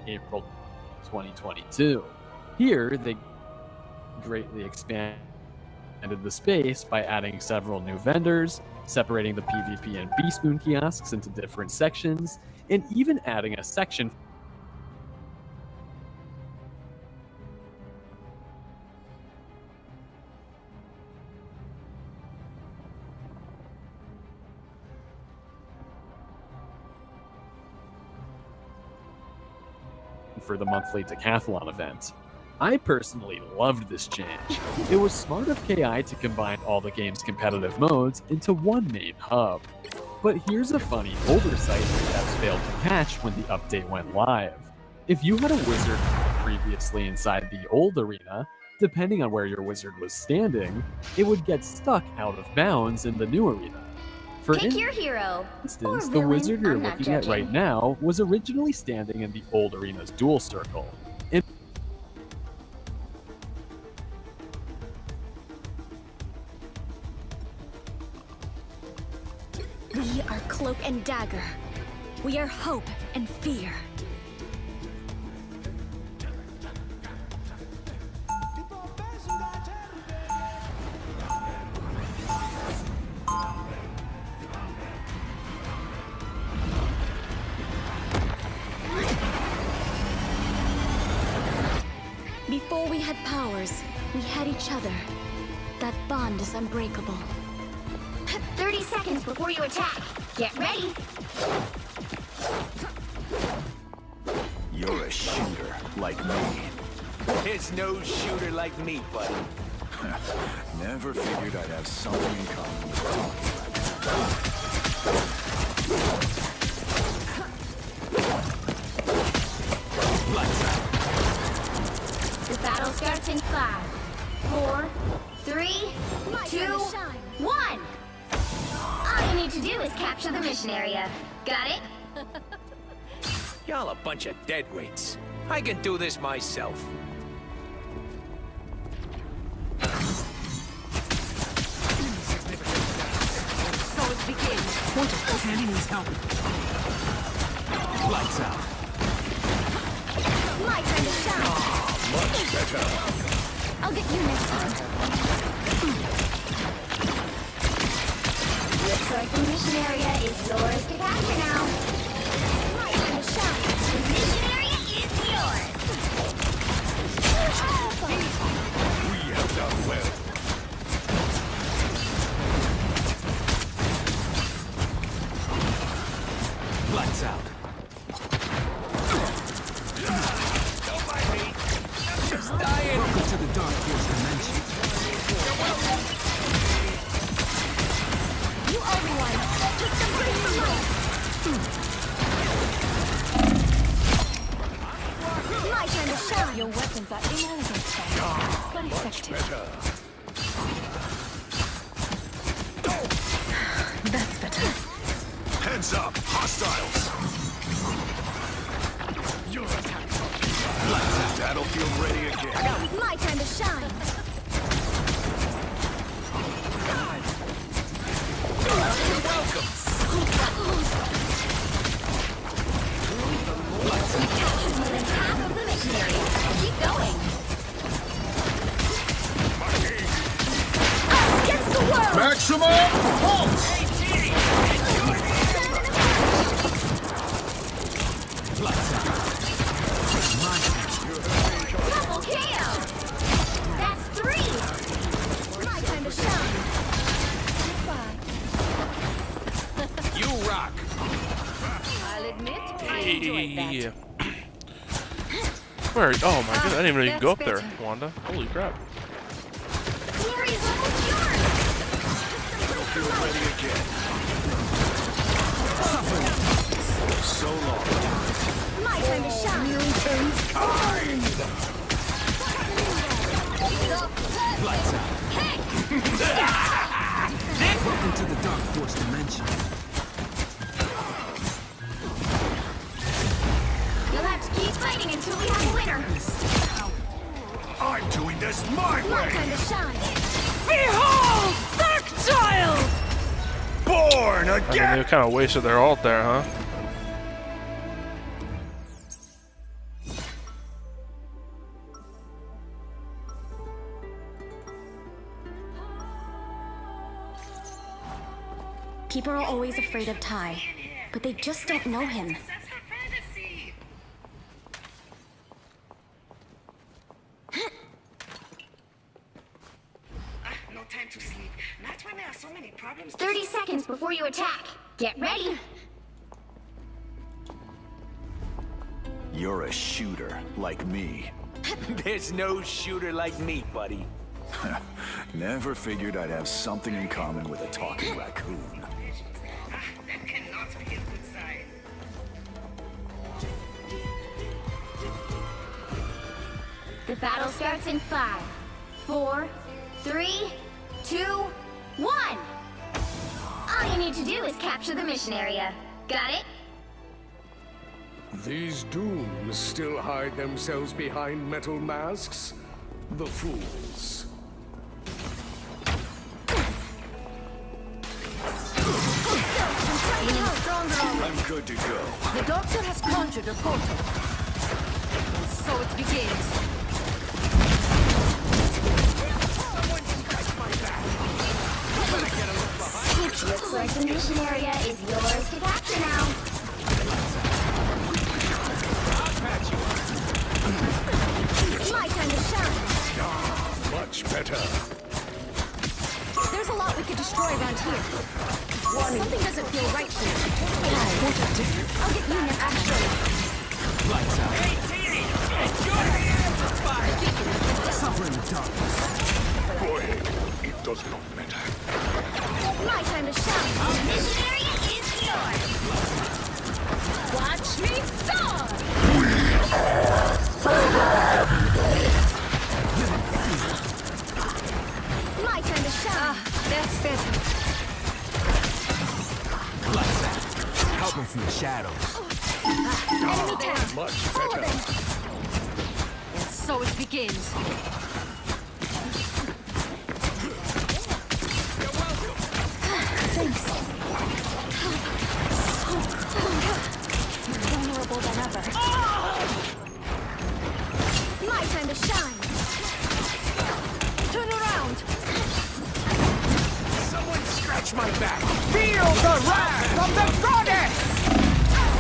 in April 2022. Here, they greatly expanded the space by adding several new vendors, separating the PvP and Beast Moon kiosks into different sections, and even adding a section for the monthly decathlon event. I personally loved this change. It was smart of KI to combine all the game's competitive modes into one main hub. But here's a funny oversight that's failed to catch when the update went live. If you had a wizard previously inside the old arena, depending on where your wizard was standing, it would get stuck out of bounds in the new arena. For Pick your hero. instance, the wizard you're looking at right now was originally standing in the old arena's duel circle. We are Cloak and Dagger. We are hope and fear. Before we had powers, we had each other. That bond is unbreakable. 30 seconds before you attack. Get ready. You're a shooter like me. There's no shooter like me, buddy. Never figured I'd have something in common with talking. Lights out. The battle starts in 5, 4, 3, 2, 1. All you need to do is capture the mission area. Got it? Y'all a bunch of deadweights. I can do this myself. So it begins. Tanny needs help. Lights out. My time to shine. Much better. I'll get you next time. Looks like the mission area is yours to capture now. My time to shine. The mission area is yours. We have done well. Lights out. Don't mind me. I'm just dying. Welcome to the Dark Force dimension. You owe me one. Just embrace the light. My time to shine. Your weapons are inelegant, but effective. Better. That's better. Hands up, hostiles. Your attack. Lights out. Battlefield ready again. My time to shine. You're welcome. More than half of the mission area. Keep going. Us against the world. Maximum pulse. Double KO. That's 3. My time to shine. 5. You rock. I'll admit, I enjoyed that. Yeah. Where? Oh my god, I didn't even go up there, Wanda. Holy crap. Glory is almost yours. Battlefield ready again. So long. My time to shine. Kind. Lights out. Welcome to the Dark Force dimension. You'll have to keep fighting until we have a winner. I'm doing this my My way. time to shine. Behold, Dark Child! Born I mean, again. they kind of wasted their ult there, huh? People are always afraid of Ty, but they just don't know him. No time to sleep. Not when there are so many problems. 30 seconds before you attack. Get ready. You're a shooter, like me. There's no shooter like me, buddy. Never figured I'd have something in common with a talking raccoon. That cannot be a good sign. The battle starts in 5, 4, 3, 2, 1. All you need to do is capture the mission area. Got it? These dooms still hide themselves behind metal masks? The fools. I'm good to go. The doctor has conjured a portal. And so it begins. Looks like the mission area is yours to capture now. My time to shine. Much better. There's a lot we could destroy around here. Something doesn't feel right here. What a difference. I'll get you next time. Suffer in the darkness. Go ahead. It does not matter. My time to shine. The mission area is yours. Watch me soar. My time to shine. That's better. Help me from the shadows. Enemy down. Much better. And so it begins. Thanks. You're vulnerable than ever. My time to shine. Turn around. Someone scratch my back. Feel the wrath of the goddess!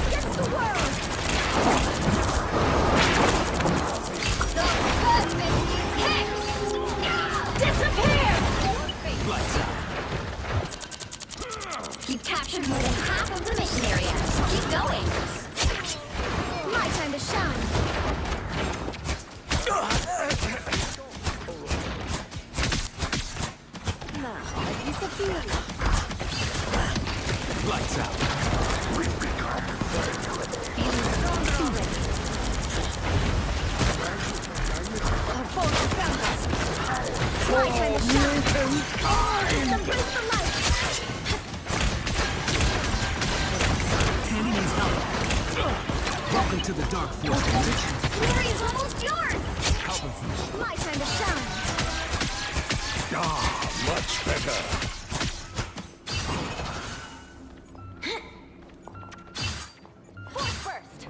Against the world. The cosmic hits. Disappear. You've captured more than half of the mission area. Keep going. My time to shine. Now, I disappear. Lights out. Feeling stronger already. Our foes have found us. My time to shine. Embrace the light. Enemies up. Welcome to the dark forest. Glory is almost yours. Help me from the My time to shine. much better. Force first.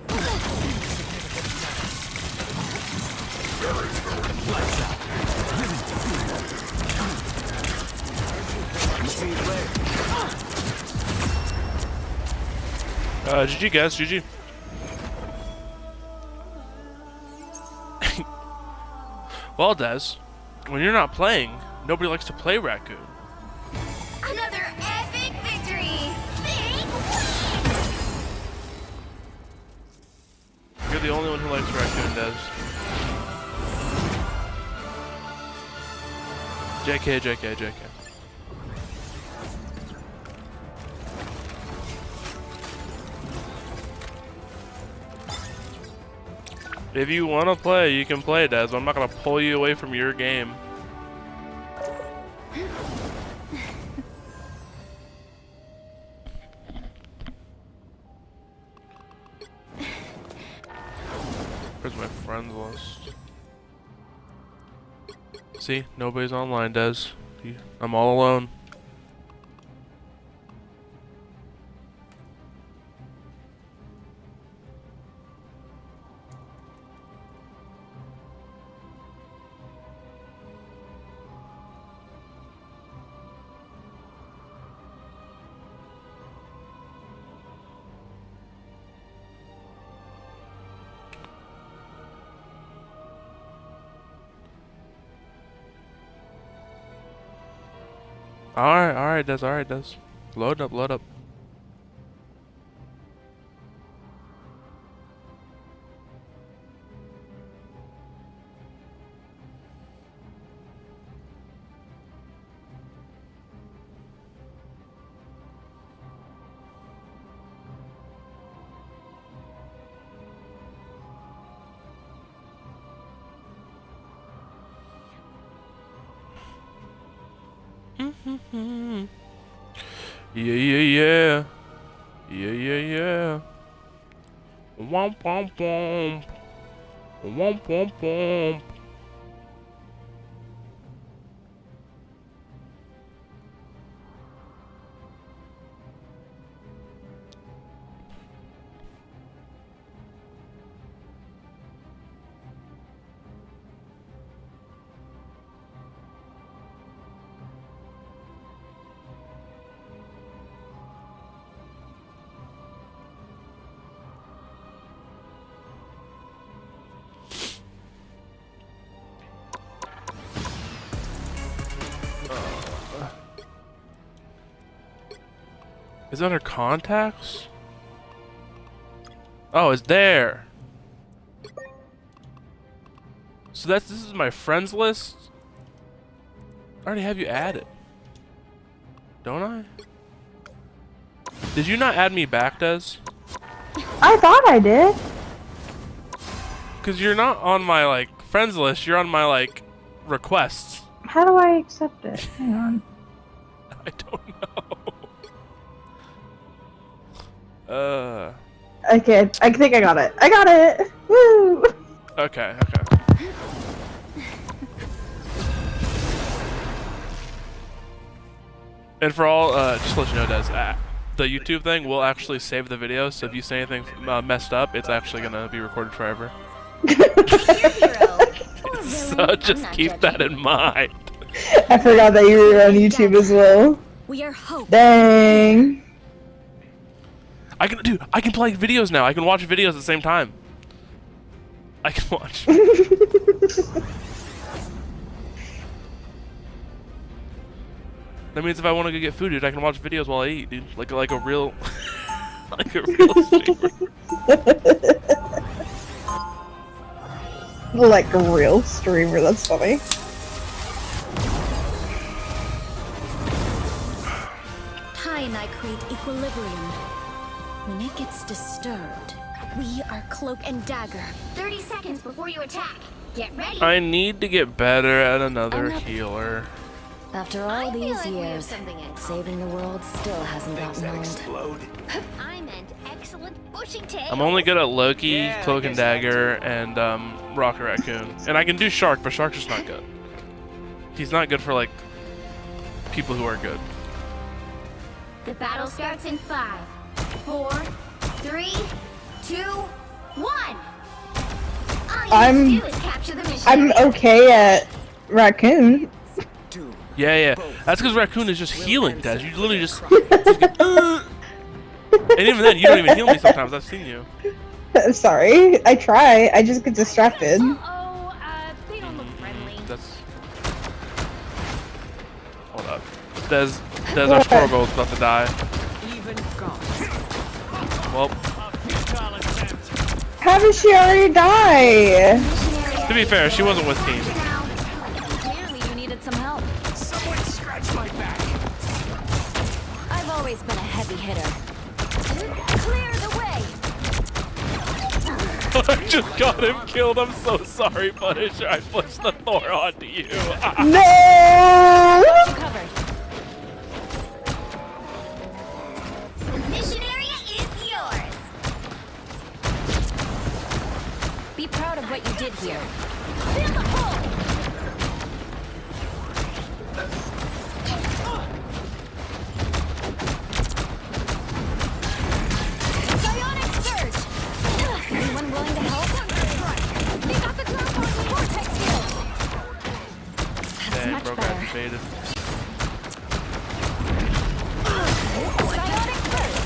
GG guys, GG. Well, Des, when you're not playing, nobody likes to play Raccoon. Another epic victory. Big win. You're the only one who likes Raccoon, Des. JK. If you want to play, you can play, Des. I'm not going to pull you away from your game. Where's my friends list? See? Nobody's online, Des. I'm all alone. Alright, Des. Load up. Yeah. Womp womp womp. Womp womp womp. Is it under contacts? Oh, it's there. So this is my friends list. I already have you added, don't I? Did you not add me back, Des? I thought I did. Cause you're not on my like friends list. You're on my like requests. How do I accept it? Hang on. I don't know. Okay, I think I got it. I got it! Woo! Okay. And for all, just to let you know, Des, the YouTube thing will actually save the video, so if you say anything messed up, it's actually gonna be recorded forever. So just keep that in mind. I forgot that you were on YouTube as well. We are hope. Dang. I can play videos now. I can watch videos at the same time. I can watch. That means if I want to go get food, dude, I can watch videos while I eat, dude. Like a real, like a real streamer. Like a real streamer, that's funny. Ty and I create equilibrium. When it gets disturbed, we are cloak and dagger. 30 seconds before you attack. Get ready. I need to get better at another healer. After all these years, saving the world still hasn't gotten old. I meant excellent bushing tail. I'm only good at Loki, Cloak and Dagger, and Rocket Raccoon. And I can do Shark, but Shark's just not good. He's not good for like people who are good. The battle starts in 5, 4, 3, 2, 1. All you need to do is capture the mission. I'm okay at Raccoon. Yeah. That's because Raccoon is just healing, Des. You literally just and even then, you don't even heal me sometimes. I've seen you. I'm sorry. I try. I just get distracted. They don't look friendly. That's... Hold up. Des, our score goal is about to die. Well, How did she already die? to be fair, she wasn't with team. Clearly you needed some help. Someone scratch my back. I've always been a heavy hitter. Clear the way! I just got him killed. I'm so sorry, Punisher. I pushed the Thor onto you. No! Covered. The mission area is yours. Be proud of what you did here. Fill the hole. Psionic surge! Anyone willing to help? They got the drop on the vortex field! That's Dang, much bro better. got invaded. Psionic burst!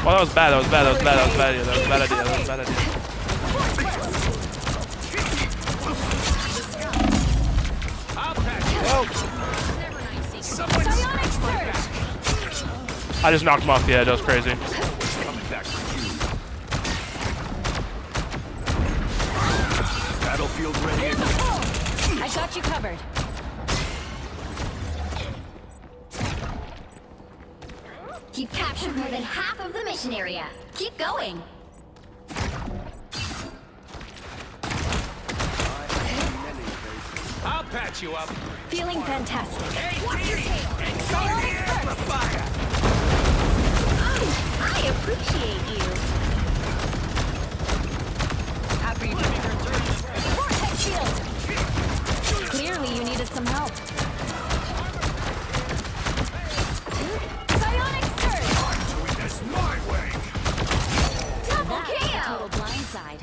Oh, that was bad. That was bad. That was bad. That was bad. That was a bad idea. That was a bad idea. I just knocked him off the edge. That was crazy. Coming back for you. Battlefield ready again. I got you covered. You've captured more than half of the mission area. Keep going. I'll patch you up. Feeling fantastic. Watch your tail. Psionic amplifier. Oh, I appreciate you. Happy to be returned. Vortex shield. Clearly, you needed some help. Psionic surge. That's my way. Double That's a KO. total blindside.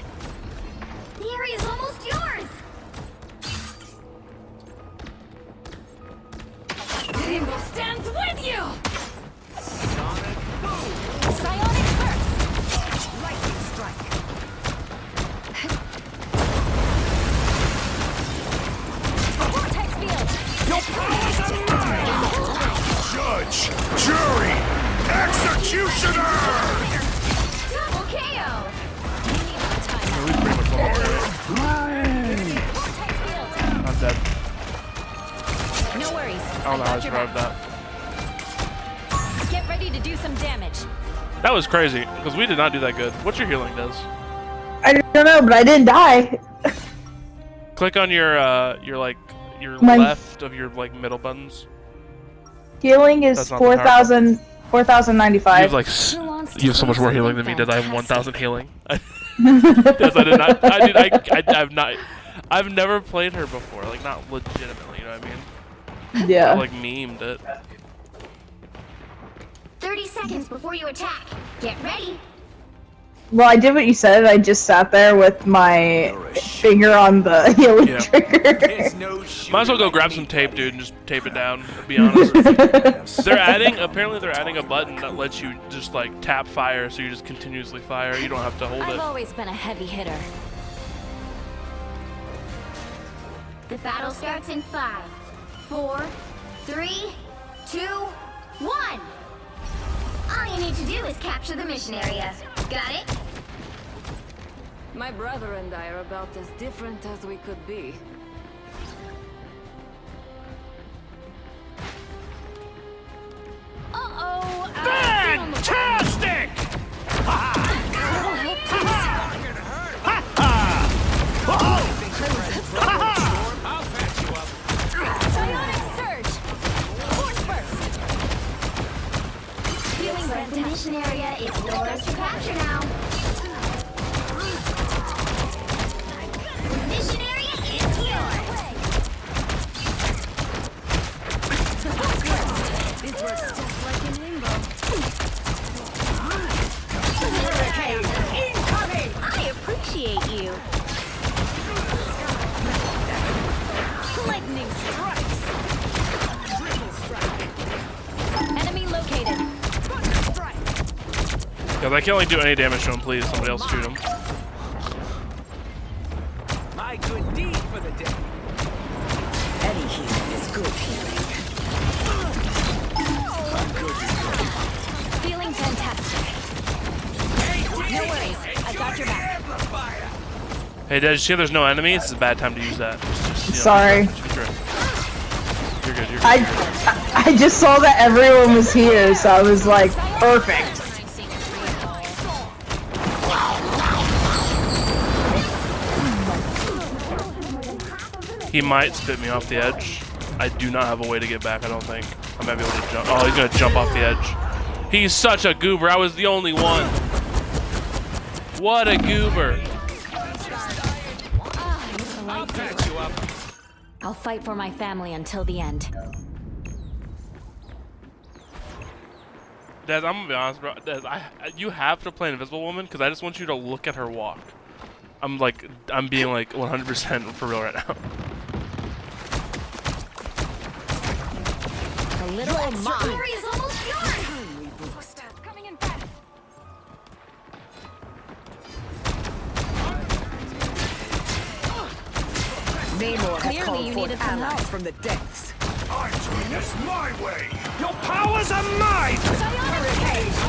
The area's almost yours. Rainbow stands with you. Psionic burst. Lightning strike. Vortex field. Judge, jury, executioner! Double KO. Vortex field. I'm dead. No worries. I don't know how I got your survived back. that. Get ready to do some damage. That was crazy because we did not do that good. What's your healing, Des? I don't know, but I didn't die. Click on your My- left of your like middle buttons. Healing is That's not the 4,095. You have like Who wants to you have so much more see healing than something me. Did I have fantastic? 1,000 healing? Yes, I did not. I've not. I've never played her before. Like not legitimately. You know what I mean? Yeah. I like memed it. 30 seconds before you attack. Get ready. Well, I did what you said. I just sat there with my finger on the healing Yeah. trigger. There's no shooting Might as well go like grab a some meatball. tape, dude, and just tape it down. To be honest. Apparently they're adding a button that lets you just like tap fire, so you just continuously fire. You don't have to hold I've it. always been a heavy hitter. The battle starts in 5, 4, 3, 2, 1. All you need to do is capture the mission area. Got it? My brother and I are about as different as we could be. Uh-oh. Fantastic! I'll patch you up. Psionic surge. Force burst. Feeling Looks like the mission area is yours to capture now. The mission area is yours. This works just like in Limbo. I appreciate you. Lightning strikes. Enemy located. Guys, I can't like do any damage to him. Please, somebody else shoot him. My good deed for the day. Any healing is good healing. Feeling fantastic. No worries. I got your back. Amplifier. Hey, did you see there's no enemies? It's a bad time to use that. Just, Sorry. You're good. You're good. I just saw that everyone was here, so I was like, perfect. He might spit me off the edge. I do not have a way to get back, I don't think. I might be able to jump. Oh, he's gonna jump off the edge. He's such a goober. I was the only one. What a goober. I'll patch you up. I'll fight for my family until the end. Des, I'm gonna be honest, bro. Des, you have to play Invisible Woman because I just want you to look at her walk. I'm being like 100% for real right now. A little extra. The area is almost yours. Coming in fast. Namor has Clearly called you forth needed some allies help. from the depths. I'm doing this my way. Your powers are mine! Psionic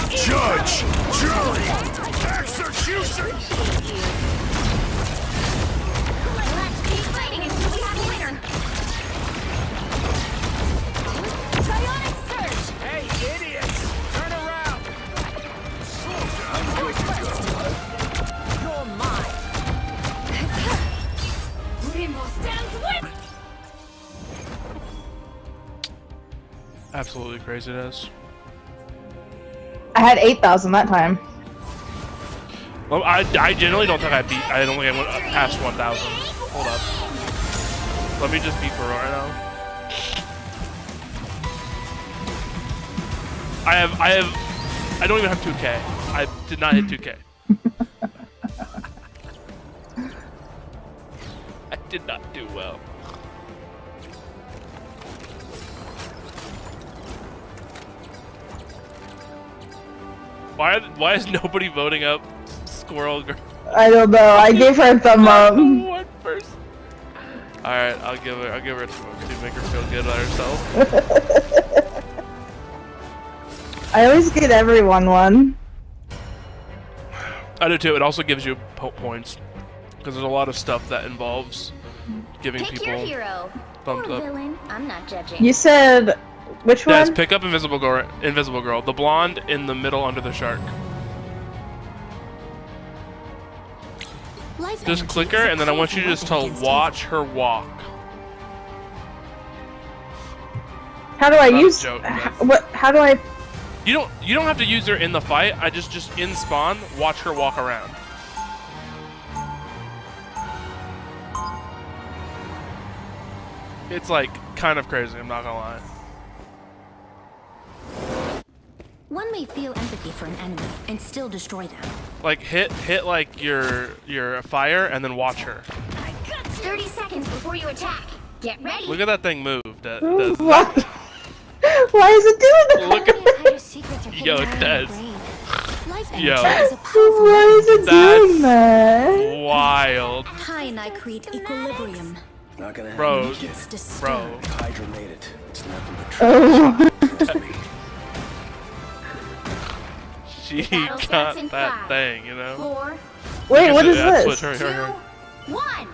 Judge! Jury! Execution! Let's keep fighting until we have a winner. Psionic surge! Hey, idiots! Turn around! I'm good to go. You're mine! Rainbow stands with. Absolutely craziness. I had 8,000 that time. Well, I generally don't think I don't think I went past 1,000. Hold up. Let me just beat for right now. I don't even have 2K. I did not hit 2K. I did not do well. Why is nobody voting up Squirrel Girl? I don't know. I gave her a thumb up. One person. All right, I'll give her a smoke to make her feel good about herself. I always get everyone one. I do too. It also gives you points because there's a lot of stuff that involves giving Pick people your hero. thumbs Or up. villain. I'm not judging. You said which Yes, one? pick up Invisible Girl, the blonde in the middle under the shark. Life Just energy click is her, a and then I want you powerful just to weapon against watch her walk. How do I Not a use? joke, guys. What? How do I? You don't have to use her in the fight. I just in spawn, watch her walk around. It's like kind of crazy. I'm not gonna lie. One may feel empathy for an enemy and still destroy them. Like hit like your fire and then watch her. 30 seconds before you attack. Get ready. Look at that thing move. That does What? Why is it doing that? Look at Higher secrets are hidden Yo, it down in does. the brain. Life Yo. energy is a powerful Why is it That's- doing that? wild, High and I create equilibrium. Not gonna happen, bro. kid. It's disturbed. Bro, Hydra made it. It's nothing but Oh. trust me. she Battle starts in got that 5, thing, you know. 4, Wait, what is Yeah, this? switch her, 2, her. 1.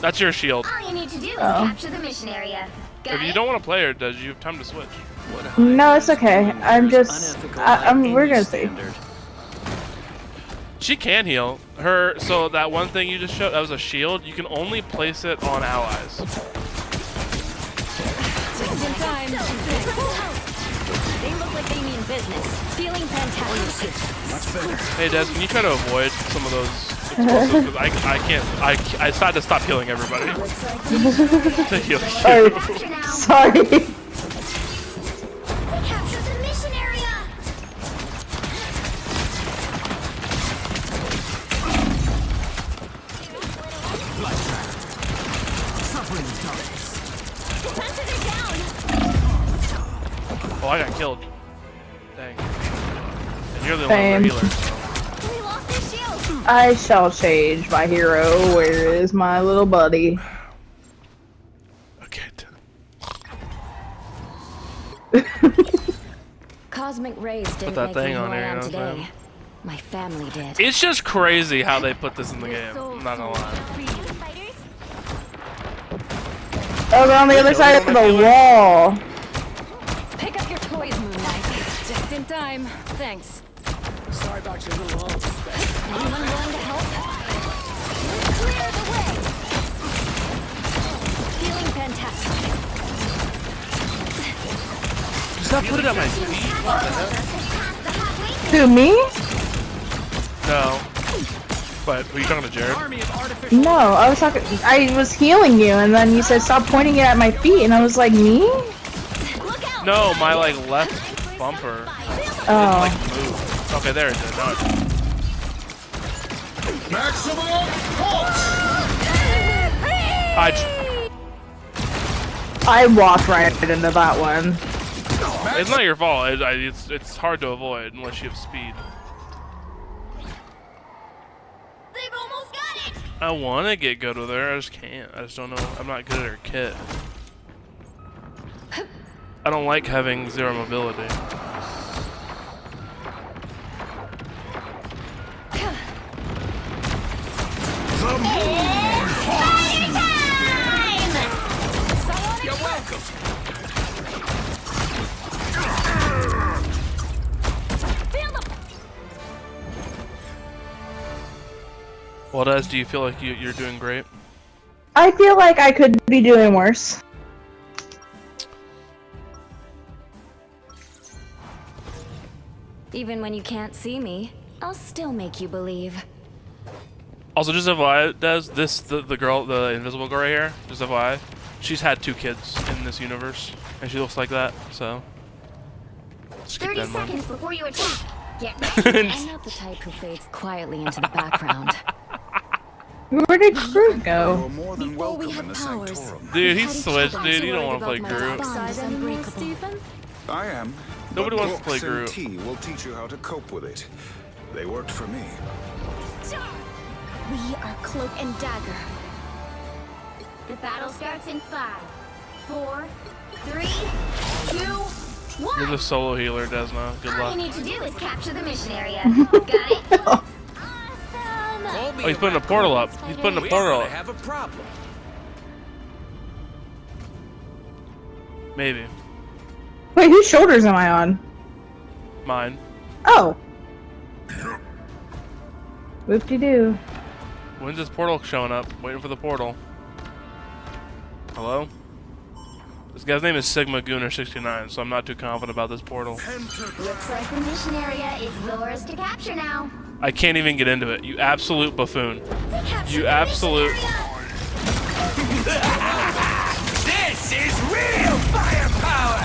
That's your shield. All you need to do is Oh. capture the mission area. Got If you it? don't want to play her, does you have time to switch? No, it's okay. I'm just. We're gonna see. She can heal. So that one thing you just showed, that was a shield. You can only place it on allies. Just in time. They look like they mean business. Feeling fantastic. Hey Des, can you try to avoid some of those explosives? 'Cause I can't. I decided to stop healing everybody. To heal you. Capture now. Sorry. We capture the mission area. Defenses are down. Oh, I got killed. Dang. And you're the only Same. one healer. We lost the shield. I shall change my hero. Where is my little buddy? Okay. Cosmic rays didn't that make thing me who on I here, am you know what I'm today. saying? My family did. It's just crazy how they put this in the game. I'm not gonna lie. Oh, they're on the other side of the wall. Pick up your toys, Moon Knight. Just in time. Thanks. Sorry about your little hump. Anyone willing to help? Clear the way. Feeling fantastic. Stop putting it at my feet. Who, me? No. But were you talking to Jared? No, I was talking. I was healing you, and then you said stop pointing it at my feet, and I was like, me? No, my like left bumper Oh. like moved. Okay, there it is. Now it's Maximum pulse! I walked right into that one. It's not your fault. It's hard to avoid unless you have speed. They've almost got it. I want to get good with her. I just can't. I just don't know. I'm not good at her kit. I don't like having zero mobility. Well, Des, do you feel like you're doing great? I feel like I could be doing worse. Even when you can't see me, I'll still make you believe. Also, just FYI, Des, the girl, the invisible girl right here, just FYI, she's had 2 kids in this universe, and she looks like that, so. Just keep 30 that in mind. seconds before you attack. Get ready. I'm not the type who fades quietly into the background. Where did Groot You're go? more than Before we welcome in had the powers. Sanctorum. Dude, he switched, dude. You don't want to play Groot. I am. Nobody but wants to play books and Groot. tea will teach you how to cope with it. They worked for me. We are Cloak and Dagger. The battle starts in 5, 4, 3, 2, 1. You're the solo healer, Des, now. Good All you luck. need to do is capture the mission area. Got it? Awesome. Call me Oh, he's putting a around portal corners. up. He's putting a We portal are gonna up. have a problem. Maybe. Wait, whose shoulders am I on? Mine. Oh. Whoop-de-doo. When's this portal showing up? Waiting for the portal. Hello? This guy's name is Sigma Gooner 69, so I'm not too confident about this portal. Looks like the mission area is yours to capture now. I can't even get into it. You absolute buffoon. Capture You the absolute. mission This is real firepower!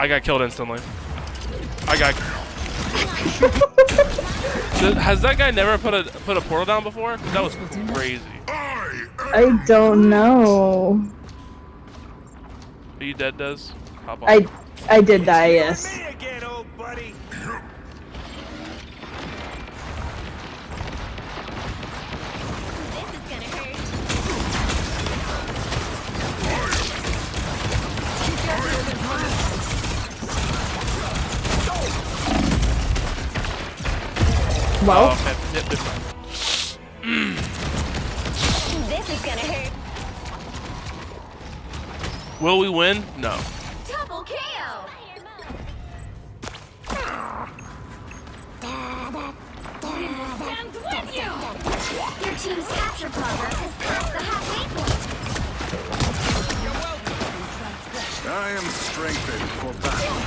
I got killed instantly. I got. Has that guy never put a portal down before? 'Cause that was crazy. I don't know. Are you dead, Des? Hop on. I did die, yes. Me again, old buddy. This is gonna hurt. Well, Oh, okay. Yep, yep. This is gonna hurt. Will we win? No. Double KO. Stand with you. Your team's capture progress has passed the halfway point. I am strengthened for battle.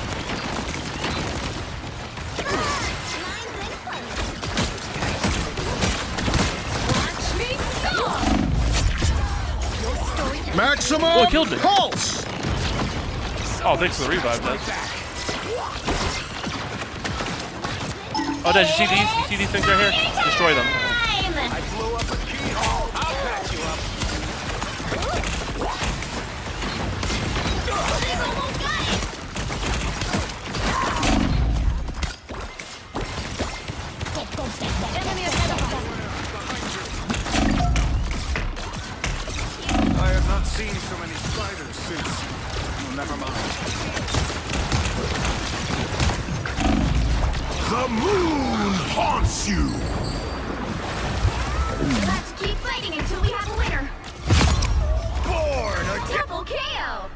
Watch me go. Maximum Oh, it killed me. pulse! Oh, thanks for the revive, Des. Oh, Des, you see these? You see these things right here? Destroy them. I blew up a keyhole. I'll patch you up. I have not seen so many spiders since. Never mind. The moon haunts you! Let's keep fighting until we have a winner. Born again! Double KO.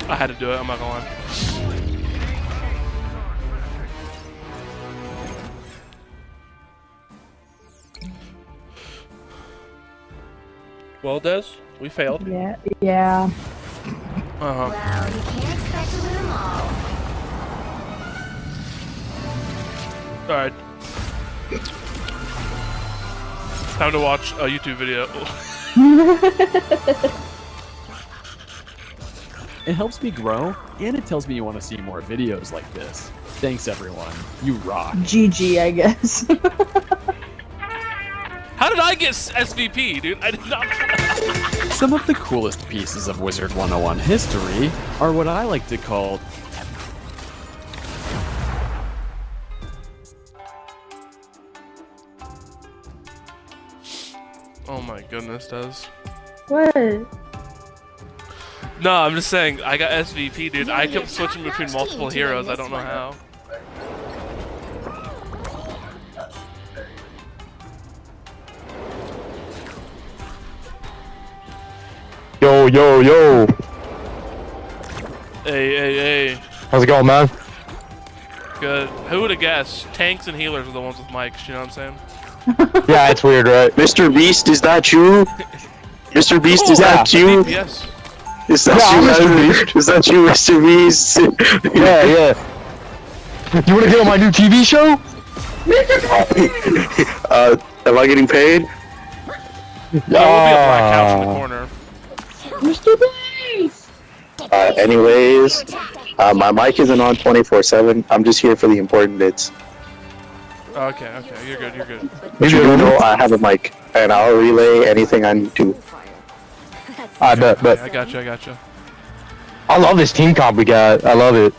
I had to do it, I'm not gonna lie. Well, Des, we failed. yeah. Uh-huh. Well, you can't expect to win them all. Alright. Time to watch a YouTube video. It helps me grow, and it tells me you want to see more videos like this. Thanks, everyone. You rock. GG, I guess. How did I get SVP, dude? I did not. Some of the coolest pieces of Wizard 101 history are what I like to call Oh my goodness, Des. What? No, I'm just saying, I got SVP, dude. You're I your kept switching between top-notch multiple team to win heroes. I this don't know one. how. Yo, yo, yo. Hey. How's it going, man? Good. Who would have guessed? Tanks and healers are the ones with mics, you know what I'm saying? Yeah, it's weird, right? Mr. Beast, is that you? Mr. Beast, is that you? Yes. Is that Yeah, you, I'm Mr. man? Beast. Is that you, Mr. Beast? Yeah, yeah. You wanna get on my new TV show? Am I getting paid? There will be a black couch in the corner. Mr. Beast! Anyways, my mic isn't on 24/7. I'm just here for the important bits. Okay, okay, you're good, you're good. But you do know I have a mic, and I'll relay anything I need to. I bet, but I got you, I got you. I love this team comp we got. I love it.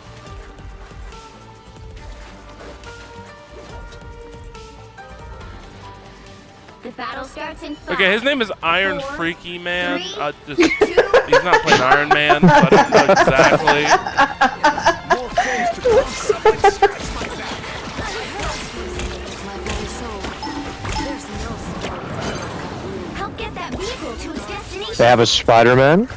The battle starts in 5. Okay, his name is Iron 4, Freaky Man. 3, He's not playing Iron Man, so I don't know exactly. More foes to conquer. My very soul. There's no story. help get that vehicle to its destination. They have a Spider-Man.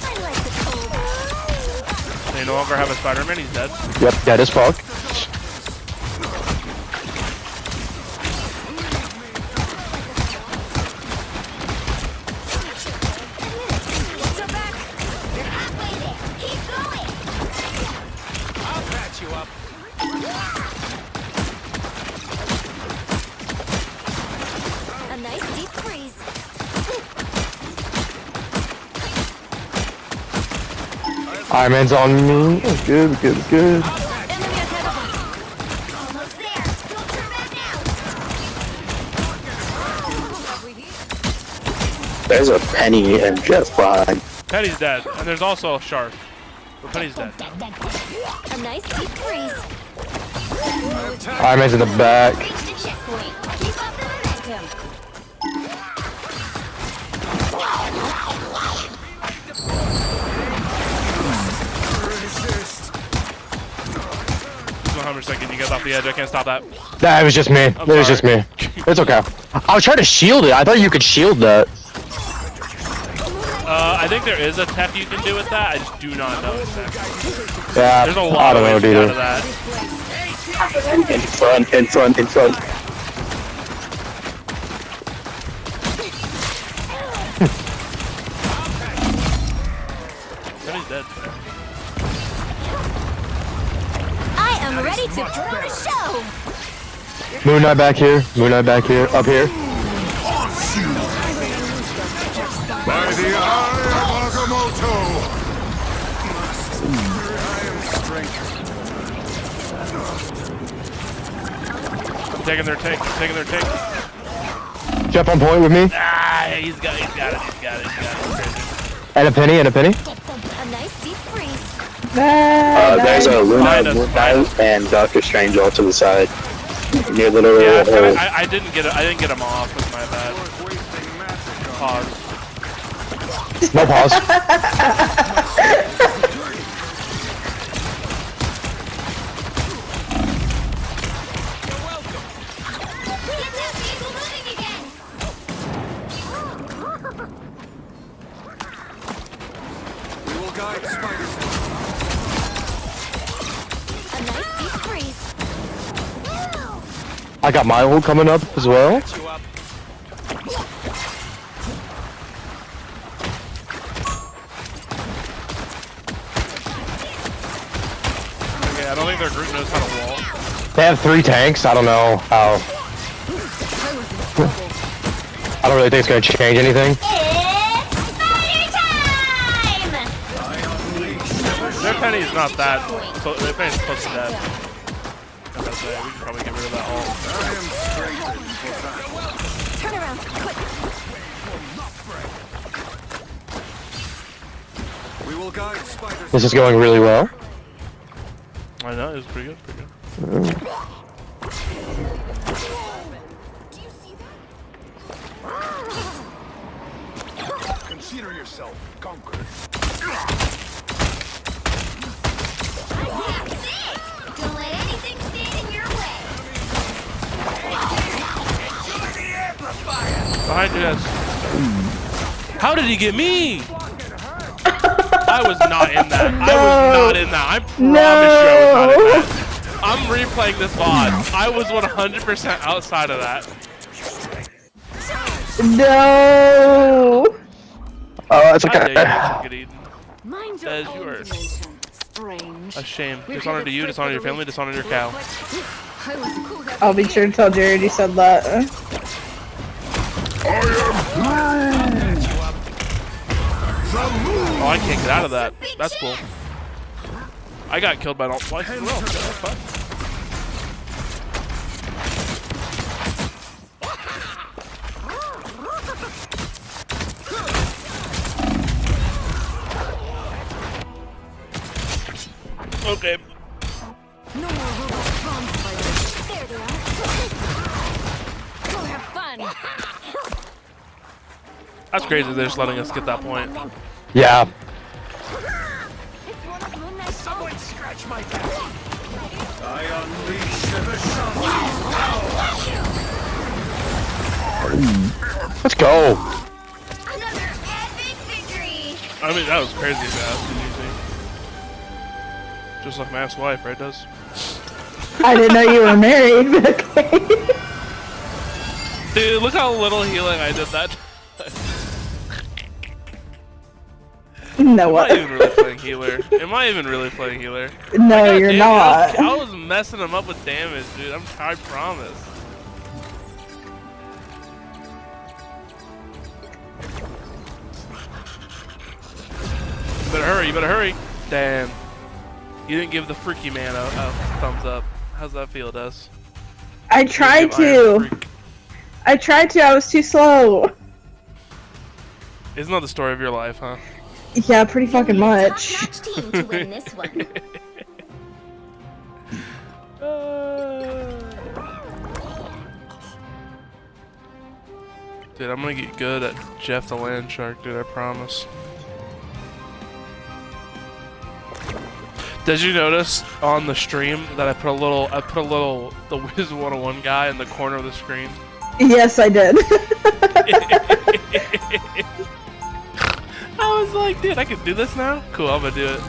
I like the cold. They no longer have a Spider-Man, he's dead. Yep, dead as fuck. So back. You're halfway there. Keep going. I'll patch you up. A nice deep freeze. Iron Man's on me. Good, good, good. Enemy ahead of us. Almost there. Don't turn back now. There's a Penny and Jeff behind. Penny's dead, and there's also a shark. But Penny's dead. A nice deep freeze. Iron Man's in the back. Reach the checkpoint. Keep up the momentum. Just 100 seconds, you get off the edge, I can't stop that. Nah, it was just me. It was just me. It's okay. I was trying to shield it. I thought you could shield that. I think there is a tech you can do with that, I just do not know exactly. Yeah, There's a I lot of don't know, ways to get out dude. of that. In front, in front, in front. Penny's dead. I am ready to throw the show. Moon Knight back here. Moon Knight back here. Up here. By the eye of Agamotto! Taking their tank, taking their tank. Jeff on point with me. Ah, he's got it. Crazy. And a penny. And a penny. A nice deep freeze. There's a Luna, Minus. Moon Knight, and Doctor Strange all to the side. Near the little Yeah, hole. I didn't get it. I didn't get him off with my bad. Pause. No pause. Get that vehicle moving again. We will guide Spider-Man. A nice deep freeze. I got my ult coming up as well. Patch you up. Okay, I don't think their group knows how to wall. They have 3 tanks. I don't know how. I don't really think it's gonna change anything. It's Spider time! Their Penny's not that. Their Penny's close to death. I was gonna say, we can probably get rid of that ult. Turn around, quick. We will guide Spider-Man. This is going really well. I know, it was pretty good, pretty good. Consider yourself conquered. That's it! Don't let anything stand in your way. Behind you guys. How did he get me? I was not in that. I was not in that. I promise you I was not in that. I'm replaying this VOD. I was 100% outside of that. No. Oh, that's How dare okay. you let you get eaten? Mind your As own you are. dimension. Strange. A shame. Dishonor to you, dishonor to your family, dishonor to your cow. I was cool that I'll be sure to tell Jared you said that. Oh, I can't get out of that. That's cool. I got killed by an alt twice in a row. That's fun. Okay. No more robot bomb spiders. There they are. Go have fun. That's crazy. They're just letting us get that point. Yeah. Someone scratch my back. I unleash the shaman. Let's go. Another epic victory! I mean, that was crazy fast and easy. Just like my ex-wife, right, Does? I didn't know you were married, but okay. Dude, look how little healing I did that. No, Am what? I even really playing healer? Am I even really playing healer? No, you're not. I was messing him up with damage, dude. I promise. You better hurry. Damn. You didn't give the freaky man a thumbs up. How's that feel, Des? I tried to. I tried to. I was too slow. Isn't that the story of your life, huh? Yeah, pretty fucking much. Top-notch team to win this one. Dude, I'm gonna get good at Jeff the Land Shark, dude, I promise. Did you notice on the stream that I put a little the Wiz 101 guy in the corner of the screen? Yes, I did. I was like, dude, I can do this now? Cool, I'm gonna do it.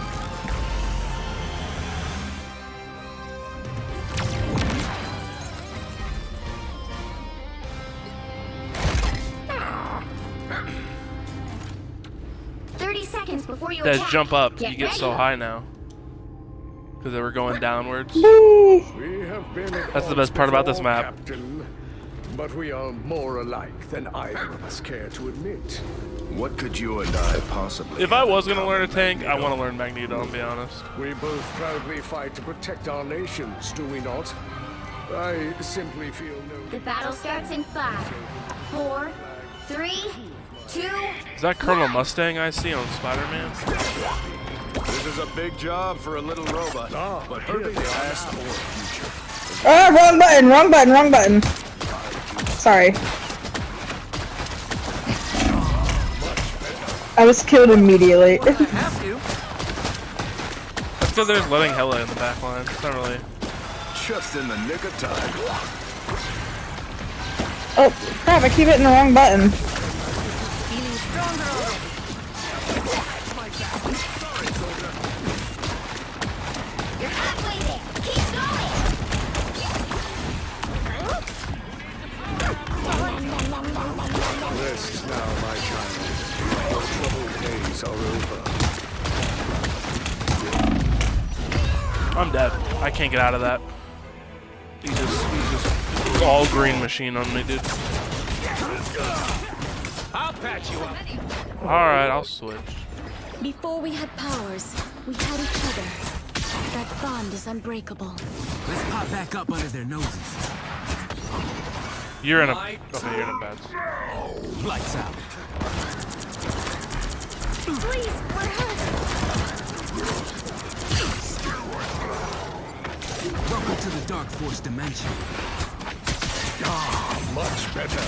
Before you Des, attack. jump up. Get You get ready. so high now. Because they were going downwards. We have been That's the best part about this before, map. Captain, but we are more alike than either of us care to admit. What could you and I possibly? If I was gonna learn a tank, I want to learn Magneto, I'll be honest. We both proudly fight to protect our nations, do we not? I simply feel no. The battle starts in 5, 4, 3, 2. Is that Colonel Mustang I see on Spider-Man? This is a big job for a little robot, but her past or future. Oh, wrong button, wrong button, wrong button. Sorry. I was killed immediately. That's because there's letting Hella in the back line. It's not really. Just in the nick of time. Oh, crap, I keep hitting the wrong button. Feeling stronger already. You're halfway there. Keep going. Rest now, my child. Your troubled days are over. I'm dead. I can't get out of that. He's just all green machine on me, dude. I'll patch you up. Alright, I'll switch. Before we had powers, we had each other. That bond is unbreakable. Let's pop back up under their noses. You're in a okay, you're in a bad spot. Lights out. Please, we're hurt. Welcome to the Dark Force dimension. Ah, much better.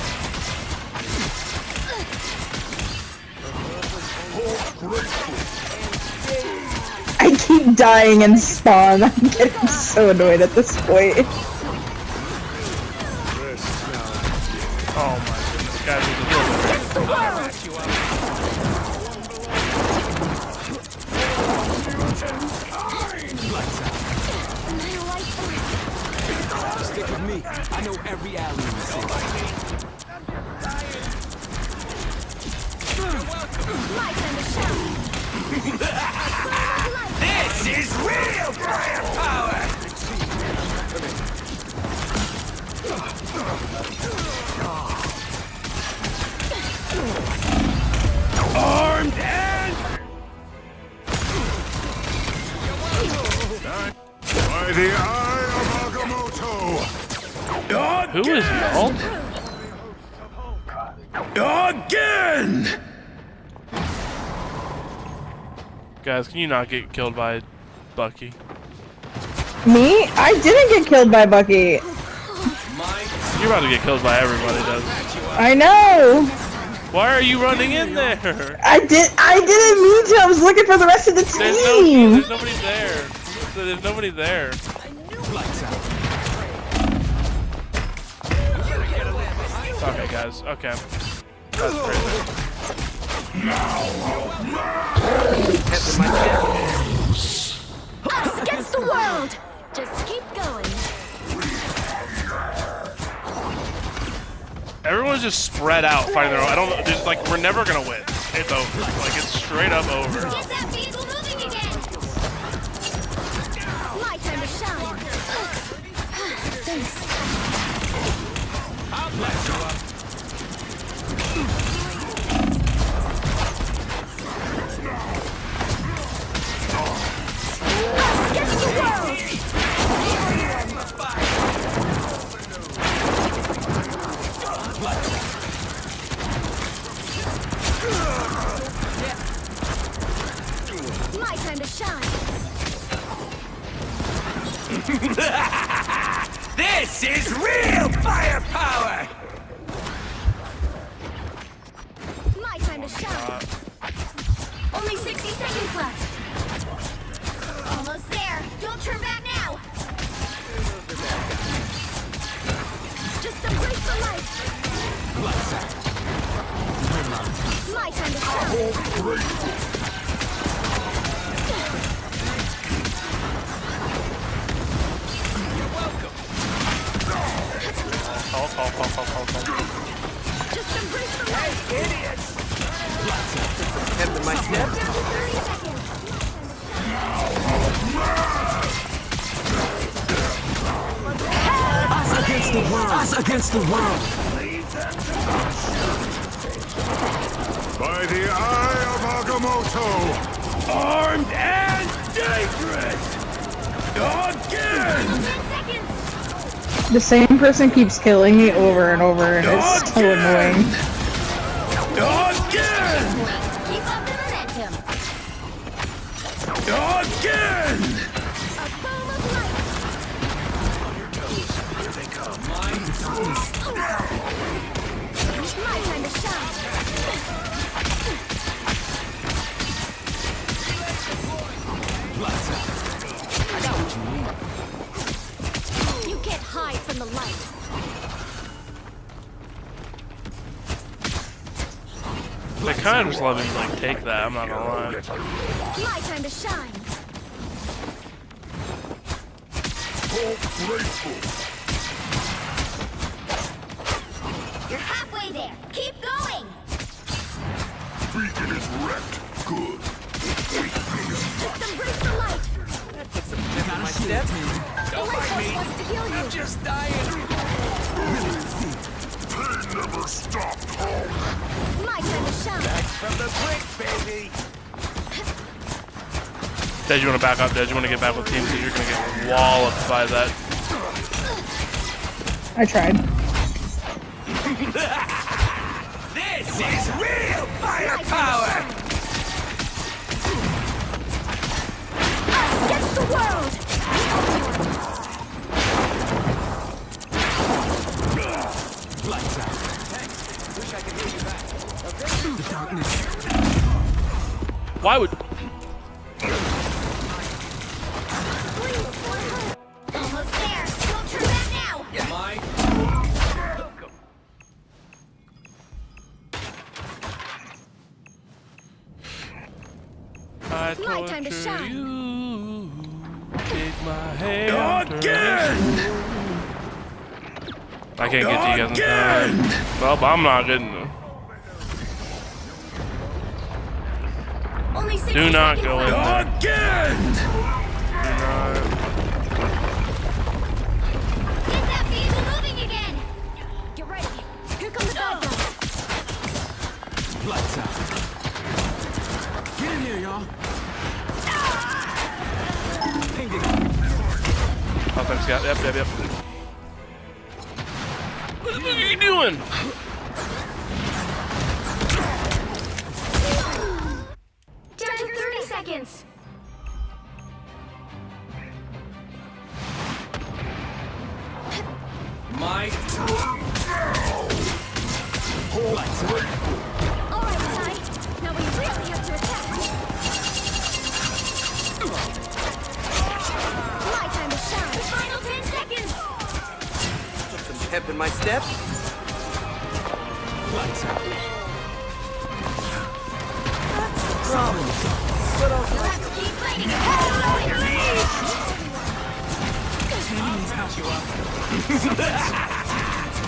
I keep dying and spawn. I'm getting so annoyed at this point. Oh my goodness, guys, I know every alley in the city. My time to shine. This is real firepower! Armed and... By the eye of Agamotto! Who is Yalt? Again! Guys, can you not get killed by Bucky? Me? I didn't get killed by Bucky. You're about to get killed by everybody, does. I know. Why are you running in there? I didn't mean to. I was looking for the rest of the team. There's nobody there. There's nobody there. Okay, guys. Okay. That's crazy. Us against the world. Just keep going. Everyone's just spread out fighting their own. I don't know. There's like we're never gonna win. It's over. Like it's straight up over. Get that vehicle moving again. My time to shine. Thanks. I'll blast you up. Us against the world. My time to shine. This is real firepower! My time to shine. Only 60 seconds left. Almost there. Don't turn back now. Just embrace the light. My time to shine. Call. Just embrace the light. Idiots! My step. 30 seconds. Us against the world! Us against the world! By the eye of Agamotto! Armed and dangerous! Again! 10 seconds. The same person keeps killing me over and over, and it's so annoying. Again! Keep up the momentum. Again! A boom of light. My time to shine. I got what you need. You can't hide from the light. They kind of just let me like take that. I'm not gonna lie. My time to shine. You're halfway there. Keep going. Beacon is wrecked. Good. Just embrace the light. My step. The Don't light mind force me. wants to heal you. I'm just dying. Pain never stopped. My time to shine. From the brink, baby. Dad, you want to back up? Dad, you want to get back with teams? Because you're gonna get walloped by that. I tried. This is real firepower! Us against the world. Lights out. Thanks. Wish I could hear you back. The darkness. Why would? Almost there. Don't turn back now. Mine. I My time to torture shine. you. Take my hand. Again! I can't get to you guys in time. Well, I'm not getting them. Only 60 Do not seconds go in left. there. Again! Do not. Get that vehicle moving again. Get ready. Here come the bad guys. Lights out. Get in here, y'all. Ping it up. Oh, thanks, Scott. Yep. What the fuck are you doing? Down to 30 seconds. My lights out. All right, Ty. Now we really have to attack. My time to shine. Final 10 seconds. Put some pep in my step. Lights out. Problem solved. What else? You'll have to keep fighting.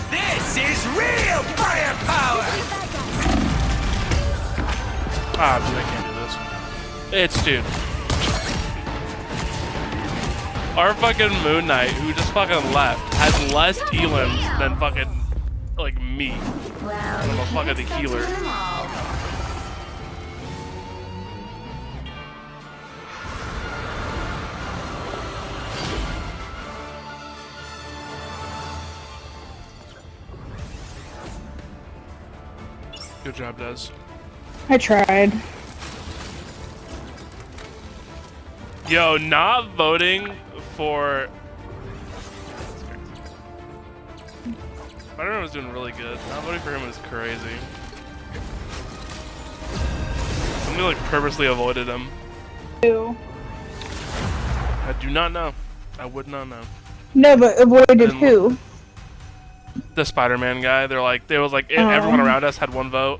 This is real firepower! Ah, dude, I can't do this. It's dude. Our fucking Moon Knight, who just fucking left, has less elims than fucking like me. Well, I'm a fucking expect to healer. win them all. Good job, Des. I tried. Yo, not voting for. Spider-Man was doing really good. Not voting for him is crazy. Somebody like purposely avoided him. Ew. I do not know. I would not know. No, but avoided Didn't who? The Spider-Man guy. They're like, there was like everyone around us had one vote.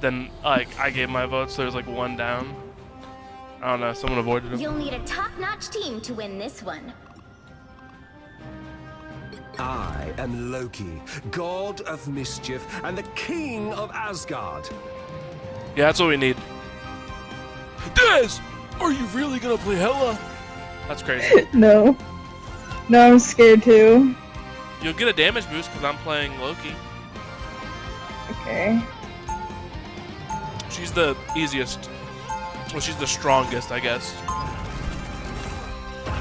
Then like I gave my vote, so there was like one down. I don't know. Someone avoided him. You'll need a top-notch team to win this one. I am Loki, god of mischief and the king of Asgard. Yeah, that's what we need. Des, are you really gonna play Hela? That's crazy. No. No, I'm scared too. You'll get a damage boost because I'm playing Loki. Okay. She's the easiest. Well, she's the strongest, I guess.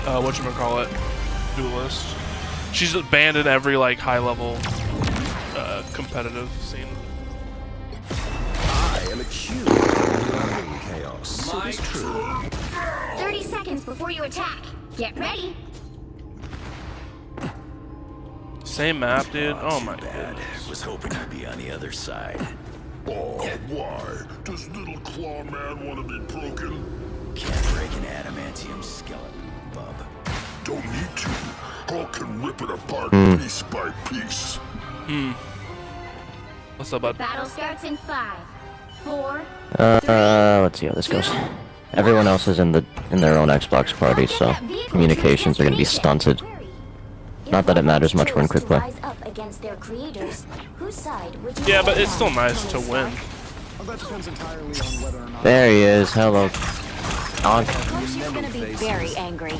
Whatchamacallit? Duelist. She's banned in every like high-level competitive scene. I am accused of loving chaos. It is true. 30 seconds before you attack. Get ready. Same map, dude. Oh my god. Was hoping to be on the other side. Oh, why? Does little claw man want to be broken? Can't break an adamantium skeleton, bub. Don't need to. Hulk can rip it apart piece by piece. What's up, bud? Battle starts in 5, 4. Let's see how this goes. Everyone else is in their own Xbox party, so communications are gonna be stunted. Not that it matters much, we're in quick play. Yeah, but it's still nice to win. There he is, hello. Donk. She's gonna be very angry.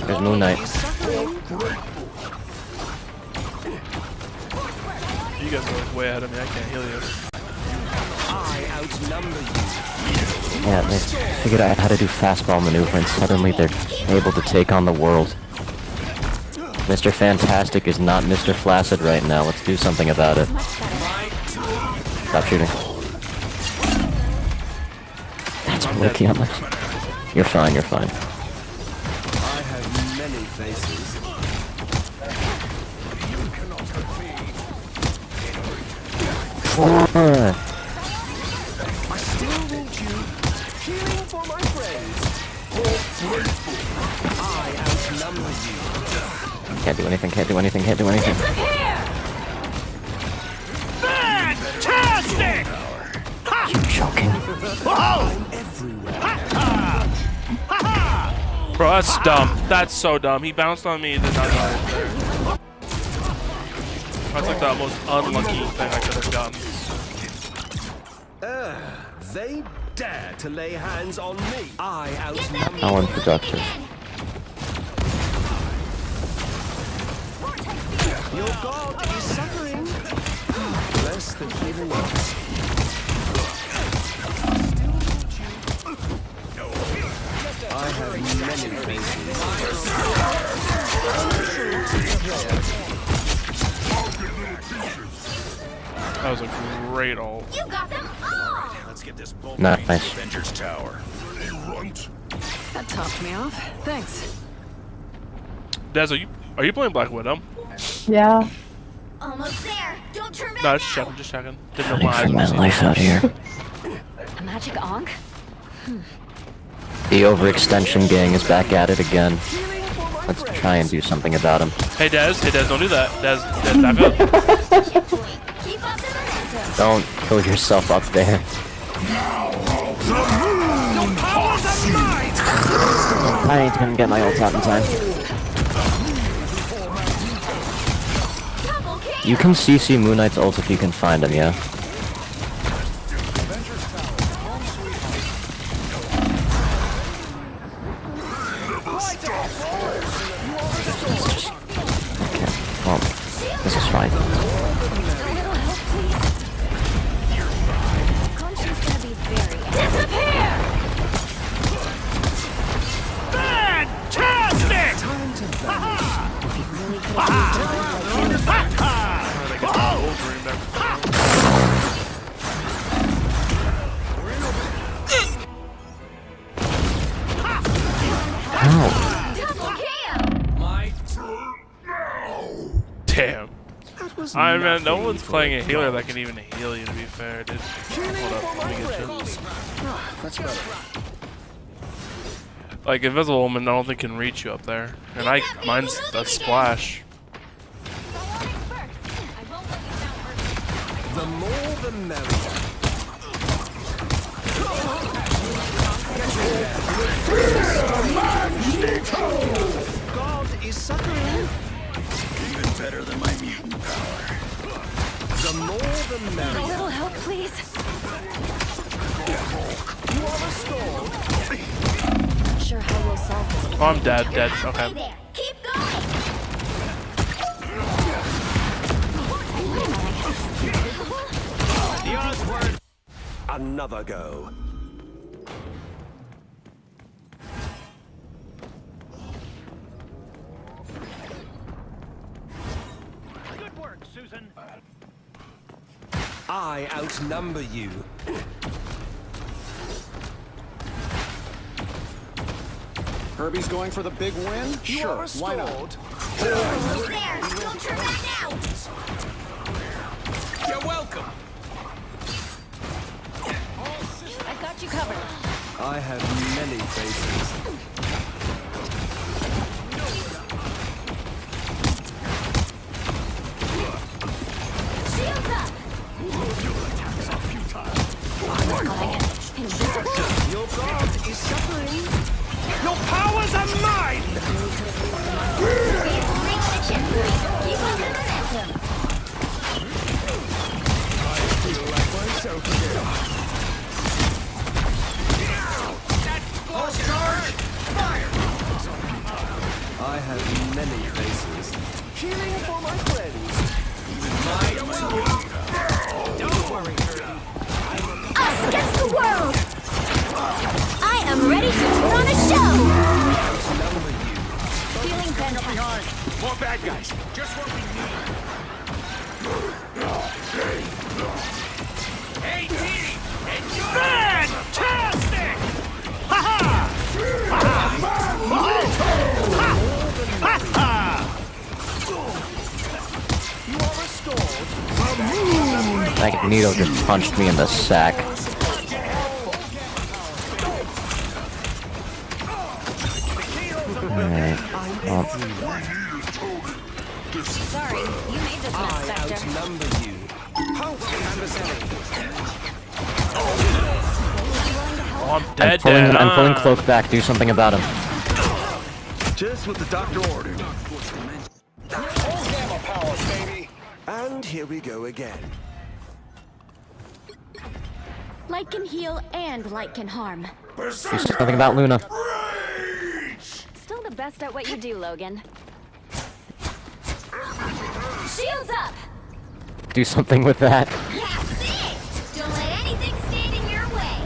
There's Moon Knight. You guys are like way ahead of me, I can't heal you. I outnumber you. Yeah, they figured out how to do fastball maneuver and suddenly they're able to take on the world. Mr. Fantastic is not Mr. Flaccid right now. Let's do something about it. Stop shooting. That's Loki on my... You're fine, you're fine. I have many faces. You cannot hurt me. I still want you. Cheering for my friends. I outnumber you. Can't do anything, can't do anything, can't do anything. Fantastic! You joking? Bro, that's dumb. That's so dumb. He bounced on me, did not die. That's like the most unlucky thing I could have done. They dare to lay hands on me. I outnumber. How unproductive. Your god is suffering. Bless the healing arts. I have many faces. That was a great ult. You got them all! Let's get this bull Nice. Avengers Tower. That topped me off. Thanks. Dez, are you playing Black Widow? Yeah. Almost there. Don't turn back No, now. just checking. Didn't know my eyes Taking were my seeing. life out here. A magic onk? The overextension gang is back at it again. Let's try and do something about him. Hey Dez, don't do that. Dez, back up. Keep up the momentum. Don't kill yourself up there. I ain't gonna get my ult out in time. Double kill. You can CC Moon Knight's ult if you can find him, yeah? Well, this is fine. Conscience gonna be very Disappear! Ow. Double kill! Damn. I mean, no one's playing a healer that can even heal you, to be fair, dude. Hold up, let me get you. That's better. Like, Invisible Woman, I don't think can reach you up there. And mine's a splash. The more the merrier. God is suffering. Even better than my mutant power. The more the A merrier. little help, please. You are restored. Not sure how we'll solve this. Oh, I'm dead. Hey Okay. there. Keep going. The odds were another go. Good work, Susan. I outnumber you. Herbie's going for the big win? You are Sure, why not? restored. Almost there. Don't turn back now. You're welcome. I've got you covered. I have many faces. Shields up. Your god is suffering. Your powers are mine! Reach the checkpoint. Keep up the momentum. I have many faces. Healing for my friends. Don't worry, Kirby. Us against the world. I am ready to put on a show. Feeling better. More bad guys. Just what we need. Hey, Petey! And you're fantastic! Ha-ha! You are restored. Magneto just punched me in the sack. Alright. Well, Sorry, you made this mess, I Spectre. outnumber you. Halt, adversary. Oh, I'm dead. I'm pulling Cloak back. Do something about him. Just what the doctor ordered. Full gamma power, baby. And here we go again. Light can heal and light can harm. Do something about Luna. Still the best at what you do, Logan. Shields up! Do something with that. That's it! Don't let anything stand in your way.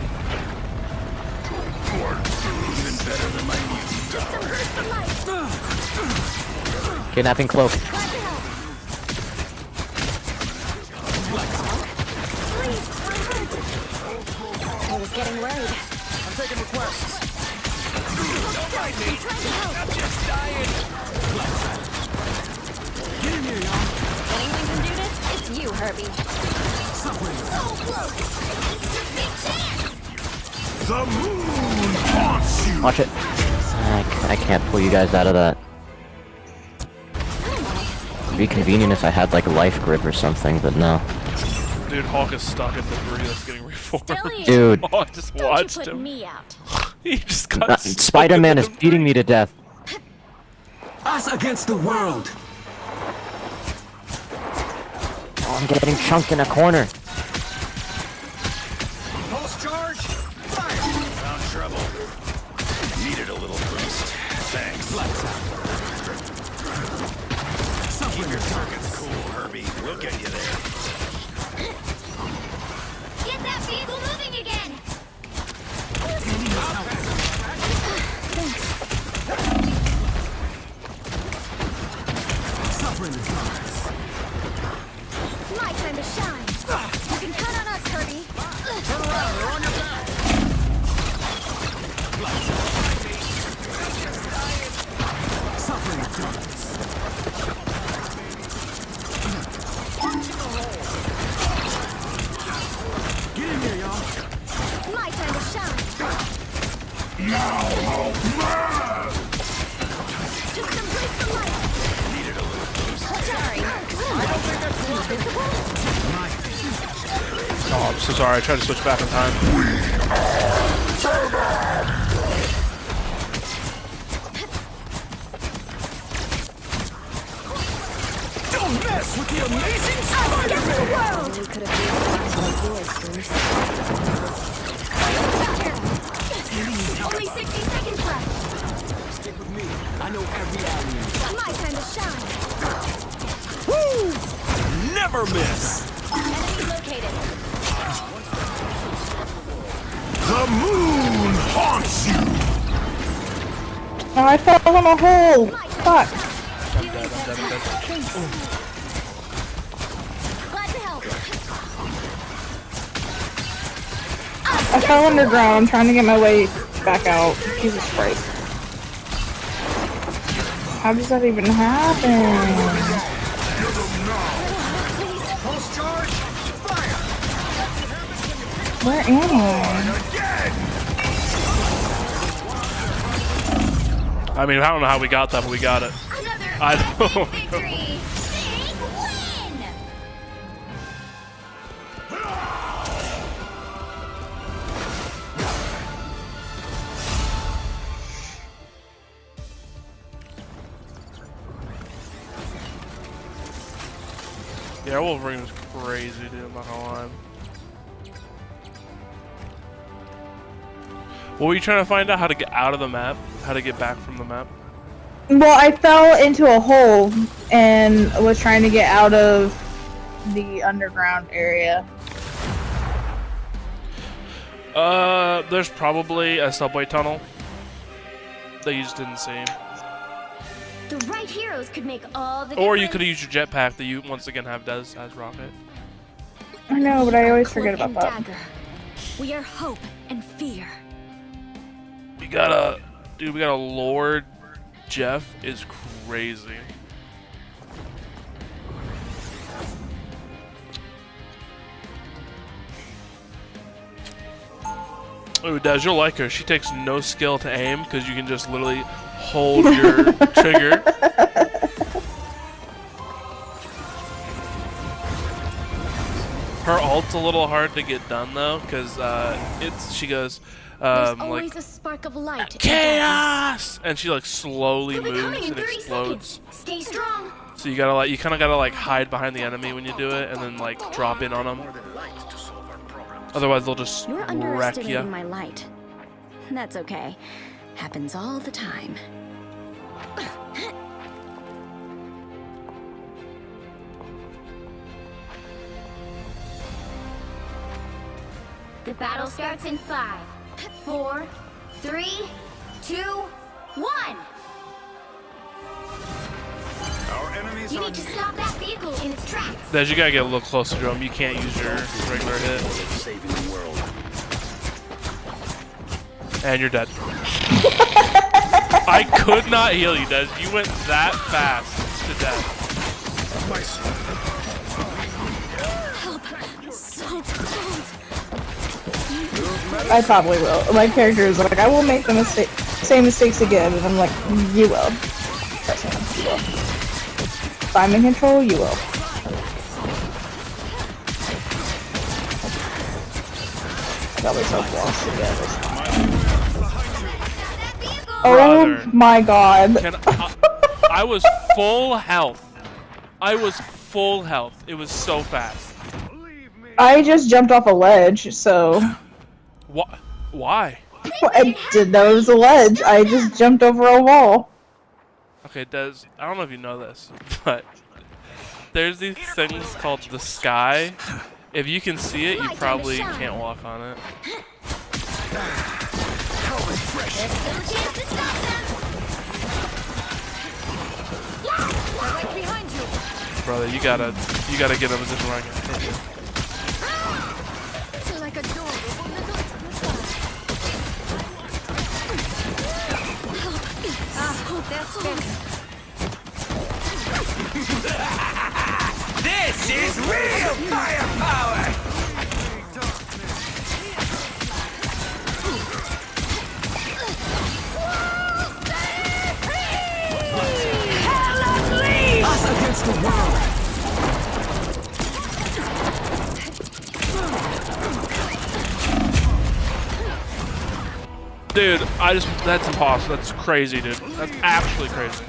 Even better than my mutant power. Kidnapping cloak. I was getting worried. I'm taking requests. I'm trying to help. I'm just dying. Get in here, y'all. Anyone can do this? It's you, Herbie. The moon haunts you. Watch it. I can't pull you guys out of that. It'd be convenient if I had like life grip or something, but no. Dude, Hulk is stuck at the debris that's getting reformed. Dude. Oh, I just Don't watched you put him. me out. He just got Spider-Man is beating me to death. Us against the world. Oh, I'm getting chunked in a corner. Pulse charge. Fire. Found trouble. Needed a little boost. Thanks. Keep your targets cool, Herbie. We'll get you there. Get that vehicle moving again! My time to shine. You can count on us, Herbie. Turn around. They're on your back. Suffering occurs. Get in here, y'all. My time to shine. Just embrace the light. Needed a little boost. Sorry. I don't think that's invisible. Oh, I'm so sorry. I tried to switch back in time. Don't mess with the amazing Spider-Man. We could have yours, Bruce. Only 60 seconds left. Stick with me. I know every avenue. My time to shine. Never miss. Enemy located. The moon haunts you. Oh, I fell in a hole. Fuck. I'm dead. Glad to help. I fell underground. I'm trying to get my way back out. Jesus Christ. How does that even happen? Pulse charge. Fire. Where am I? I mean, I don't know how we got that, but we got it. I don't know. Victory! Big win! Yeah, Wolverine was crazy, dude. I'm not gonna lie. What were you trying to find out? How to get out of the map? How to get back from the map? Well, I fell into a hole and was trying to get out of the underground area. There's probably a subway tunnel that you just didn't see. The right heroes could make all the Or you difference. could have used your jetpack that you once again have Dez as Rocket. I know, but I always Cloak forget about and that. dagger. We are hope and fear. We got a Lord Jeff is crazy. Ooh, Dez, you'll like her. She takes no skill to aim because you can just literally hold your trigger. Her ult's a little hard to get done though, because she goes, There's like always a spark of light. chaos, and she like slowly They'll be coming moves in and 30 explodes. seconds. Stay strong. So you gotta like, you kind of gotta like hide behind the enemy when you do it, and then like drop in on them. Otherwise, they'll just You're wreck underestimating you. my light. That's okay. Happens all the time. The battle starts in 5, 4, 3, 2, 1. Our enemies You are need to stop that vehicle in its tracks. Dez, you gotta get a little closer to him. You can't use your regular hit. saving the world. And you're dead. I could not heal you, Dez. You went that fast to death. So cold. I probably will. My character is like, I will make the same mistakes again, and I'm like, you will. Trust me, you will. If I'm in control, you will. I got myself lost again. Oh Brother. my god. I was full health. I was full health. It was so fast. I just jumped off a ledge, so... Why? I didn't know it was a ledge. I just jumped over a wall. Okay, Dez, I don't know if you know this, but there's these things called the sky. If you can see it, you probably can't walk on it. There's still a chance to stop them. They're right behind you. Brother, you gotta get in a position where I can hit you. They're like a door with one little that's This is real firepower! Us against the world! Dude, that's impossible. That's crazy, dude. That's absolutely crazy.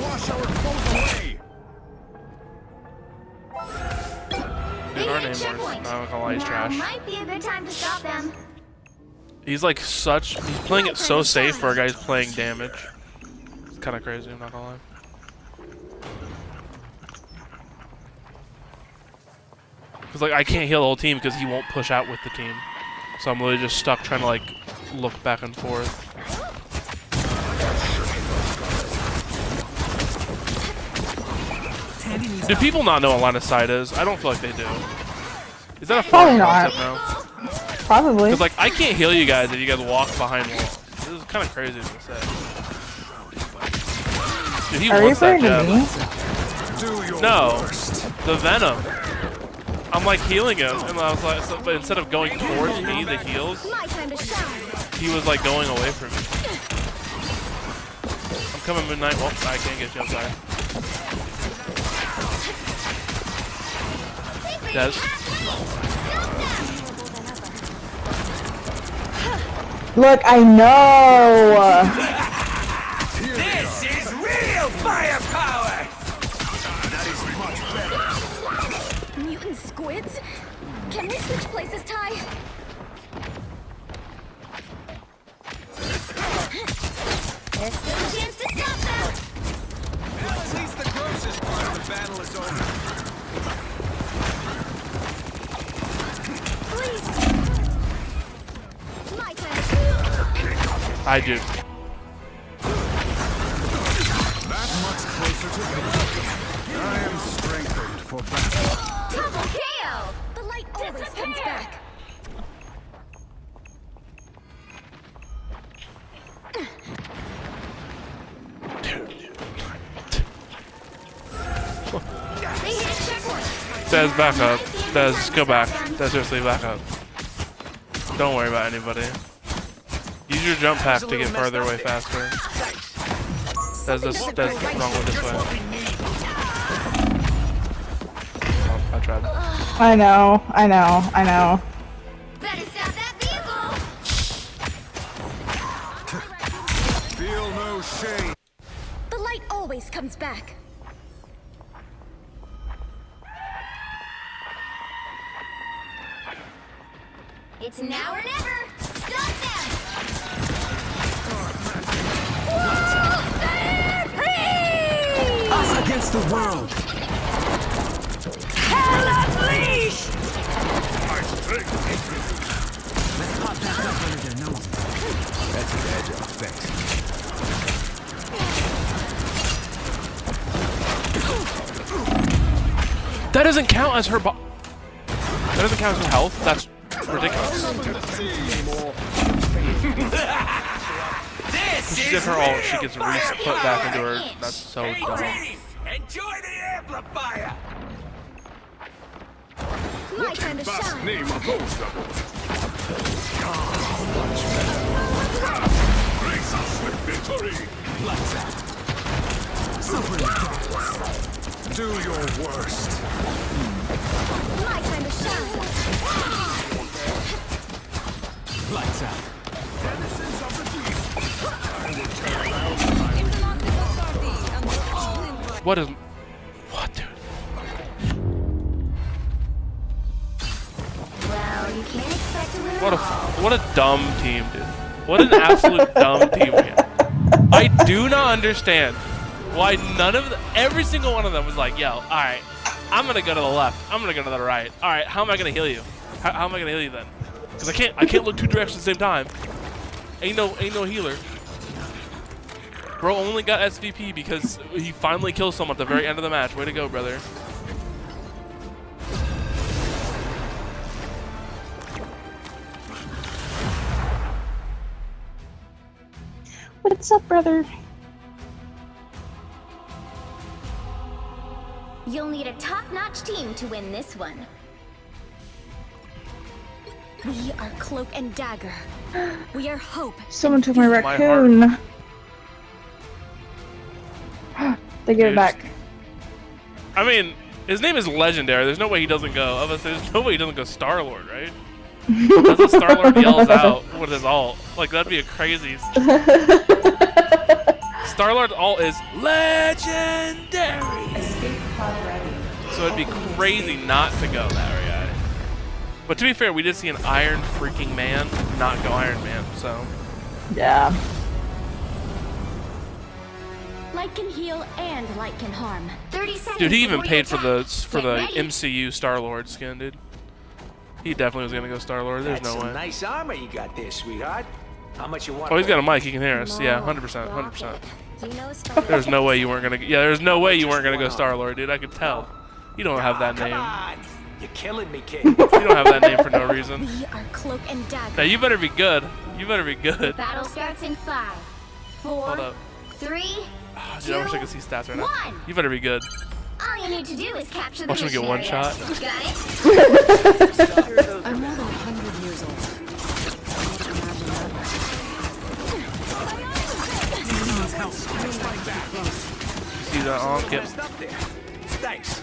Wash our foes away. Dude, our name works. I'm not gonna lie, he's Now trash. might be a good time to stop them. He's like he's playing it so safe for a guy who's playing damage. It's kind of crazy, I'm not gonna lie. Because like I can't heal the whole team because he won't push out with the team. So I'm literally just stuck trying to like look back and forth. Do people not know what line of sight is? I don't feel like they do. Is that a foreign concept now? Probably. Because like I can't heal you guys if you guys walk behind walls. This is kind of crazy to say. Dude, he Are you wants that referring to jab. me? No, the Venom. I'm like healing him, and I was like, but instead of going towards me, the heals, my time to shine. he was like going away from me. I'm coming midnight. Well, I can't get you. I'm sorry. Des. Look, I know! This is real firepower! Mutant squids? Can we switch places, Ty? There's still a chance to stop them. At least the grossest part of the battle is over. Please! My time. I do. That much closer to victory. I am strengthened for battle. Double KO. The light always comes back. They hit a checkpoint. Des, back up. Des, go back. Des, seriously, back up. Don't worry about anybody. Use your jump pack to get farther away faster. Des, wrong way this way. Oh, I tried. I know. Better stop Feel no shame. The light always comes back. It's now or never. Stop them! Us against the world. Hell unleashed! Let's pop that up under their noses. That's a bad job. Thanks. That doesn't count as her That doesn't count as her health? That's ridiculous. She did her ult, she gets put back into her. That's so dumb. Enjoy the amplifier. My time to shine. Name of those Grace us with victory. Lights out. Super intense. Do your worst. My time to shine. Lights out. What, dude? Well, you can't expect to win What a dumb team, dude. What an absolute dumb team we have. I do not understand why every single one of them was like, yo, alright, I'm gonna go to the left, I'm gonna go to the right. Alright, how am I gonna heal you? How am I gonna heal you then? Because I can't look two directions at the same time. Ain't no healer. Bro only got SVP because he finally kills someone at the very end of the match. Way to go, brother. What's up, brother? You'll need a top-notch team to win this one. We are Cloak and Dagger. We are hope. Someone took my raccoon. They give it back. I mean, his name is legendary. There's no way he doesn't go. There's no way he doesn't go Star-Lord, right? That's what Star-Lord yells out with his ult. Like, that'd be a crazy... Star-Lord's ult is legendary. Escape pod ready. So it'd be crazy not to go that way. But to be fair, we did see an Iron freaking Man not go Iron Man, so... Yeah. Light can heal and light can harm. 30 seconds. Dude, he even paid for the ready. MCU Star-Lord skin, dude. He definitely was gonna go Star-Lord. There's That's no some way. nice armor you got there, sweetheart. How much you want? Oh, he's got a mic. He can hear us. Yeah, 100%, 100%. There's no way you weren't gonna. Yeah, there's no way you weren't gonna go Star-Lord, dude. I could tell. You don't have that Come name. on. You're killing me, kid. You don't have that name for no reason. We are Cloak and Dagger. Now you better be good. You better be good. Battle starts in 5, 4, Hold up. 3, Dude, I wish I could see stats right now. 1. You better be good. All you need to do is capture the Watch him get one mission area. shot. Got it? I'm more than 100 years old. See that on? Yep. Thanks.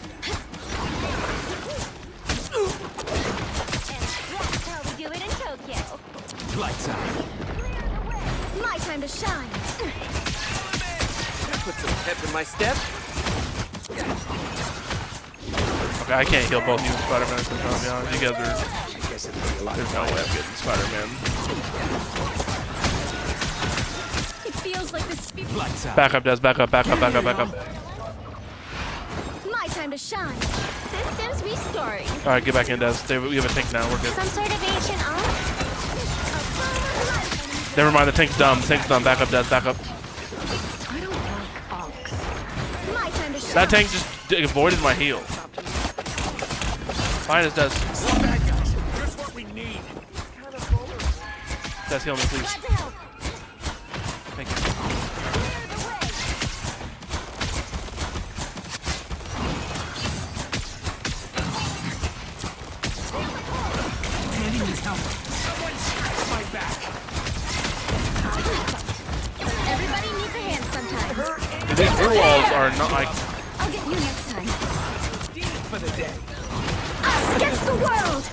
That's how we do it in Tokyo. Lights out. My time to shine. Put some pep in my step. Okay, I can't heal both you and Spider-Man. I'm trying to be honest. You guys are. There's no way I'm getting Spider-Man. It feels like the spirit. Lights out. Back up, Des. Back up. Back up. Back up. Back up. My time to shine. Systems restoring. All right, get back in, Des. We have a tank now. We're good. Some sort of ancient art? Never mind. The tank's dumb. The tank's dumb. Back up, Des. Back up. I don't like Ox. My time to shine. That tank just avoided my heal. Fine as Des. Just what we need. Des, heal me, please. Thank you. Handing his helmet. Someone scratch my back. Everybody needs a hand sometimes. Dude, these blue walls are not like. I'll get you next time. For the day. Us against the world.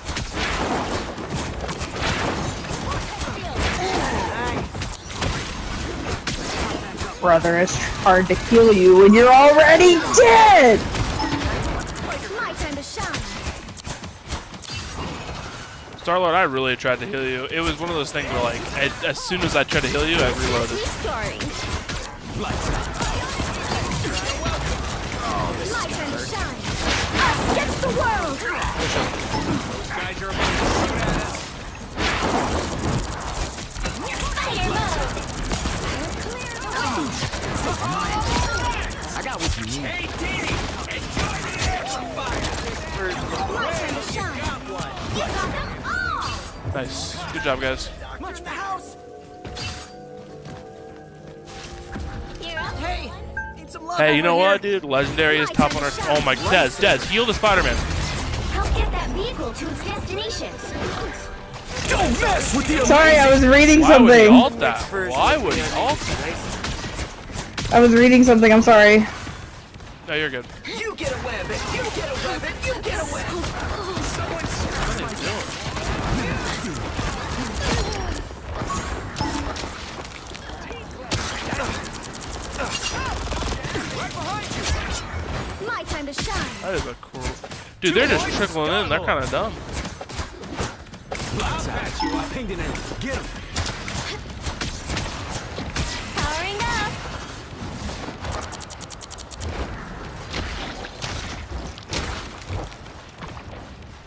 brother, it's hard to heal you when you're already dead! My time to shine. Star-Lord, I really tried to heal you. It was one of those things where, like, as soon as I tried to heal you, I reloaded. Restoring. My time to shine. Us against the world. Guys, you're about to shoot at us. Fire mode. I got what you need. Hey, Diddy! Enjoy the amplifier! My time to shine. You got them all. Nice. Good job, guys. Much house. You're up. Hey, need some love. Hey, you know over what, here. dude? Legendary is top on our... Oh my... Des, heal the Spider-Man. Help get that vehicle to its destination. Don't mess with the Sorry, I was reading Why would he something. alt that? Why would he alt that? I was reading something, I'm sorry. No, you're good. You get a weapon. You get a weapon. You get a weapon. My time to shine. That is a cool... Dude, they're just trickling in. They're kind of dumb. I'll patch you up. Pinged an enemy. Get him. Powering up.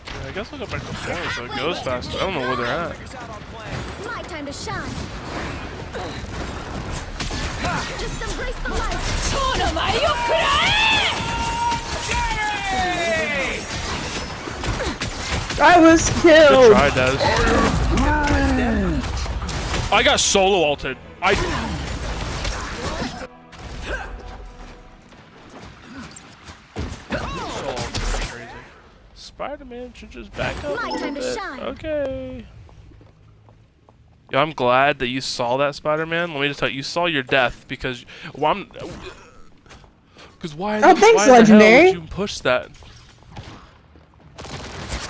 Yeah, I guess I'll go back to 4 so it goes faster. I don't know where they're at. My time to shine. Just embrace the light. I was Good killed! try, Des. I got solo ulted. Spider-Man should just back up My a little time to bit. shine. Okay. Yo, I'm glad that you saw that, Spider-Man. Let me just tell you, you saw your death because... Well, because why, Oh, thanks, why the Legendary. hell would you push that?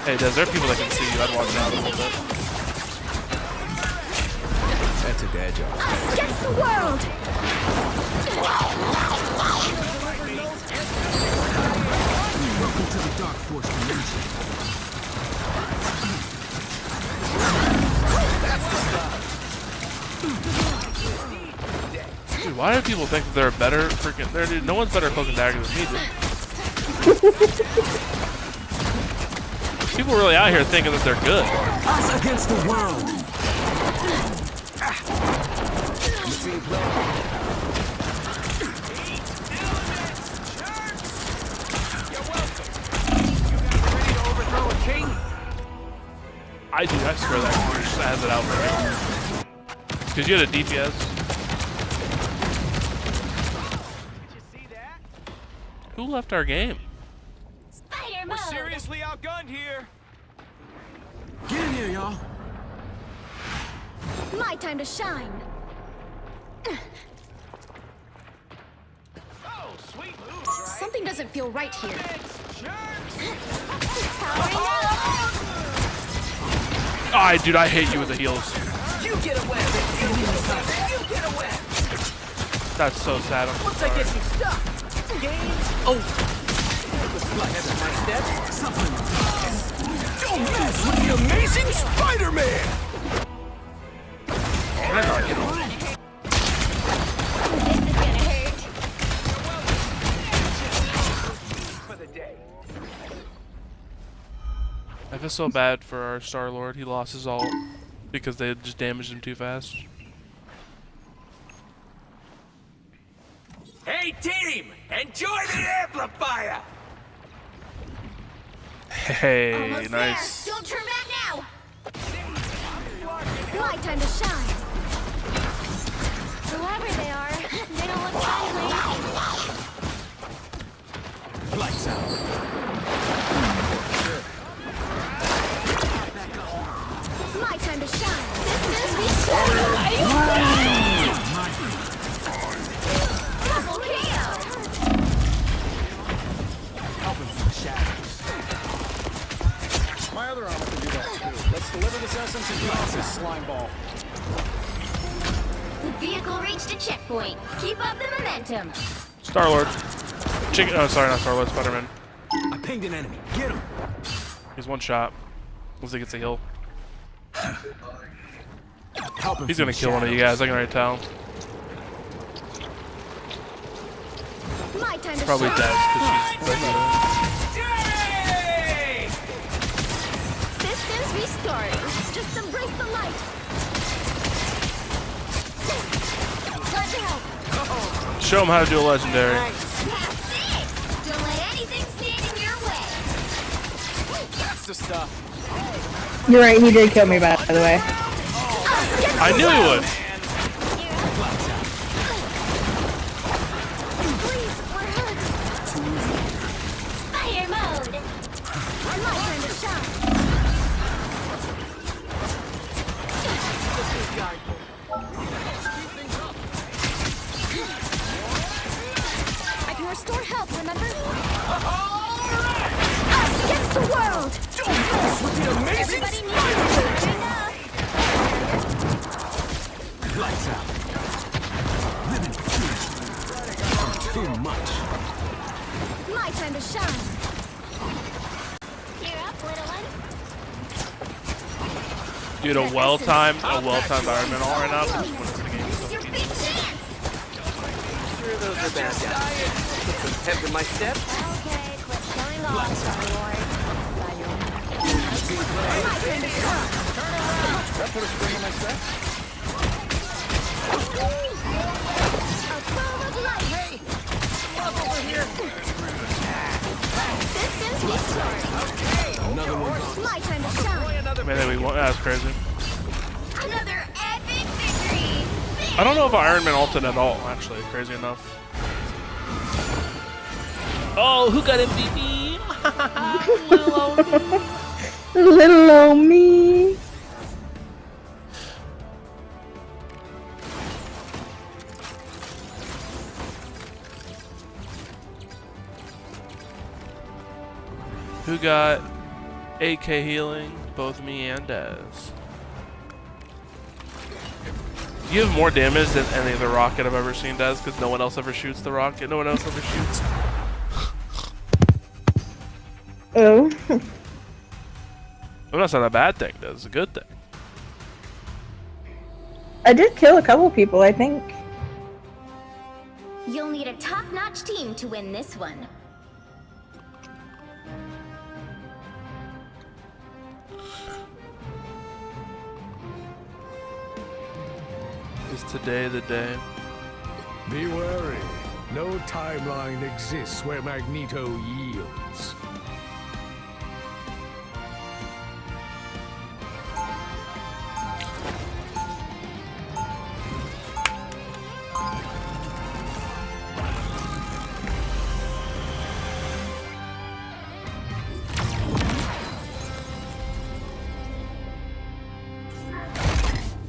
Hey, Des, there are people that can see you. I'd walk down a little bit. That's a dad job. Us against the world. Welcome to the Dark Force dimension. Dude, why do people think that they're better freaking... Dude, no one's better at cloak dagger than me, dude. People really out here thinking that they're good. Us against the world. You see, I swear that corner just has it out for me. Because you had a DPS. Who left our game? Spider We're mode. seriously outgunned here. Get in here, y'all. My time to shine. Oh, sweet moves, right? Something doesn't feel right here. Powering up. Ah, dude, I hate you with the heals. You get a weapon. You get a weapon. You get a weapon. That's so sad. I'm Once I get you stuck. Games over. Looks like that's my step. Something. Don't mess with the amazing Spider-Man. This is gonna hurt. For the day. I feel so bad for our Star-Lord. He lost his ult because they just damaged him too fast. Hey, team! Enjoy the amplifier! Hey, Almost nice. there. Don't turn back now. My time to shine. Whoever they are, they don't look friendly. Lights out. My time to shine. Sisters, we shine. Double KO. Helping from the shadows. My other armor can do that too. Let's deliver this essence and get off this slime ball. point. Keep up the momentum. Star-Lord. Chicken. Oh, sorry, not Star-Lord. Spider-Man. I pinged an enemy. Get him. He's one shot. Unless he gets a heal. Help him He's from gonna the kill one of you guys. I can already tell. My time to Probably shine. Des, because she's. Systems restarting. Just embrace the light. Time to help. Show him how to do a legendary. That's it! Don't let anything stand in your way. That's the stuff. You're right, he did kill me, by the way. I knew he would. Please, we're hurt. Fire mode! My time to shine. I can restore health, remember? Us against the world! Everybody needs to enough. Lights out. Living too much. My time to shine. You're up, little one. Dude, a well-timed Iron Man all right now. Just wins the game. This is your big chance! Sure, those are bad guys. Put some pep in my step. Okay, quit showing off, Lord. Put a spring in my step. A ball of light. Hey, over here. Systems restarting. Another one. My time to shine. Man, we won. That's crazy. Another epic victory! I don't know if Iron Man ulted at all, actually. Crazy enough. Oh, who got MVP? Little old me. Who got 8k healing? Both me and Dez. You have more damage than any other rocket I've ever seen, Dez, because no one else ever shoots the rocket. No one else ever shoots. Oh. Well, that's not a bad thing, Dez. It's a good thing. I did kill a couple people, I think. You'll need a top-notch team to win this one. Is today the day? Be wary. No timeline exists where Magneto yields.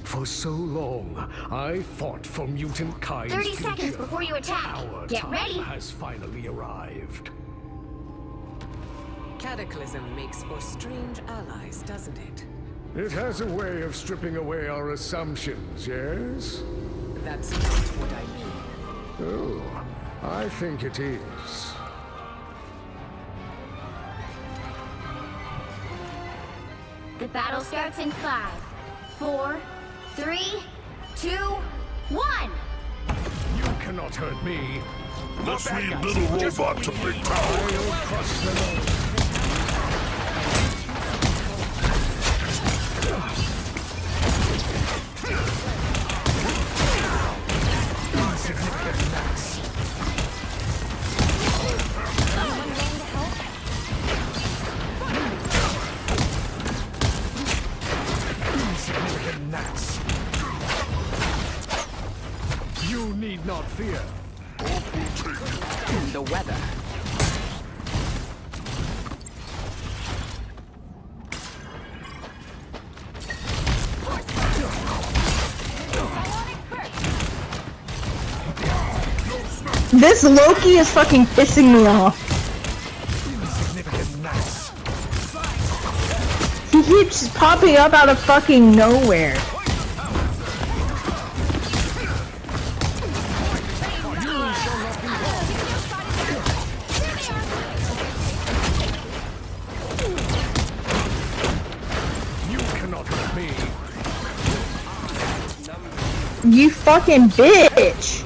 For so long, I fought for mutant kind's 30 seconds future. before you attack. Our Get time ready. has finally arrived. Cataclysm makes for strange allies, doesn't it? It has a way of stripping away our assumptions, yes? That's not what I mean. Oh, I think it is. The battle starts in 5, 4, 3, 2, 1! You cannot hurt me. Let's need little robot to big power. I'll crush them all. Insignificant gnats. Insignificant gnats. You need not fear. The weather. This Loki is fucking pissing me off. Insignificant gnats. He keeps popping up out of fucking nowhere. You fucking bitch!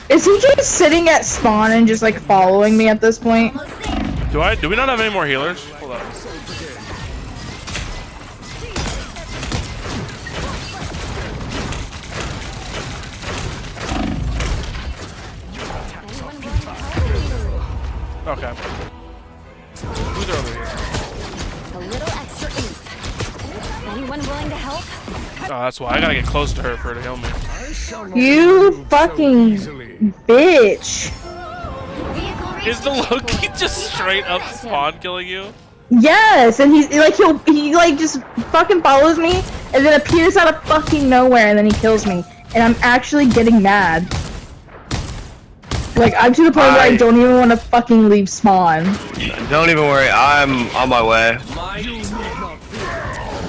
Is he just sitting at spawn and just like following me at this point? Do we not have any more healers? Hold up. Okay. Who's over here? A little extra oomph. Anyone willing to help? Oh, that's why I gotta get close to her for her to heal me. You fucking bitch! Is the Loki just straight up spawn killing you? Yes, and he like just fucking follows me and then appears out of fucking nowhere and then he kills me. And I'm actually getting mad. Like, I'm to the point where I don't even want to fucking leave spawn. Don't even worry, I'm on my way.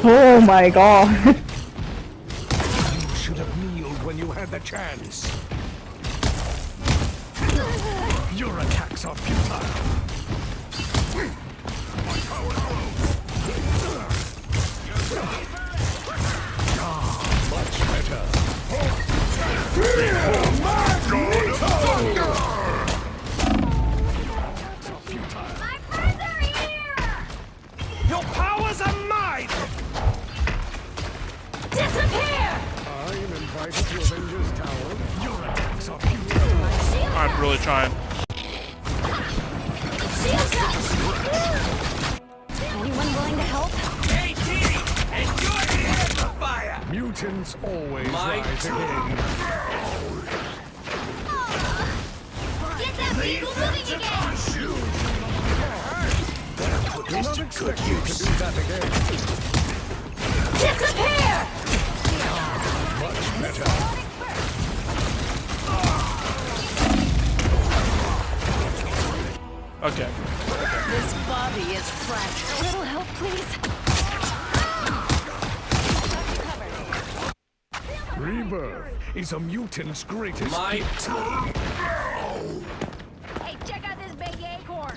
Oh my god. You should have kneeled when you had the chance. Your attacks are futile. My power much better. Your powers are mine! Disappear! I am invited to Avengers Tower. Your attacks are futile. I'm really trying. Anyone willing to help? Mutants always rise again. Get that vehicle moving again! Put this to good use. Do that again. Disappear! Much better. Okay. This body is fragile. A little help, please. Rebirth is a mutant's greatest Hey, check out this big acorn!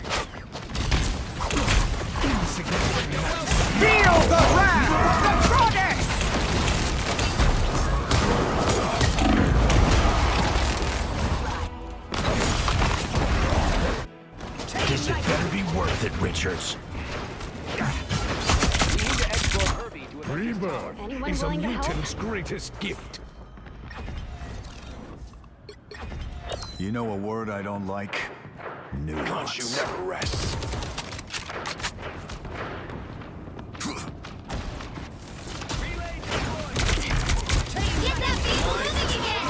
Feel the wrath of the goddess! This had better be worth it, Richards. Rebirth Anyone is a willing to help? mutant's greatest gift. You know a word I don't like? Nuance. You never rest. Get that vehicle moving again!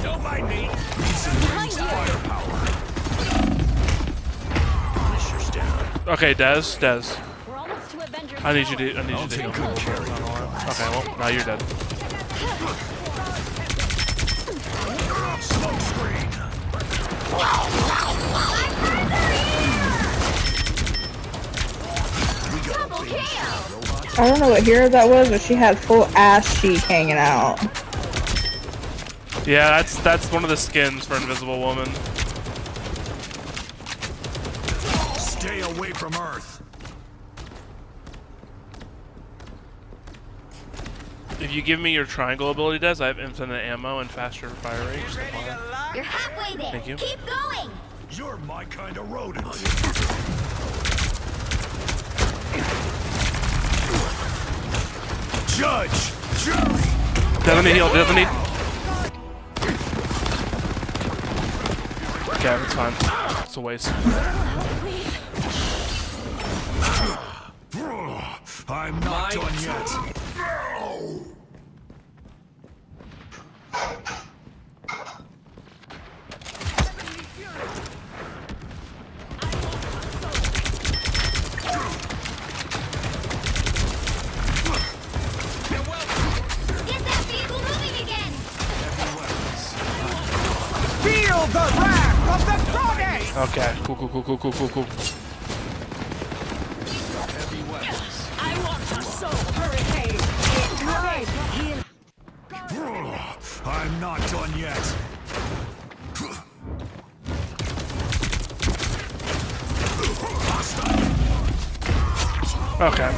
Don't mind me. Okay, Dez. We're almost to Avengers. I need you to heal. Good carry. Okay, well, now you're dead. Smoke screen. Double KO! I don't know what hero that was, but she had full ass cheek hanging out. Yeah, that's one of the skins for Invisible Woman. Stay away from Earth. If you give me your triangle ability, Des, I have infinite ammo and faster fire rate. You're halfway there! Thank you. Keep going! You're my kind of rodent. Judge! Jury! Doesn't need heal, doesn't need. Okay, it's fine. It's a waste. I'm not done yet. Get that vehicle moving again! Feel the wrath of the goddess! Okay, cool. I want to sow hurricane! I'm not done yet. Okay,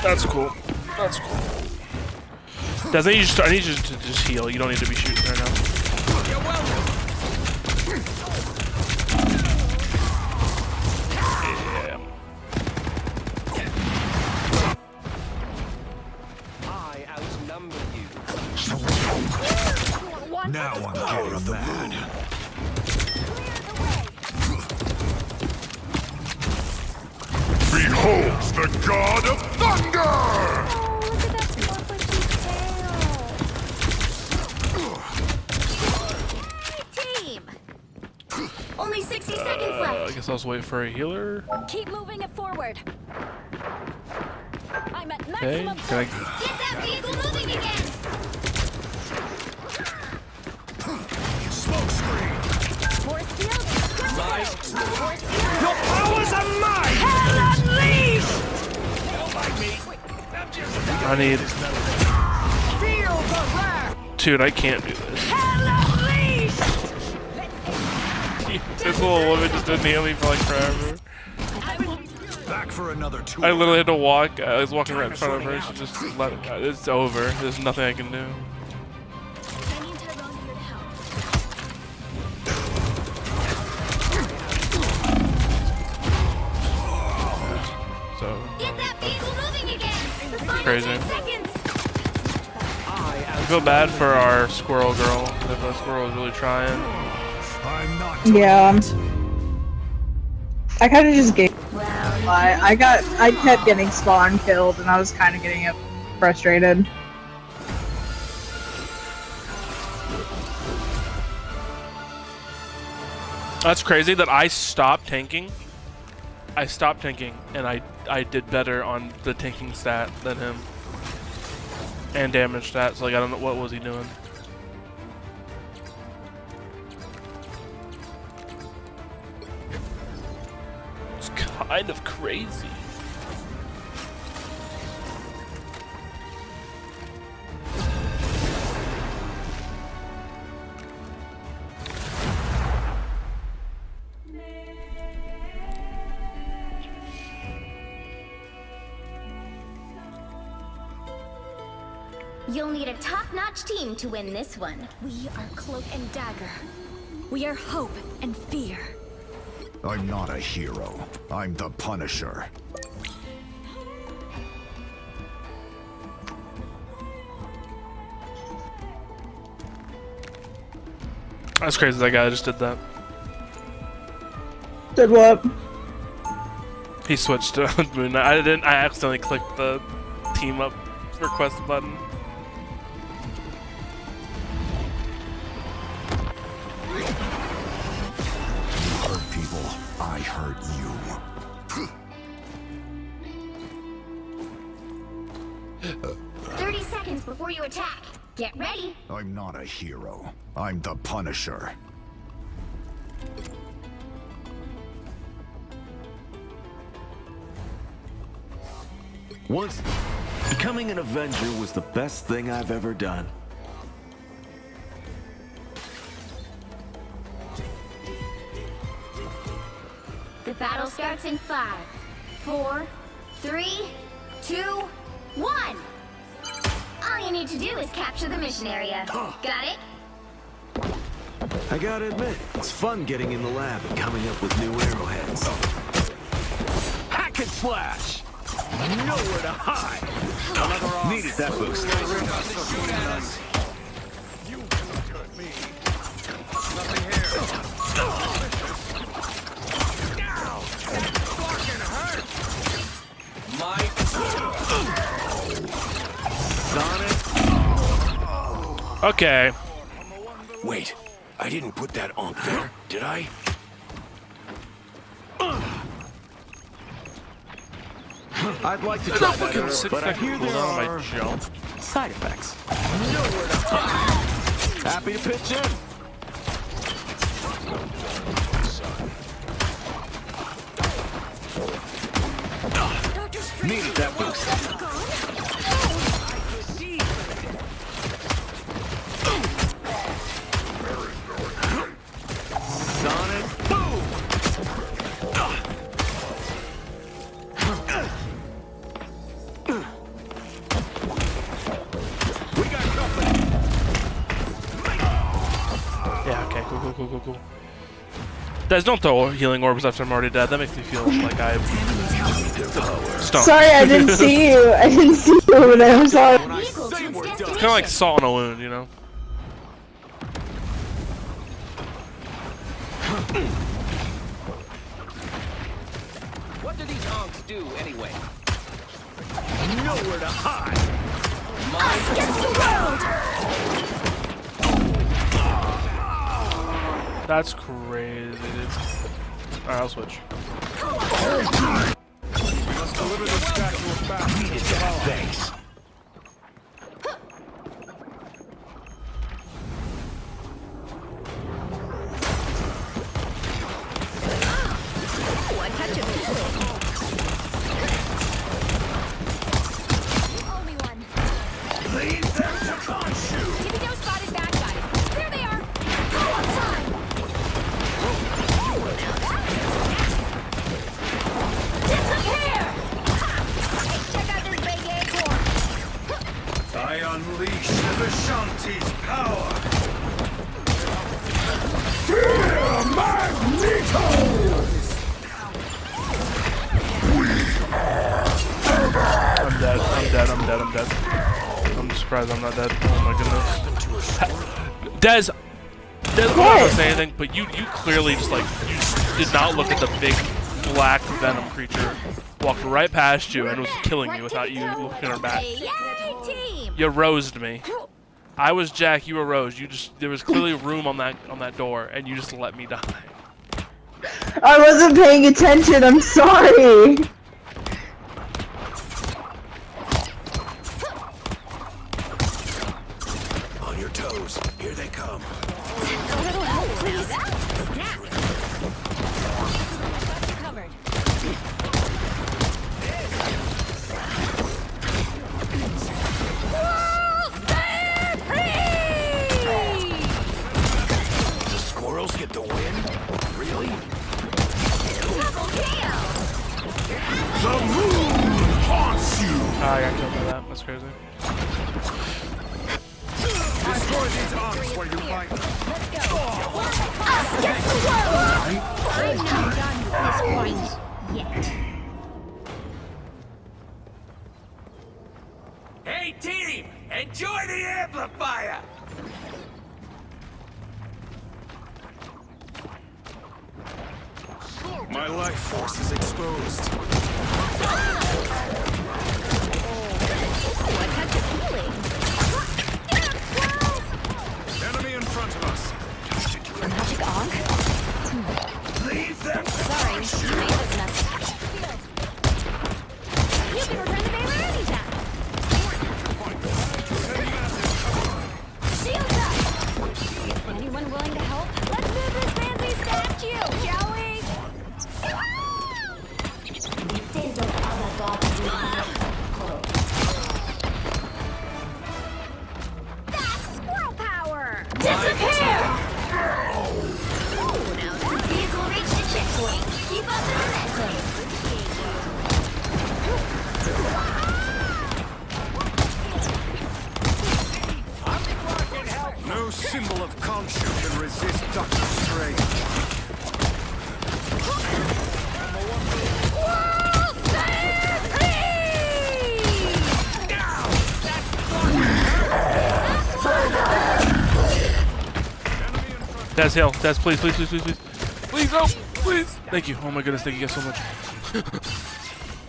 that's cool. That's cool. Does I need you to just heal. You don't need to be shooting right now. Yeah. I outnumber you. Now I'm getting mad. Behold the god of thunder! Team! Only 60 seconds I left. guess I'll just wait for a healer. Keep moving it forward. I'm at Okay, maximum can I... Get that vehicle moving again! Smoke screen! force field. Force field. Your powers are mine! Hell unleashed! I need... Feel the wrath! Dude, I can't do this. Hell unleashed! This little woman just didn't heal me for like forever. Back for another 2 I literally had to walk. I was walking right in front of her. She just let it. It's over. There's nothing I can do. I need Tyrone here to help. So Get that vehicle moving again! The final crazy. 10 seconds! I feel bad for our squirrel girl. The squirrel is really trying. I'm not Yeah. I kind of just gave. I kept getting spawn killed, and I was kind of getting frustrated. That's crazy that I stopped tanking. I stopped tanking, and I did better on the tanking stat than him. And damage stats. Like I don't know what was he doing. It's kind of crazy. You'll need a top-notch team to win this one. We are Cloak and Dagger. We are hope and fear. I'm not a hero. I'm the Punisher. That's crazy. That guy just did that. Did what? He switched to Moon Knight. I didn't. I accidentally clicked the team up request button. Hurt people. I hurt you. 30 seconds before you attack. Get ready. I'm not a hero. I'm the Punisher. Once, becoming an Avenger was the best thing I've ever done. The battle starts in 5, 4, 3, 2, 1. All you need to do is capture the mission area. Got it? I gotta admit, it's fun getting in the lab and coming up with new arrowheads. Hack and slash! Nowhere to hide! Needed that boost. You cannot hurt me. Nothing here. Now! Fucking hurt! Sonic. Okay. Wait, I didn't put that on there, did I? I'd like to There's try a fucking better, 6 but I second hear there cooldown on my are jump. side effects. Happy to pitch in. Needed that boost. Guys, don't throw healing orbs after I'm already dead. That makes me feel like I'm stumped. Sorry, I didn't see you. I didn't see you over there. I'm sorry. It's kind of like salt on a wound, you know? What do these honks do anyway? Nowhere to hide. Us against the world! That's crazy, dude. Alright, I'll switch. Must deliver the statue of Bastion. Thanks. Ooh, I catch it. Only one. Lead them to Khonshu. TPO spotted bad guys. There they are. Go on time. Disappear! Check out this big acorn. I unleash the Shanti's power. Fear Magneto! I'm dead, I'm dead, I'm dead, I'm dead. I'm surprised I'm not dead. Oh my goodness. Dez, I'm not gonna say anything, but you clearly just like, you just did not look at the big black venom creature. Walked right past you and was killing you without you looking at her back. Yay, team! You rosed me. I was Jack, you were Rose. You just, there was clearly room on that door and you just let me die. I wasn't paying attention. I'm sorry. On your toes. Here they come. A little help, please. Covered. The squirrels get the win? Really? Double kill! The moon haunts you! I got killed by that. That's crazy. Destroy these honks while you fight. Us against the world! I'm not done with this fight yet. Hey team, enjoy the amplifier. My life force is exposed. Ooh, I catch it healing. Enemy in front of us. Magic Ankh? Leave them to Sorry, Khonshu. Samantha's message. You can return the favor anytime. Shields up! Anyone willing to help? Let's move this fancy statue, shall we? That's squirrel power! Disappear! Now the vehicle reached the checkpoint. Keep up the momentum. No symbol of Khonshu can resist Doctor Strange. Dez, heal. Dez, please, please, please, please, please. Please, no, please. Thank you. Oh my goodness, thank you guys so much.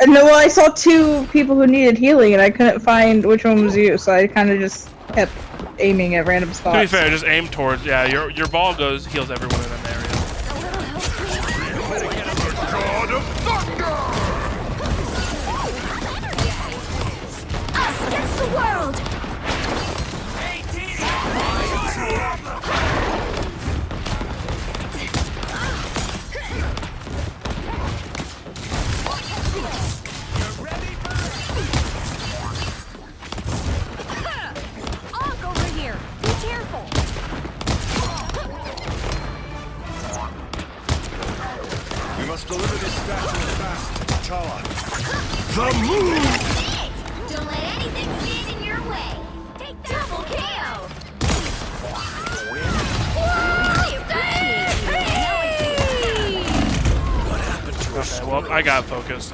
No, well, I saw two people who needed healing, and I couldn't find which one was you, so I kind of just kept aiming at random spots. To be fair, just aim towards, yeah, your ball goes, heals everyone in that area. God of Thunder! Us against the world! Hey team, Ankh over here. Be careful. We must deliver this statue fast, T'Challa. The moon! Don't let anything stand in your way. Take double KO! Well, I got focused.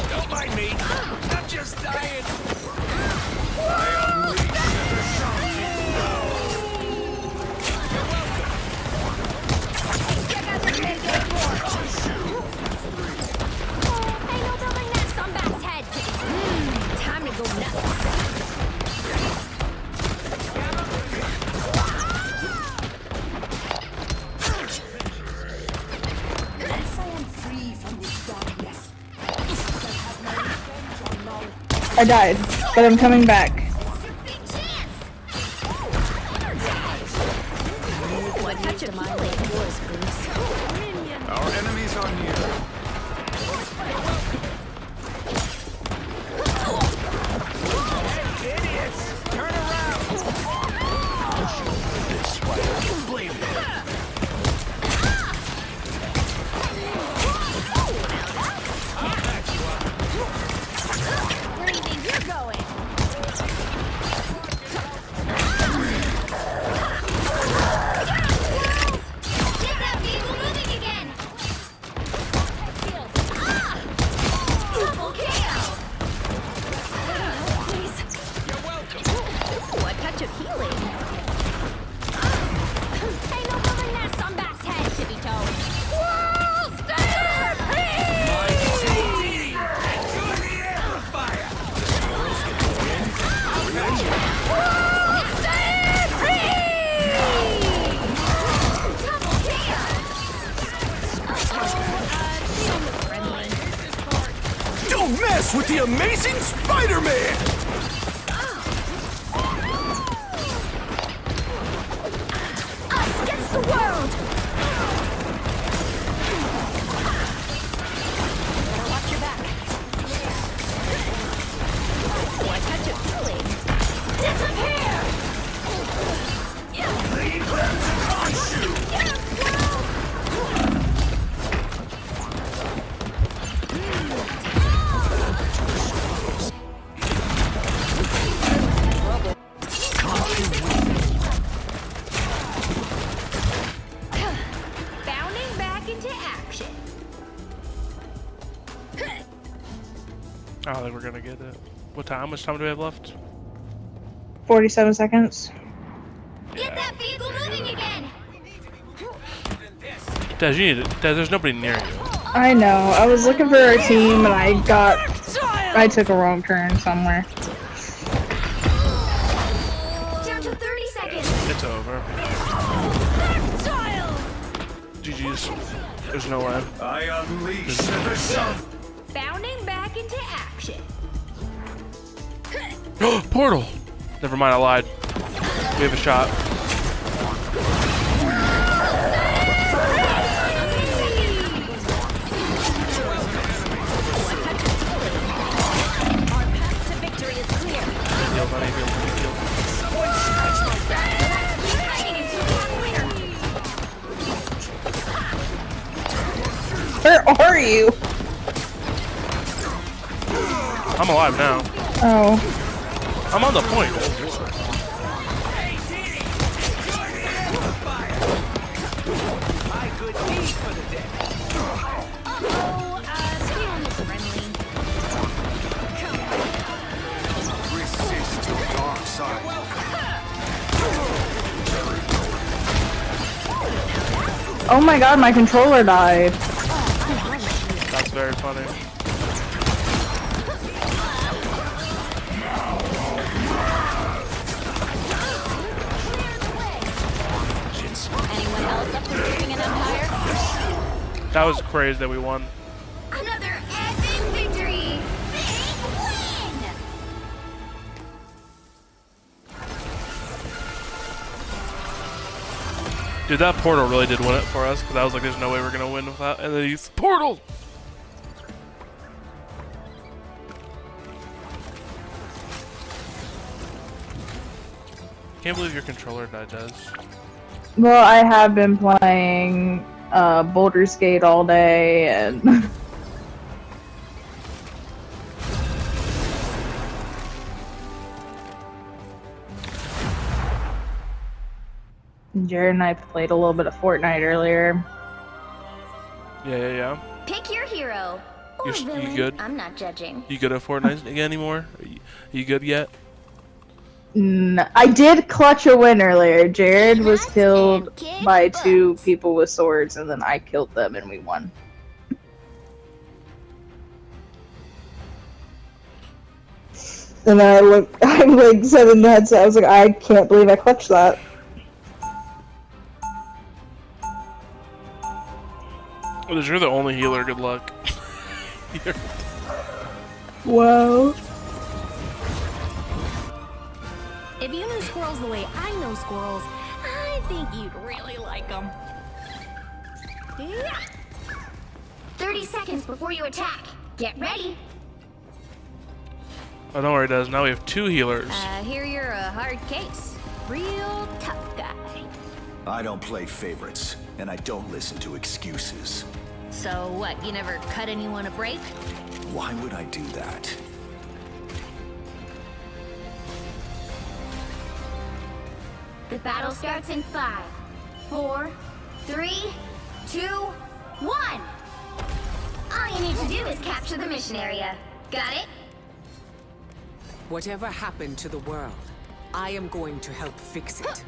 Don't mind me. I'm just dying. Time to go nuts. I died, but I'm coming back. Our enemies are near. Idiots! Turn around! This way. Blame them. Where do you think you're going? Get that vehicle moving again! Double kill! Please. You're welcome. Ooh, a touch of healing. Ain't no building nest on Bat's head, Tippy Toe. Whoa, stand Don't mess with the amazing Spider-Man! Us against the world! Watch your back. Ooh, a touch of healing. Disappear! Leave them to Khonshu! Bounding back into action. I don't think we're gonna get it. What time? How much time do we have left? 47 seconds. Get that vehicle moving again! Dez, you need it. Dez, there's nobody near you. I know. I was looking for our team and I took a wrong turn somewhere. Down to 30 seconds. It's over. GG's. There's no way. I unleash the sun. Bounding back into action. Portal! Never mind, I lied. We have a shot. Where are you? I'm alive now. Oh. I'm on the point. Resist your dark side. Oh my god, my controller died. That's very funny. Anyone else up to creating an empire? That was crazy that we won. Another epic victory! Big win! Dude, that portal really did win it for us, because I was like, there's no way we're gonna win without, and then he's portal! Can't believe your controller died, Des. Well, I have been playing Boulder Skate all day and Jared and I played a little bit of Fortnite earlier. Yeah. Pick your hero. Or You villain. good? I'm not judging. You good at Fortnite again anymore? You good yet? I did clutch a win earlier. Jared was killed by 2 people with swords, and then I killed them, and we won. And then I like said in the headset, I was like, I can't believe I clutched that. Well, you're the only healer. Good luck. Wow. If you knew squirrels the way I know squirrels, I think you'd really like them. Yeah. 30 seconds before you attack. Get ready. Oh, don't worry, Des. Now we have 2 healers. Hear you're a hard case. Real tough guy. I don't play favorites, and I don't listen to excuses. So what, you never cut anyone a break? Why would I do that? The battle starts in 5, 4, 3, 2, 1! All you need to do is capture the mission area. Got it? Whatever happened to the world, I am going to help fix it.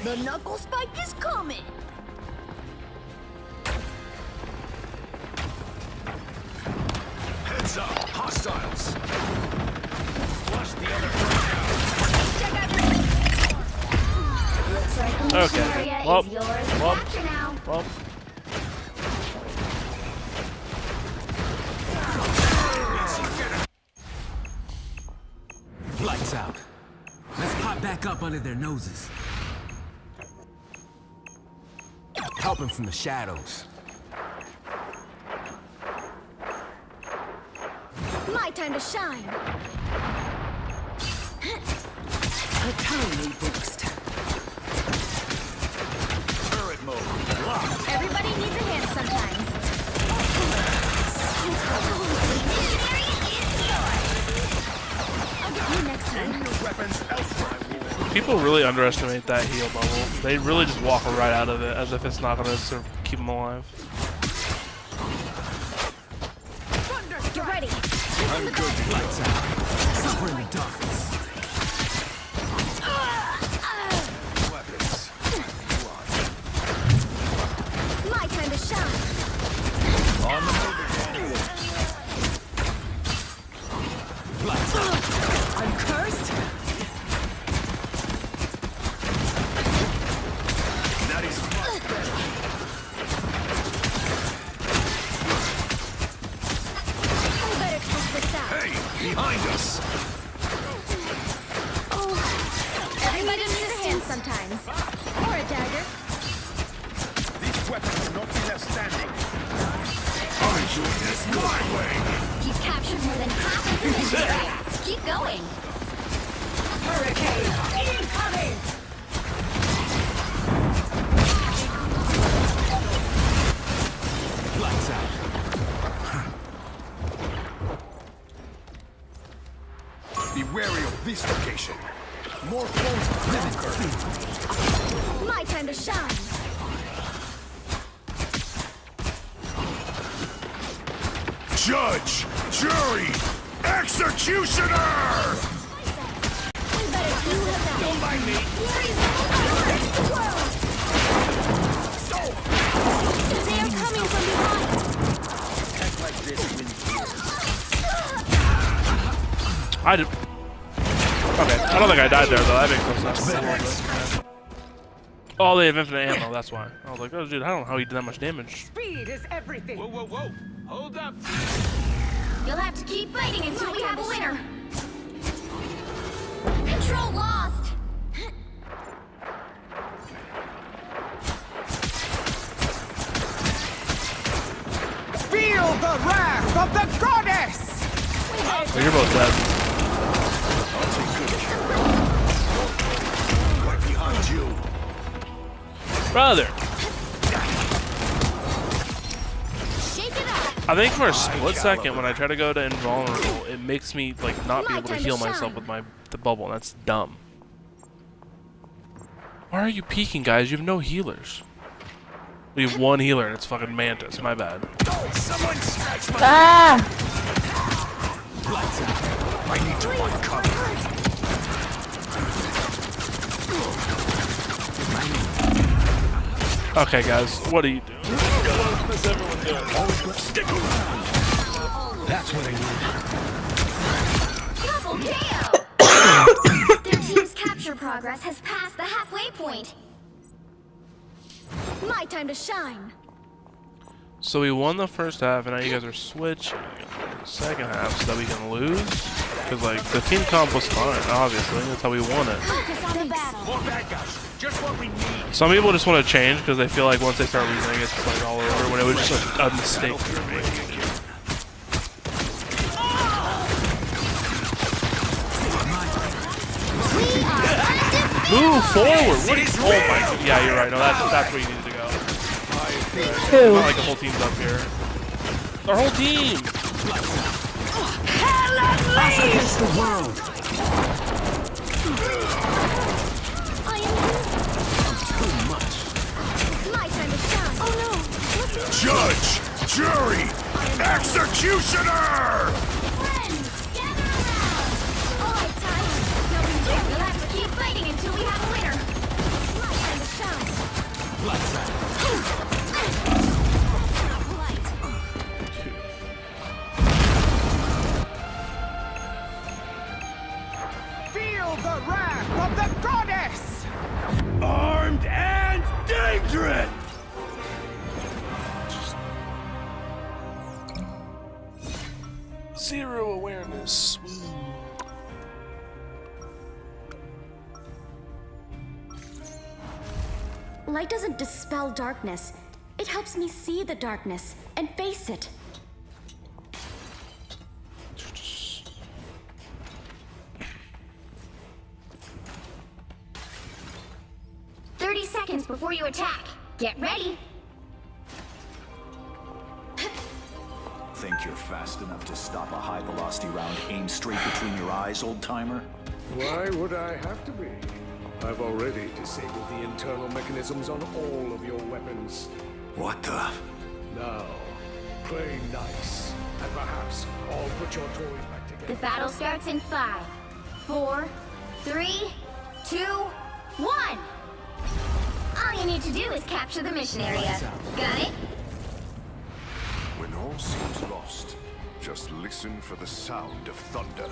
The knuckle spike is coming! Heads up! Hostiles! Flush the other Looks like the mission Okay. area Well, is yours to capture now. Well. Lights out. Let's pop back up under their noses. Help him from the shadows. My time to shine! A tiny boost. turret mode. Locked. Everybody needs a hand sometimes. I'll get you next time. Aim your weapons elsewhere. People really underestimate that heal bubble. They really just walk right out of it as if it's not going to keep them alive. Get ready! I'm good. Lights out. Suffer in the darkness. Weapons. My time to shine! On the move. Lights out. I'm cursed? That is much better. I better test this out. Hey, behind us. Everybody needs a hand sometimes. Or a dagger. These weapons will not be left standing. I'm doing this my way. You've captured more than half of the mission area. Keep going. Hurricane incoming! Lights out. Be wary of this location. More phones. My time to shine! Judge, jury, executioner! We better test this out. Don't mind me. They are coming from behind! Act like this wins. I did. Okay, I don't think I died there though. That makes no sense. Oh, they have infinite ammo. That's why. I was like, oh, dude, I don't know how he did that much damage. Speed is everything. Whoa, whoa, whoa. Hold up. You'll have to keep fighting until we have a winner. Control lost. Feel the wrath of the goddess! Oh, you're both dead. I'll take good care. Right behind you. Brother. Shake it up! I think for a split second when I try to go to invulnerable, it makes me like not be able to heal myself with the bubble, and that's dumb. Why are you peeking, guys? You have no healers. We have one healer, and it's fucking Mantis. My bad. Someone scratch my Lights out. I need to find cover. Okay, guys, what are you doing? What's everyone doing? Stick around. That's what I need. Double KO! Their team's capture progress has passed the halfway point. My time to shine. So we won the first half, and now you guys are switching the second half so that we can lose? Because, like, the team comp was fine, obviously. That's how we won it. Focus on the battle. More bad guys. Just what we need. Some people just want to change because they feel like once they start losing, it's like all over, when it was just a mistake for me. Move forward! What is, oh my god, yeah, you're right. No, that's where you need to go. Who? Not like the whole team's up here. Our whole team! Us against the world. I am too much. My time to shine. Oh no. Judge, jury, executioner! Friends, gather around! Alright, Ty. Now we'll have to keep fighting until we have a winner. My time to shine. Lights out. Feel the wrath of the goddess! Armed and dangerous! Zero awareness. Light doesn't dispel darkness. It helps me see the darkness and face it. Seconds before you attack. Get ready. Think you're fast enough to stop a high-velocity round aimed straight between your eyes, old-timer? Why would I have to be? I've already disabled the internal mechanisms on all of your weapons. What the? Now, play nice, and perhaps I'll put your toys back together. The battle starts in 5, 4, 3, 2, 1. All you need to do is capture the mission area. Got it? When all seems lost, just listen for the sound of thunder.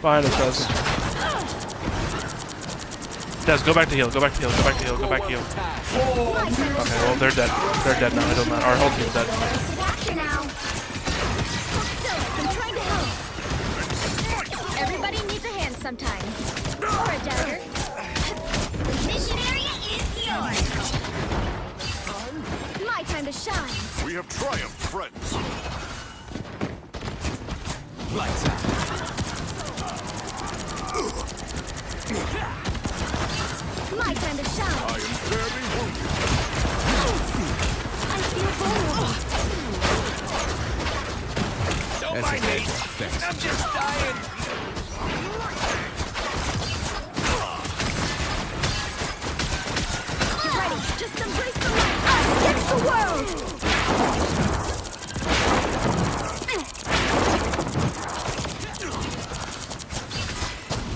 Behind us, Des. Des, go back to heal, go back to heal, go back to heal, go back to heal. Okay, well, they're dead. They're dead now, it doesn't matter. Our whole team's dead. I'm trying to help. Everybody needs a hand sometimes. Or a dagger. The mission area is yours. My time to shine. We have triumphed, friends. Lights out. My time to shine. I am fairly wounded. I feel vulnerable. Don't mind me. I'm just dying. Get ready. Just embrace the light. Us against the world.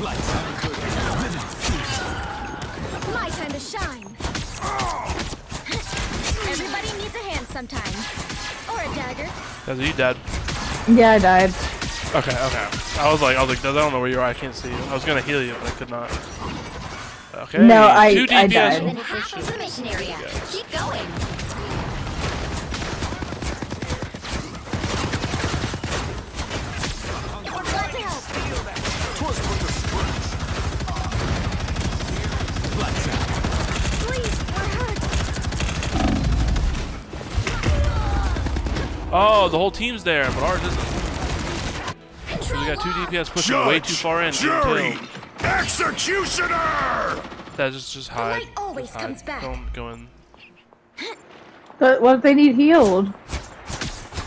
Lights out. My time to shine. Everybody needs a hand sometimes. Or a dagger. Des, are you dead? Yeah, I died. Okay, okay. I was like, Des, I don't know where you are. I can't see you. I was gonna heal you, but I could not. Okay. No, I 2 DPS. died. Within half of the mission area. Keep going. We're glad to help. Lights out. Please, we're hurt. Oh, the whole team's there, but ours isn't. So we got 2 DPS pushing way too far in. Jury, executioner! That's just hide. always Just hide. comes back. Don't go in. But what if they need healed?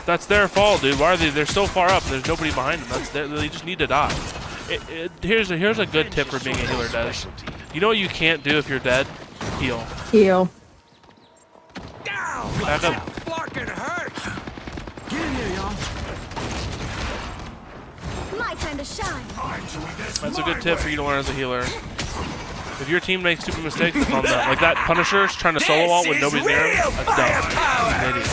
That's their fault, dude. Why are they? They're so far up. There's nobody behind them. They just need to die. Here's a good tip for being a healer, Des. You know what you can't do if you're dead? Heal. Heal. Back up. Fucking hurt. Get in here, y'all. My time to shine. That's a good tip for you to learn as a healer. If your team makes stupid mistakes, it's on them. Like that Punisher's trying to solo ult when nobody's near him. That's dumb. He's an idiot.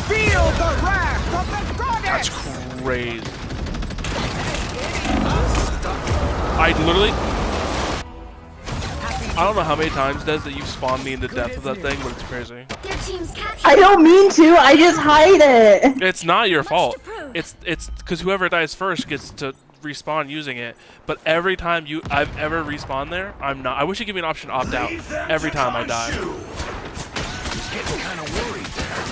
Feel the wrath of the goddess. That's crazy. I don't know how many times, Des, that you've spawned me in the depth of that thing, but it's crazy. I don't mean to. I just hide it. It's not your fault. It's because whoever dies first gets to respawn using it. But every time I've ever respawned there, I'm not. I wish you give me an option to opt out every time I die. He's getting kind of worried there.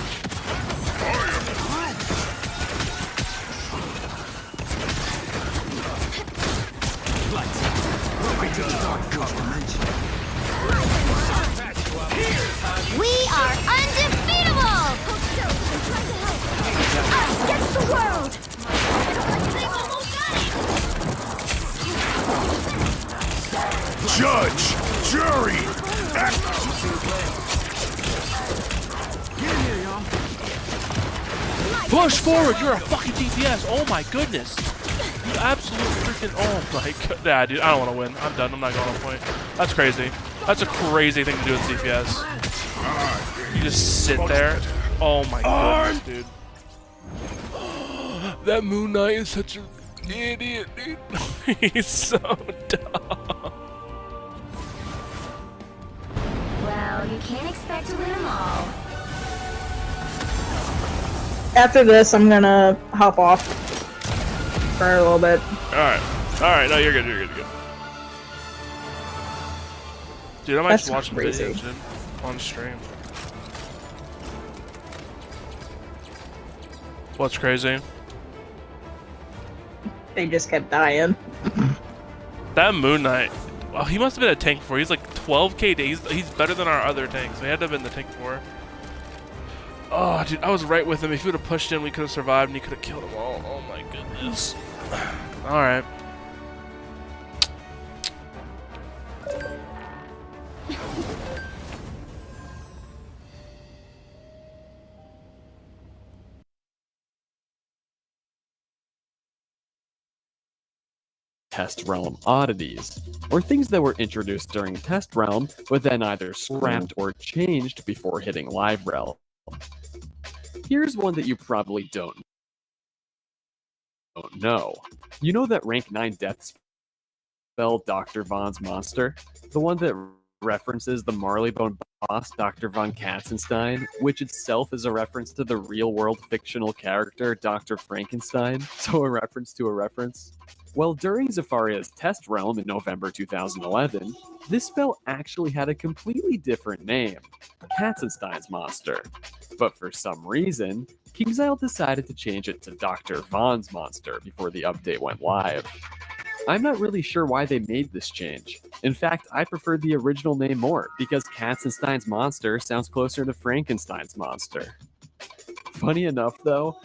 We are undefeatable! Us against the world! Judge, jury, Push forward! You're a fucking DPS! Oh my goodness! You absolute freaking... Oh my god. Nah, dude, I don't want to win. I'm done. I'm not going on point. That's crazy. That's a crazy thing to do with DPS. You just sit there. Oh my goodness, dude. That Moon Knight is such an idiot, dude. He's so dumb. Well, you can't expect to win them all. After this, I'm gonna hop off for a little bit. Alright, no, you're good, you're good. Dude, I might just watch some videos, dude, on stream. What's crazy? They just kept dying. That Moon Knight, well, he must have been a tank before. He's like 12k days. He's better than our other tanks. He had to have been the tank before. Oh, dude, I was right with him. If he would have pushed in, we could have survived and he could have killed them all. Oh my goodness. Alright. Test Realm oddities, or things that were introduced during Test Realm, but then either scrapped or changed before hitting Live Realm. Here's one that you probably don't know. You know that rank 9 death spell Dr. Von's monster? The one that references the Marleybone boss, Dr. Von Katzenstein, which itself is a reference to the real-world fictional character, Dr. Frankenstein, so a reference to a reference. Well, during Zafaria's Test Realm in November 2011, this spell actually had a completely different name, Katzenstein's Monster. But for some reason, KingsIsle decided to change it to Dr. Von's Monster before the update went live. I'm not really sure why they made this change. In fact, I prefer the original name more, because Katzenstein's Monster sounds closer to Frankenstein's Monster. Funny enough, though,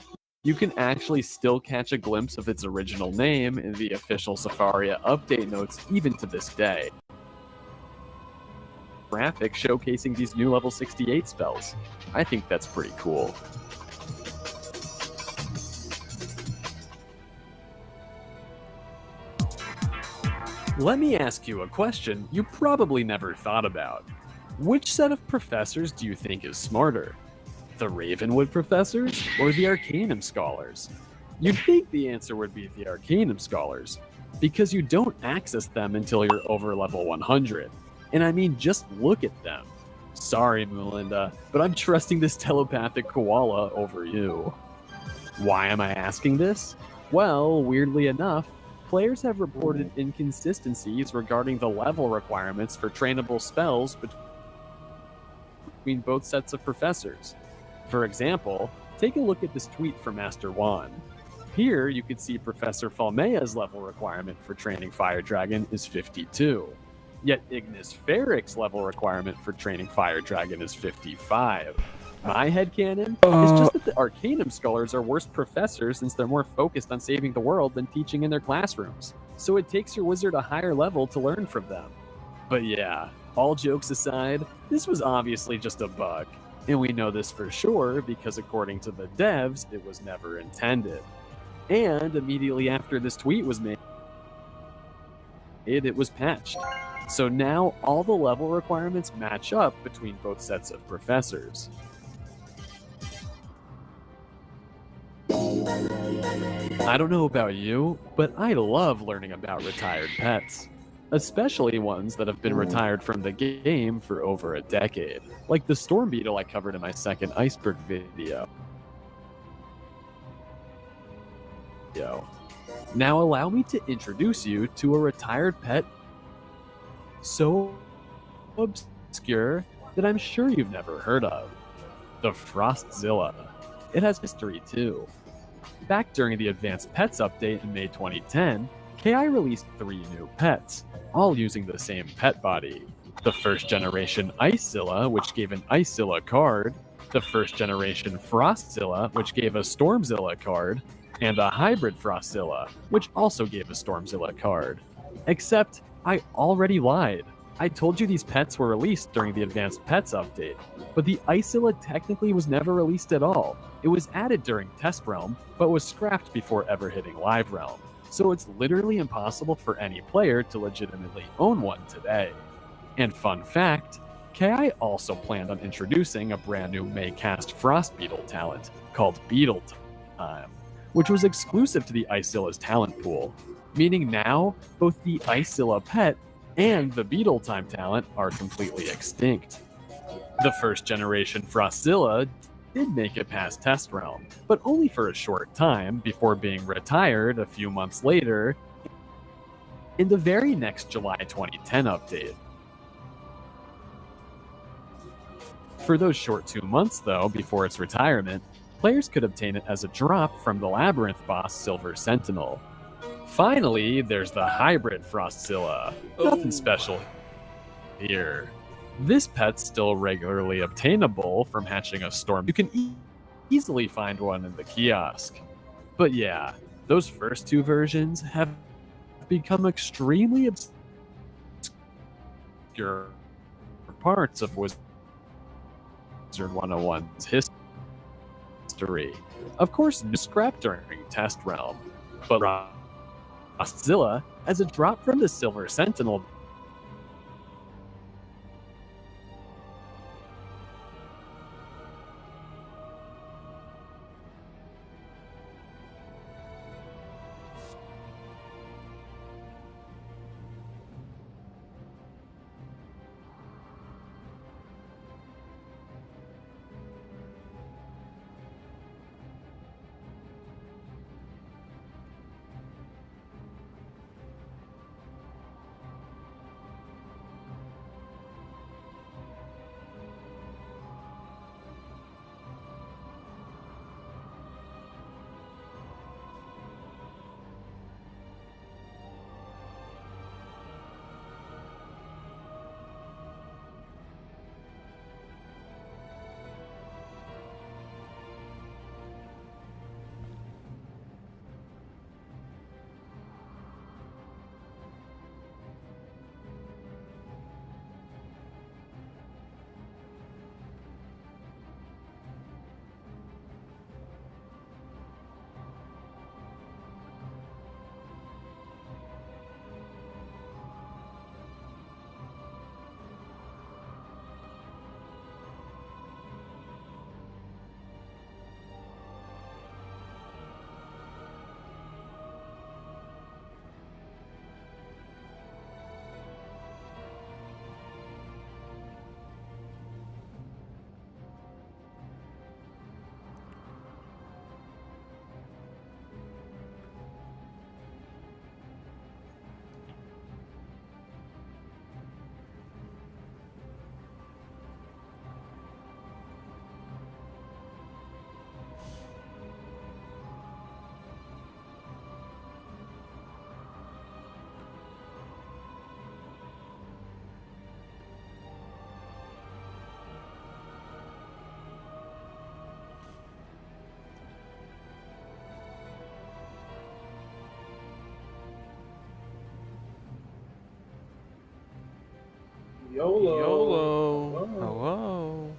you can actually still catch a glimpse of its original name in the official Zafaria update notes even to this day. Graphic showcasing these new level 68 spells. I think that's pretty cool. Let me ask you a question you probably never thought about. Which set of professors do you think is smarter? The Ravenwood professors or the Arcanum scholars? You'd think the answer would be the Arcanum scholars, because you don't access them until you're over level 100. And I mean, just look at them. Sorry, Melinda, but I'm trusting this telepathic koala over you. Why am I asking this? Well, weirdly enough, players have reported inconsistencies regarding the level requirements for trainable spells between both sets of professors. For example, take a look at this tweet from Master Juan. Here, you can see Professor Falmea's level requirement for training Fire Dragon is 52. Yet Ignis Ferric's level requirement for training Fire Dragon is 55. My headcanon is just that the Arcanum Scholars are worse professors since they're more focused on saving the world than teaching in their classrooms. So it takes your wizard a higher level to learn from them. But yeah, all jokes aside, this was obviously just a bug. And we know this for sure because according to the devs, it was never intended. And immediately after this tweet was made, it was patched. So now all the level requirements match up between both sets of professors. I don't know about you, but I love learning about retired pets. Especially ones that have been retired from the game for over a decade, like the Storm Beetle I covered in my second Iceberg video. Now allow me to introduce you to a retired pet so obscure that I'm sure you've never heard of. The Frostzilla. It has history too. Back during the Advanced Pets update in May 2010, KI released 3 new pets, all using the same pet body. The first generation Icezilla, which gave an Icezilla card, the first generation Frostzilla, which gave a Stormzilla card, and a hybrid Frostzilla, which also gave a Stormzilla card. Except, I already lied. I told you these pets were released during the Advanced Pets update, but the Icezilla technically was never released at all. It was added during Test Realm, but was scrapped before ever hitting Live Realm. So it's literally impossible for any player to legitimately own one today. And fun fact, KI also planned on introducing a brand new Maycast Frost Beetle talent called Beetle Time, which was exclusive to the Icilla's talent pool, meaning now both the Icezilla pet and the Beetle Time talent are completely extinct. The first generation Frostzilla did make it past Test Realm, but only for a short time before being retired a few months later in the very next July 2010 update. For those short 2 months, though, before its retirement, players could obtain it as a drop from the Labyrinth boss Silver Sentinel. Finally, there's the hybrid Frostzilla. Nothing special here. This pet's still regularly obtainable from hatching a storm. You can easily find one in the kiosk. But yeah, those first 2 versions have become extremely obscure parts of Wizard 101's history. Of course, scrapped during Test Realm, but Frostzilla, as a drop from the Silver Sentinel, YOLO. YOLO. Hello.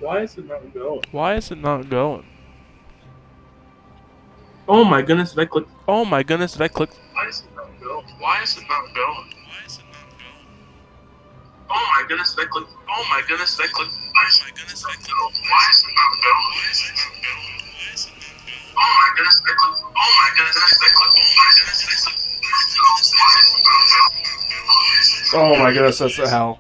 Why is it not going? Why is it not going? Oh my goodness, did I click? Oh my goodness, did I click? Why is it not going? Why is it not going? Oh my goodness, did I click? Oh my goodness, did I click? Why is it not going? Why is it not going? Oh my goodness, did I click? Oh my goodness, did I click? Oh my goodness, that's the hell.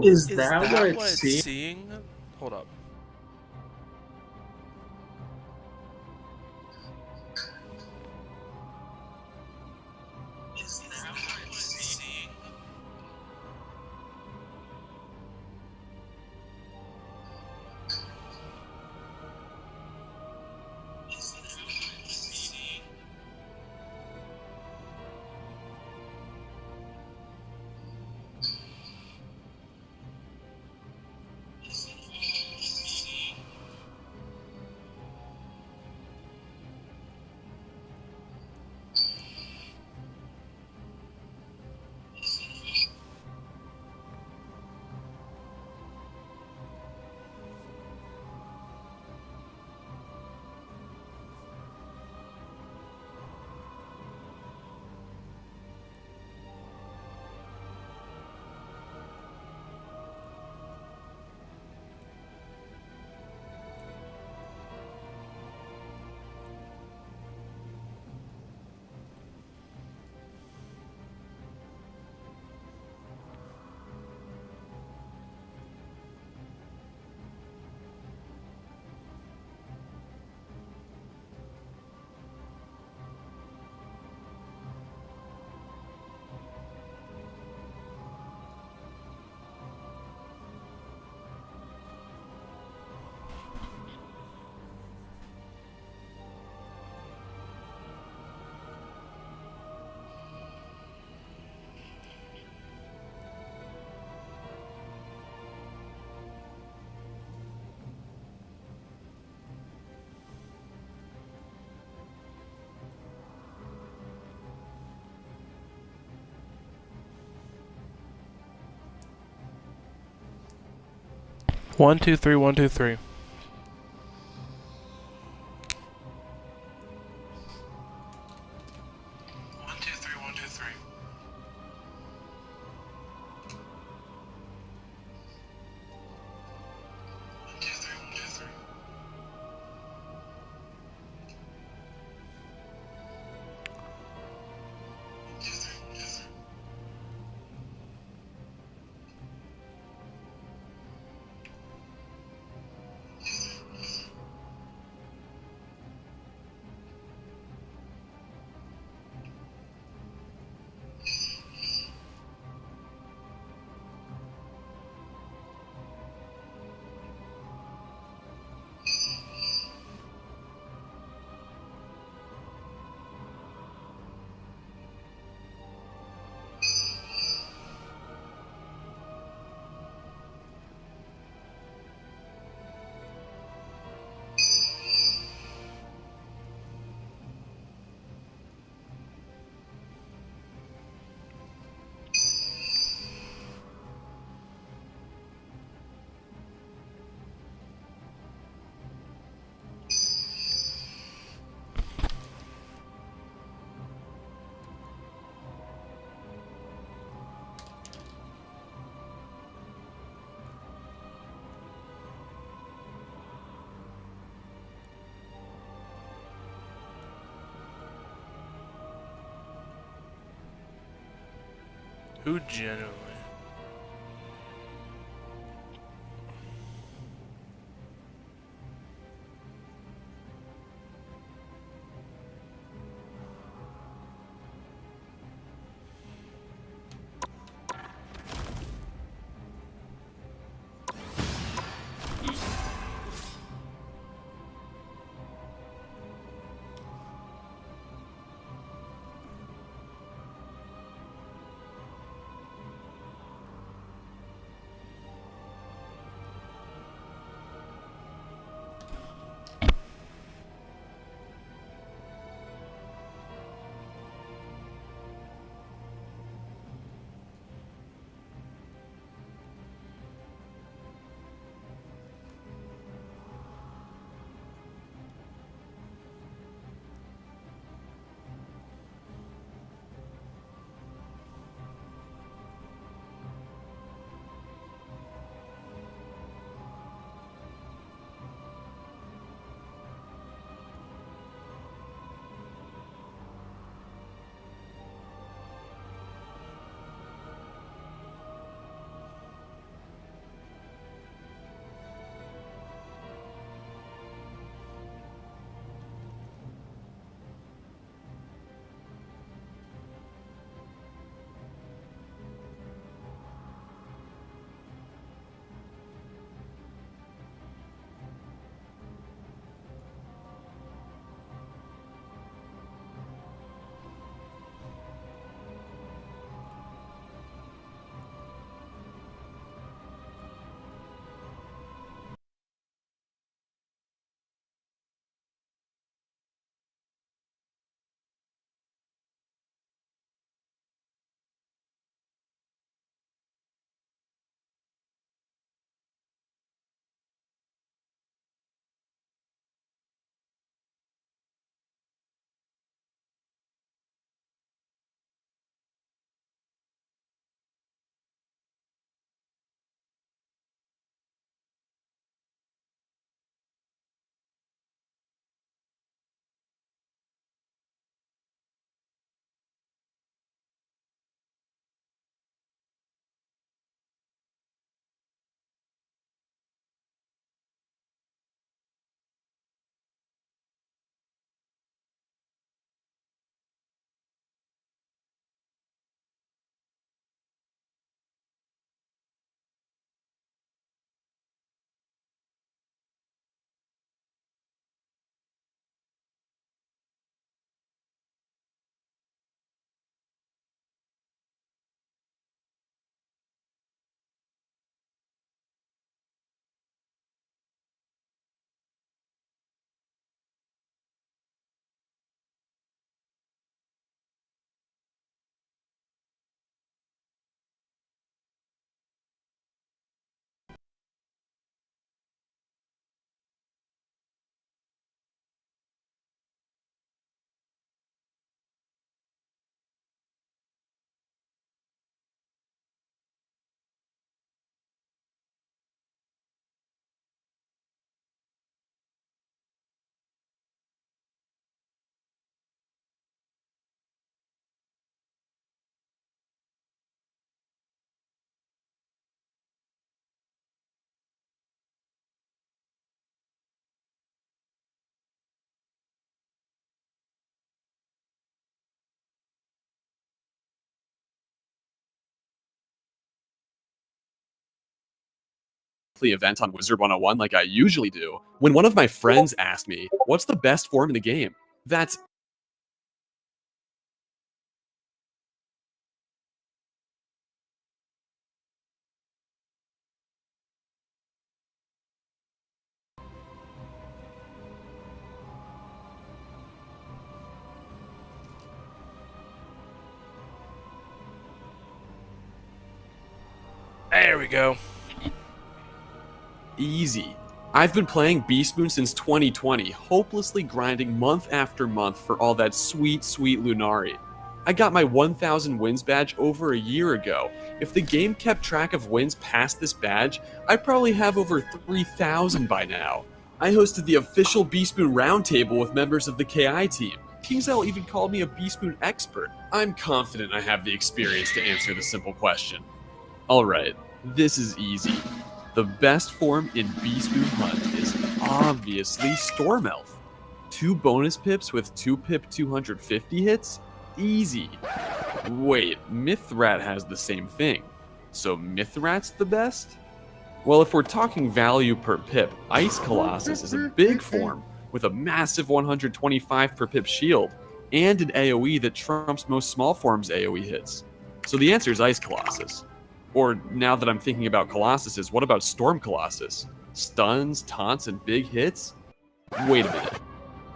Is that what it's seeing? Hold up. Is that what it's seeing? 1, 2, 3, 1, 2, 3. Who genuinely? weekly event on Wizard 101 like I usually do, when one of my friends asked me, what's the best form in the game? That's There we go. easy. I've been playing Beast Moon since 2020, hopelessly grinding month after month for all that sweet, sweet Lunari. I got my 1000 wins badge over a year ago. If the game kept track of wins past this badge, I probably have over 3000 by now. I hosted the official Beast Moon roundtable with members of the KI team. KingsL even called me a Beast Moon expert. I'm confident I have the experience to answer the simple question. Alright, this is easy. The best form in Beast Moon Hunt is obviously Stormelf. 2 bonus pips with 2 pip 250 hits? Easy. Wait, Mithrat has the same thing. So Mithrat's the best? Well, if we're talking value per pip, Ice Colossus is a big form with a massive 125 per pip shield and an AoE that trumps most small forms' AoE hits. So the answer is Ice Colossus. Or, now that I'm thinking about Colossuses, what about Storm Colossus? Stuns, taunts, and big hits? Wait a minute.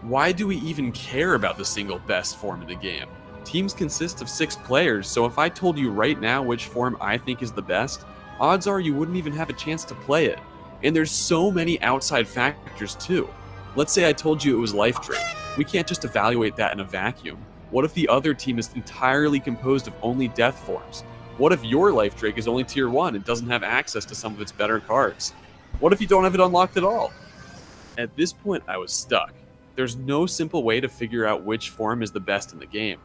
Why do we even care about the single best form in the game? Teams consist of 6 players, so if I told you right now which form I think is the best, odds are you wouldn't even have a chance to play it. And there's so many outside factors too. Let's say I told you it was Life Drake. We can't just evaluate that in a vacuum. What if the other team is entirely composed of only death forms? What if your Life Drake is only tier 1 and doesn't have access to some of its better cards? What if you don't have it unlocked at all? At this point, I was stuck. There's no simple way to figure out which form is the best in the game.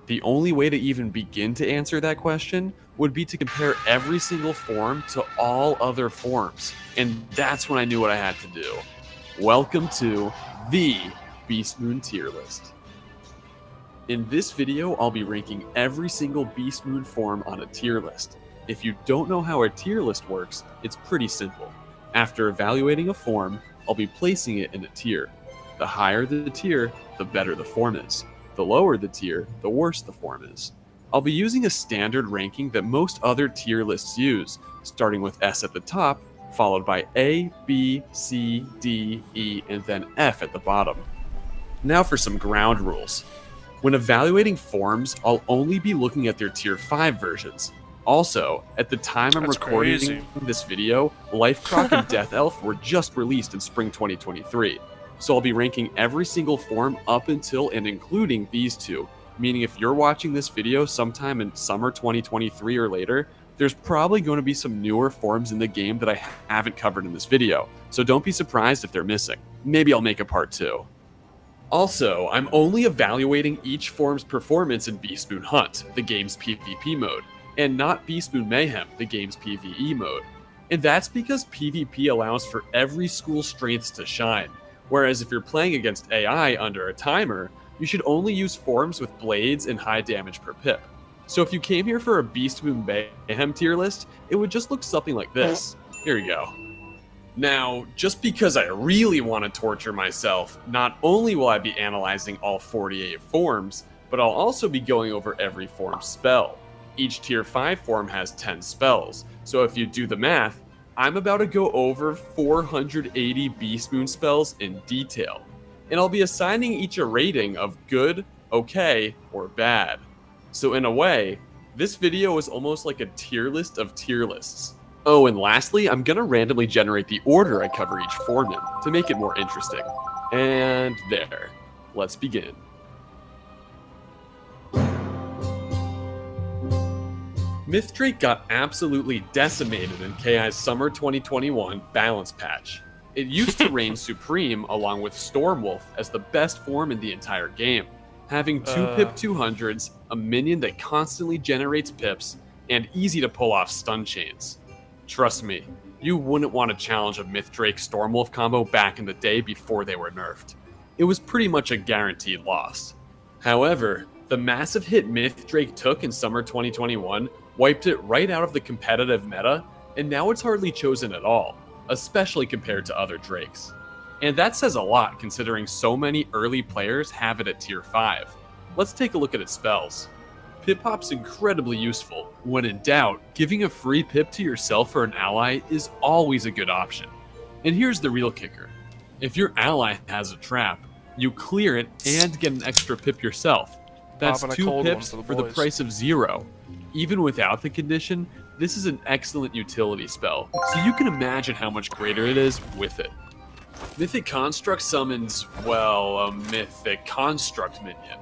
The only way to even begin to answer that question would be to compare every single form to all other forms. And that's when I knew what I had to do. Welcome to the Beast Moon tier list. In this video, I'll be ranking every single Beast Moon form on a tier list. If you don't know how a tier list works, it's pretty simple. After evaluating a form, I'll be placing it in a tier. The higher the tier, the better the form is. The lower the tier, the worse the form is. I'll be using a standard ranking that most other tier lists use, starting with S at the top, followed by A, B, C, D, E, and then F at the bottom. Now for some ground rules. When evaluating forms, I'll only be looking at their tier 5 versions. Also, at the time I'm recording this video, Lifecroc and Death Elf were just released in spring 2023. So I'll be ranking every single form up until and including these two, meaning if you're watching this video sometime in summer 2023 or later, there's probably going to be some newer forms in the game that I haven't covered in this video, so don't be surprised if they're missing. Maybe I'll make a part 2. Also, I'm only evaluating each form's performance in Beast Moon Hunt, the game's PvP mode, and not Beast Moon Mayhem, the game's PvE mode. And that's because PvP allows for every school's strengths to shine, whereas if you're playing against AI under a timer, you should only use forms with blades and high damage per pip. So if you came here for a Beast Moon Mayhem tier list, it would just look something like this. Here we go. Now, just because I really want to torture myself, not only will I be analyzing all 48 forms, but I'll also be going over every form spell. Each tier 5 form has 10 spells, so if you do the math, I'm about to go over 480 Beast Moon spells in detail. And I'll be assigning each a rating of good, okay, or bad. So in a way, this video is almost like a tier list of tier lists. Oh, and lastly, I'm gonna randomly generate the order I cover each form in to make it more interesting. And there. Let's begin. Mythdrake got absolutely decimated in KI's summer 2021 balance patch. It used to reign supreme along with Stormwolf as the best form in the entire game, having 2 pip 200s, a minion that constantly generates pips, and easy to pull off stun chains. Trust me, you wouldn't want to challenge a Mythdrake Stormwolf combo back in the day before they were nerfed. It was pretty much a guaranteed loss. However, the massive hit Mythdrake took in summer 2021 wiped it right out of the competitive meta, and now it's hardly chosen at all. especially compared to other Drakes. And that says a lot considering so many early players have it at tier 5. Let's take a look at its spells. Pip Hop's incredibly useful. When in doubt, giving a free pip to yourself or an ally is always a good option. And here's the real kicker. If your ally has a trap, you clear it and get an extra pip yourself. That's Popping a 2 cold pips one for the boys. price of 0. Even without the condition, this is an excellent utility spell, so you can imagine how much greater it is with it. Mythic Construct summons, well, a Mythic Construct minion.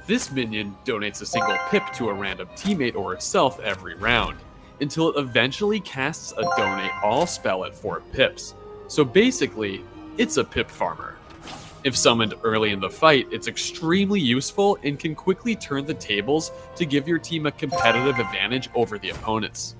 This minion donates a single pip to a random teammate or itself every round, until it eventually casts a Donate All spell at 4 pips. So basically, it's a pip farmer. If summoned early in the fight, it's extremely useful and can quickly turn the tables to give your team a competitive advantage over the opponents.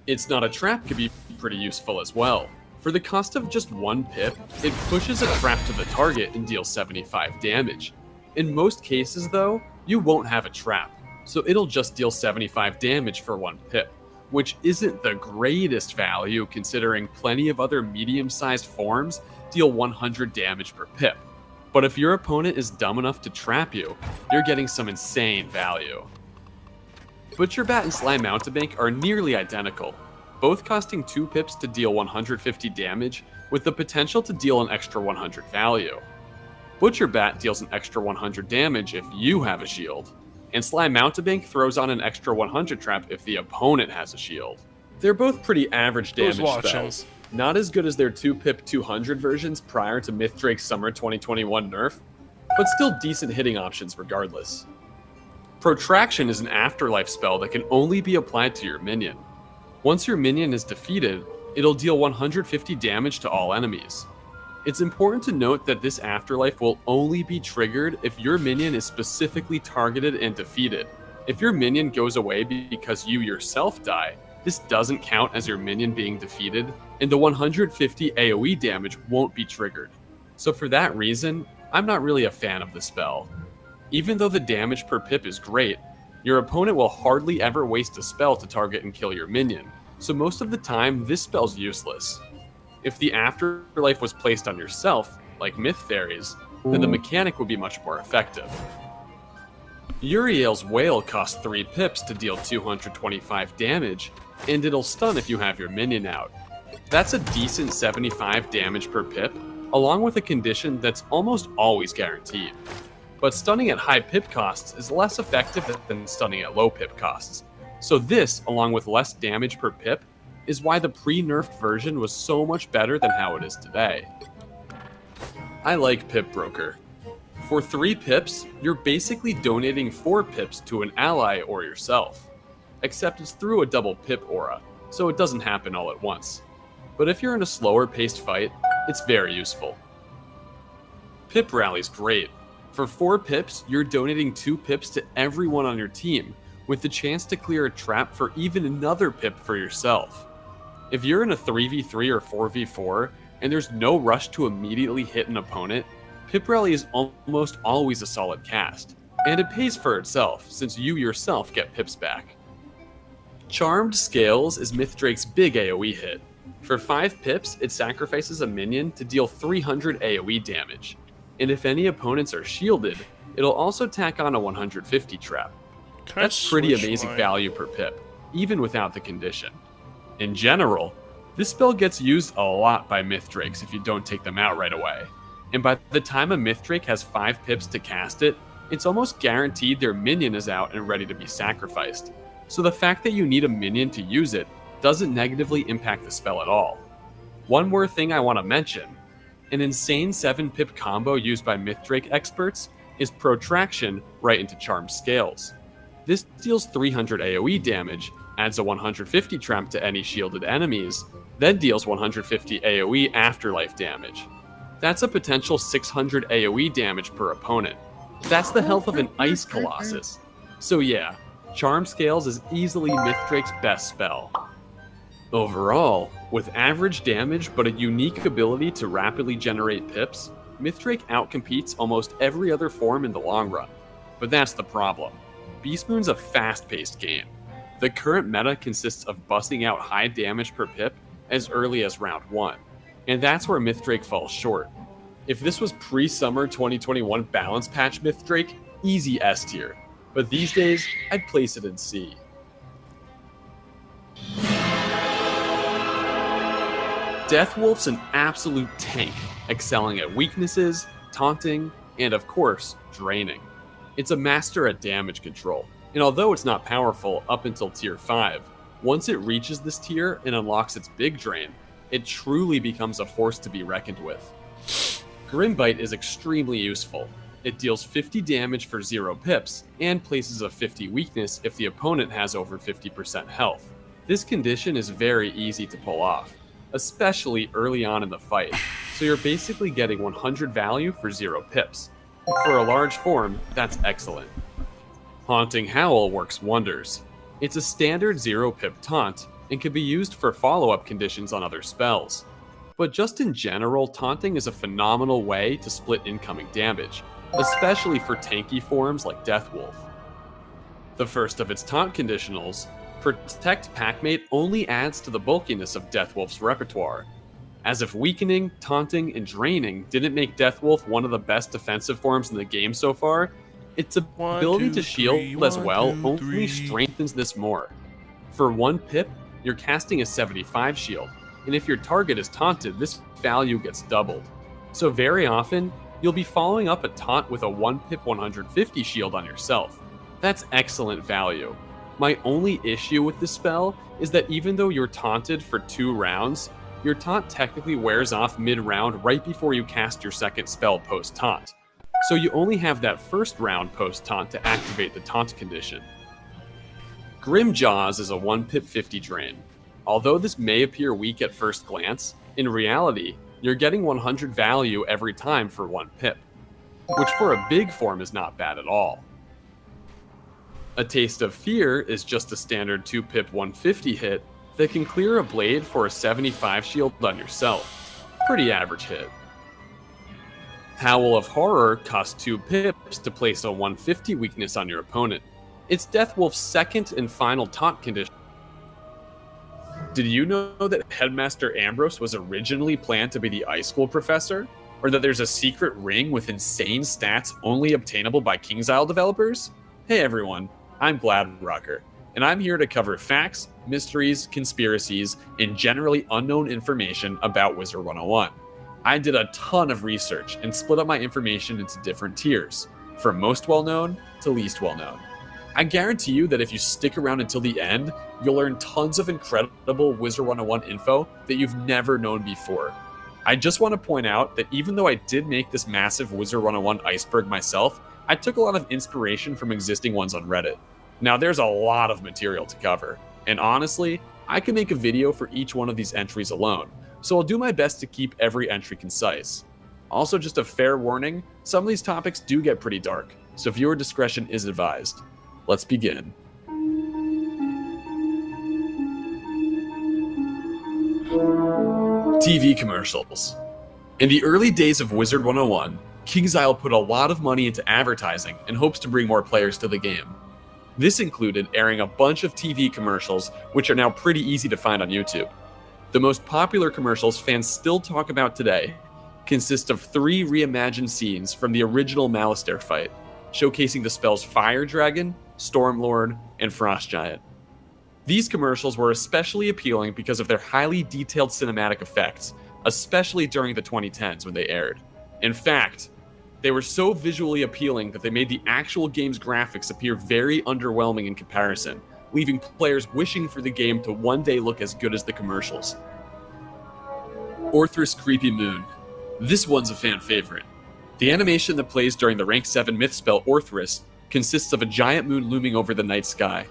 It's Not a Trap can be pretty useful as well. For the cost of just 1 pip, it pushes a trap to the target and deals 75 damage. In most cases though, you won't have a trap, so it'll just deal 75 damage for 1 pip, which isn't the greatest value considering plenty of other medium-sized forms deal 100 damage per pip. But if your opponent is dumb enough to trap you, you're getting some insane value. Butcher Bat and Sly Mountebank are nearly identical, both costing 2 pips to deal 150 damage with the potential to deal an extra 100 value. Butcher Bat deals an extra 100 damage if you have a shield, and Sly Mountebank throws on an extra 100 trap if the opponent has a shield. They're both pretty average Who's damage watching? spells. Not as good as their 2-pip 200 versions prior to Myth Drake's Summer 2021 nerf, but still decent hitting options regardless. Protraction is an afterlife spell that can only be applied to your minion. Once your minion is defeated, it'll deal 150 damage to all enemies. It's important to note that this afterlife will only be triggered if your minion is specifically targeted and defeated. If your minion goes away because you yourself die, this doesn't count as your minion being defeated, and the 150 AoE damage won't be triggered. So for that reason, I'm not really a fan of the spell. Even though the damage per pip is great, your opponent will hardly ever waste a spell to target and kill your minion, so most of the time this spell's useless. If the afterlife was placed on yourself, like Myth Fairies, then the mechanic would be much more effective. Uriel's Wail costs 3 pips to deal 225 damage, and it'll stun if you have your minion out. That's a decent 75 damage per pip, along with a condition that's almost always guaranteed. But stunning at high pip costs is less effective than stunning at low pip costs, so this, along with less damage per pip, is why the pre-nerfed version was so much better than how it is today. I like Pip Broker. For 3 pips, you're basically donating 4 pips to an ally or yourself. Except it's through a double pip aura, so it doesn't happen all at once. But if you're in a slower paced fight, it's very useful. Pip Rally's great. For 4 pips, you're donating 2 pips to everyone on your team, with the chance to clear a trap for even another pip for yourself. If you're in a 3v3 or 4v4, and there's no rush to immediately hit an opponent, Pip Rally is almost always a solid cast, and it pays for itself since you yourself get pips back. Charmed Scales is Myth Drake's big AoE hit. For 5 pips, it sacrifices a minion to deal 300 AoE damage, and if any opponents are shielded, it'll also tack on a 150 trap. That's pretty amazing value per pip, even without the condition. In general, this spell gets used a lot by Myth Drakes if you don't take them out right away. And by the time a Myth Drake has 5 pips to cast it, it's almost guaranteed their minion is out and ready to be sacrificed. So the fact that you need a minion to use it doesn't negatively impact the spell at all. One more thing I want to mention. An insane 7-pip combo used by Myth Drake experts is Protraction right into Charmed Scales. This deals 300 AoE damage, adds a 150 trap to any shielded enemies, then deals 150 AoE afterlife damage. That's a potential 600 AoE damage per opponent. That's the health of an Ice Colossus. So yeah, Charmed Scales is easily Myth Drake's best spell. Overall, with average damage but a unique ability to rapidly generate pips, Myth Drake outcompetes almost every other form in the long run. But that's the problem. Beast Moon's a fast-paced game. The current meta consists of busting out high damage per pip as early as round 1, and that's where Mythdrake falls short. If this was pre-summer 2021 balance patch Mythdrake, easy S tier, but these days I'd place it in C. Deathwolf's an absolute tank, excelling at weaknesses, taunting, and of course, draining. It's a master at damage control, and although it's not powerful up until tier 5, once it reaches this tier and unlocks its big drain, it truly becomes a force to be reckoned with. Grimbite is extremely useful. It deals 50 damage for 0 pips, and places a 50 weakness if the opponent has over 50% health. This condition is very easy to pull off, especially early on in the fight, so you're basically getting 100 value for 0 pips. For a large form, that's excellent. Haunting Howl works wonders. It's a standard 0 pip taunt, and can be used for follow-up conditions on other spells. But just in general, taunting is a phenomenal way to split incoming damage, especially for tanky forms like Deathwolf. The first of its taunt conditionals, Protect Packmate, only adds to the bulkiness of Deathwolf's repertoire. As if weakening, taunting, and draining didn't make Deathwolf one of the best defensive forms in the game so far, its ability to shield as well only strengthens this more. For 1 pip, you're casting a 75 shield, and if your target is taunted, this value gets doubled. So very often, you'll be following up a taunt with a 1 pip 150 shield on yourself. That's excellent value. My only issue with this spell is that even though you're taunted for 2 rounds, your taunt technically wears off mid-round right before you cast your second spell post-taunt. So you only have that first round post-taunt to activate the taunt condition. Grimjaws is a 1 pip 50 drain. Although this may appear weak at first glance, in reality, you're getting 100 value every time for 1 pip, which for a big form is not bad at all. A Taste of Fear is just a standard 2 pip 150 hit that can clear a blade for a 75 shield on yourself. Pretty average hit. Howl of Horror costs 2 pips to place a 150 weakness on your opponent. It's Deathwolf's second and final taunt condition. Did you know that Headmaster Ambrose was originally planned to be the Ice School professor? Or that there's a secret ring with insane stats only obtainable by KingsIsle developers? Hey everyone, I'm Gladrocker, and I'm here to cover facts, mysteries, conspiracies, and generally unknown information about Wizard 101. I did a ton of research and split up my information into different tiers, from most well-known to least well-known. I guarantee you that if you stick around until the end, you'll learn tons of incredible Wizard 101 info that you've never known before. I just want to point out that even though I did make this massive Wizard 101 iceberg myself, I took a lot of inspiration from existing ones on Reddit. Now there's a lot of material to cover, and honestly, I could make a video for each one of these entries alone, so I'll do my best to keep every entry concise. Also, just a fair warning, some of these topics do get pretty dark, so viewer discretion is advised. Let's begin. TV commercials. In the early days of Wizard 101, KingsIsle put a lot of money into advertising in hopes to bring more players to the game. This included airing a bunch of TV commercials, which are now pretty easy to find on YouTube. The most popular commercials fans still talk about today consist of 3 reimagined scenes from the original Malastare fight, showcasing the spells Fire Dragon, Stormlord, and Frost Giant. These commercials were especially appealing because of their highly detailed cinematic effects, especially during the 2010s when they aired. In fact, they were so visually appealing that they made the actual game's graphics appear very underwhelming in comparison, leaving players wishing for the game to one day look as good as the commercials. Orthrus Creepy Moon. This one's a fan favorite. The animation that plays during the rank 7 myth spell Orthrus consists of a giant moon looming over the night sky.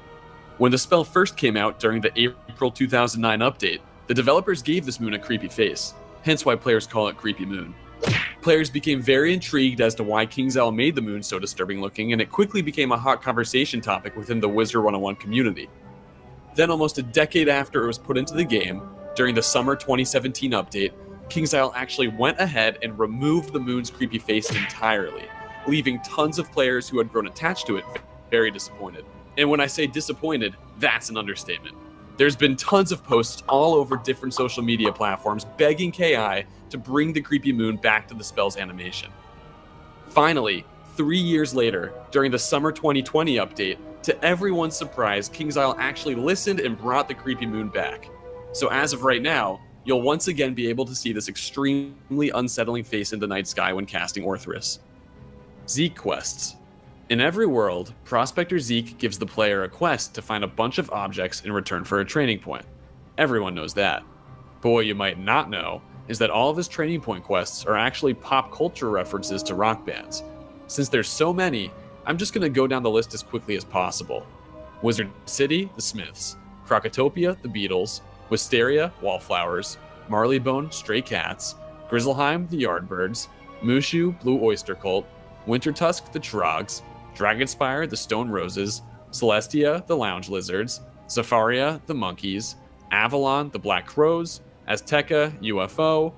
When the spell first came out during the April 2009 update, the developers gave this moon a creepy face, hence why players call it Creepy Moon. Players became very intrigued as to why KingsIsle made the moon so disturbing looking, and it quickly became a hot conversation topic within the Wizard 101 community. Then almost a decade after it was put into the game, during the summer 2017 update, KingsIsle actually went ahead and removed the moon's creepy face entirely, leaving tons of players who had grown attached to it very disappointed. And when I say disappointed, that's an understatement. There's been tons of posts all over different social media platforms begging KI to bring the Creepy Moon back to the spell's animation. Finally, 3 years later, during the summer 2020 update, to everyone's surprise, KingsIsle actually listened and brought the Creepy Moon back. So as of right now, you'll once again be able to see this extremely unsettling face in the night sky when casting Orthrus. Zeke quests. In every world, Prospector Zeke gives the player a quest to find a bunch of objects in return for a training point. Everyone knows that. But what you might not know is that all of his training point quests are actually pop culture references to rock bands. Since there's so many, I'm just going to go down the list as quickly as possible. Wizard City, the Smiths. Crocotopia, the Beatles. Wisteria, Wallflowers. Marleybone, Stray Cats. Grizzleheim, the Yardbirds. Mushu, Blue Oyster Cult. Wintertusk, the Trogs. Dragonspire, the Stone Roses. Celestia, the Lounge Lizards. Zafaria, the Monkeys. Avalon, the Black Crows. Azteca, UFO.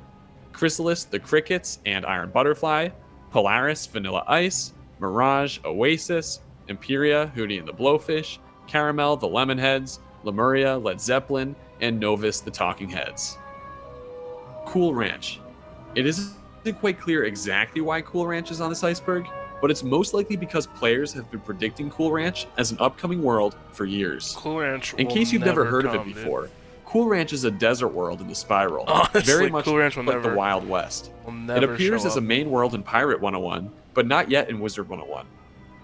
Chrysalis, the Crickets and Iron Butterfly. Polaris, Vanilla Ice. Mirage, Oasis. Imperia, Hootie and the Blowfish. Caramel, the Lemonheads. Lemuria, Led Zeppelin. And Novus, the Talking Heads. Cool Ranch. It isn't quite clear exactly why Cool Ranch is on this iceberg, but it's most likely because players have been predicting Cool Ranch as an upcoming world for years. Cool Ranch. In case you've never heard of it before, Cool Ranch is a desert world in the Spiral, very much Cool Ranch will like never, the Wild West. will It never appears show as a up. main world in Pirate 101, but not yet in Wizard 101.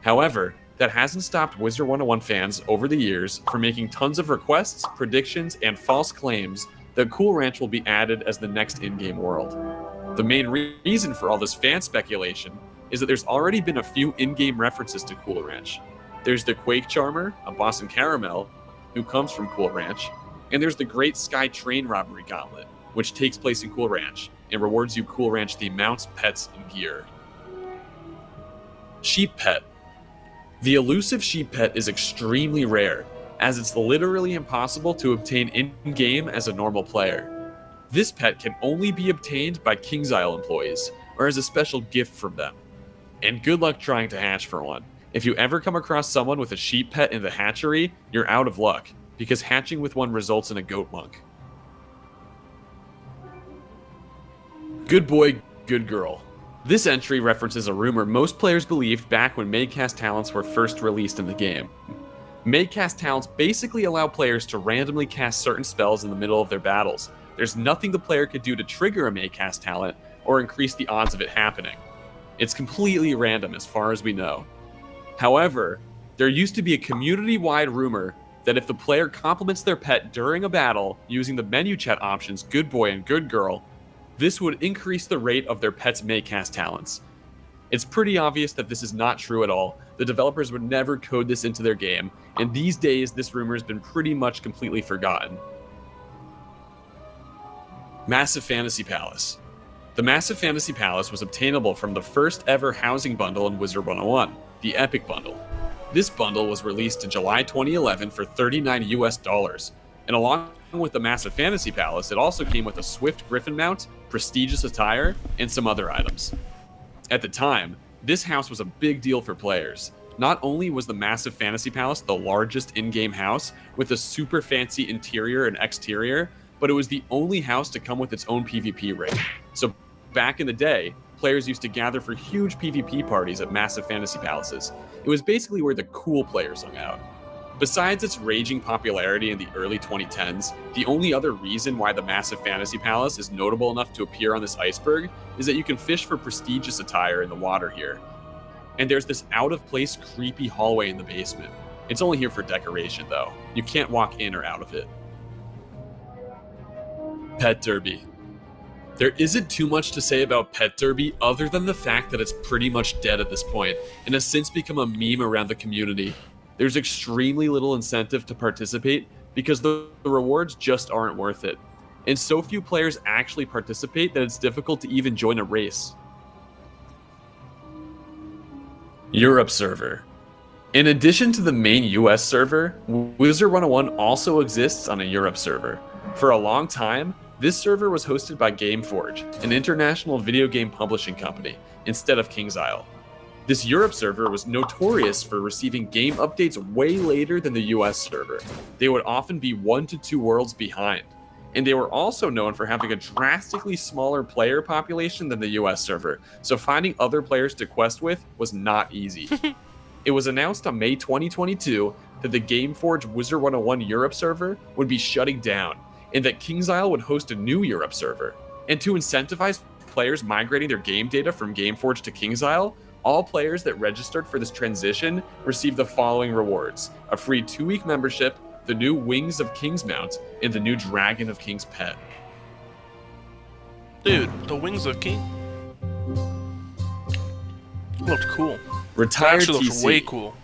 However, that hasn't stopped Wizard 101 fans over the years from making tons of requests, predictions, and false claims that Cool Ranch will be added as the next in-game world. The main reason for all this fan speculation is that there's already been a few in-game references to Cool Ranch. There's the Quake Charmer, a boss in Caramel, who comes from Cool Ranch, and there's the Great Sky Train Robbery Gauntlet, which takes place in Cool Ranch and rewards you Cool Ranch-themed mounts, pets, and gear. Sheep Pet. The elusive sheep pet is extremely rare, as it's literally impossible to obtain in-game as a normal player. This pet can only be obtained by KingsIsle employees, or as a special gift from them. And good luck trying to hatch for one. If you ever come across someone with a sheep pet in the hatchery, you're out of luck, because hatching with one results in a goat monk. Good boy, good girl. This entry references a rumor most players believed back when Magecast talents were first released in the game. Magecast talents basically allow players to randomly cast certain spells in the middle of their battles. There's nothing the player could do to trigger a Magecast talent or increase the odds of it happening. It's completely random as far as we know. However, there used to be a community-wide rumor that if the player compliments their pet during a battle using the menu chat options Good Boy and Good Girl, this would increase the rate of their pet's Magecast talents. It's pretty obvious that this is not true at all. The developers would never code this into their game, and these days this rumor has been pretty much completely forgotten. Massive Fantasy Palace. The Massive Fantasy Palace was obtainable from the first ever housing bundle in Wizard 101, the Epic Bundle. This bundle was released in July 2011 for $39 US, and along with the Massive Fantasy Palace, it also came with a Swift Griffin mount, prestigious attire, and some other items. At the time, this house was a big deal for players. Not only was the Massive Fantasy Palace the largest in-game house with a super fancy interior and exterior, but it was the only house to come with its own PvP ring. So back in the day, players used to gather for huge PvP parties at Massive Fantasy Palaces. It was basically where the cool players hung out. Besides its raging popularity in the early 2010s, the only other reason why the Massive Fantasy Palace is notable enough to appear on this iceberg is that you can fish for prestigious attire in the water here. And there's this out-of-place creepy hallway in the basement. It's only here for decoration though. You can't walk in or out of it. Pet Derby. There isn't too much to say about Pet Derby other than the fact that it's pretty much dead at this point and has since become a meme around the community. There's extremely little incentive to participate because the rewards just aren't worth it. And so few players actually participate that it's difficult to even join a race. Europe server. In addition to the main US server, Wizard 101 also exists on a Europe server. For a long time, this server was hosted by Gameforge, an international video game publishing company, instead of KingsIsle. This Europe server was notorious for receiving game updates way later than the US server. They would often be 1 to 2 worlds behind. And they were also known for having a drastically smaller player population than the US server, so finding other players to quest with was not easy. It was announced on May 2022 that the Gameforge Wizard 101 Europe server would be shutting down, and that KingsIsle would host a new Europe server. And to incentivize players migrating their game data from Gameforge to KingsIsle, all players that registered for this transition received the following rewards: a free 2-week membership, the new Wings of King's Mount, and the new Dragon of King's Pet. Dude, the Wings of King looked cool. Retired Actually looks TC. way cool.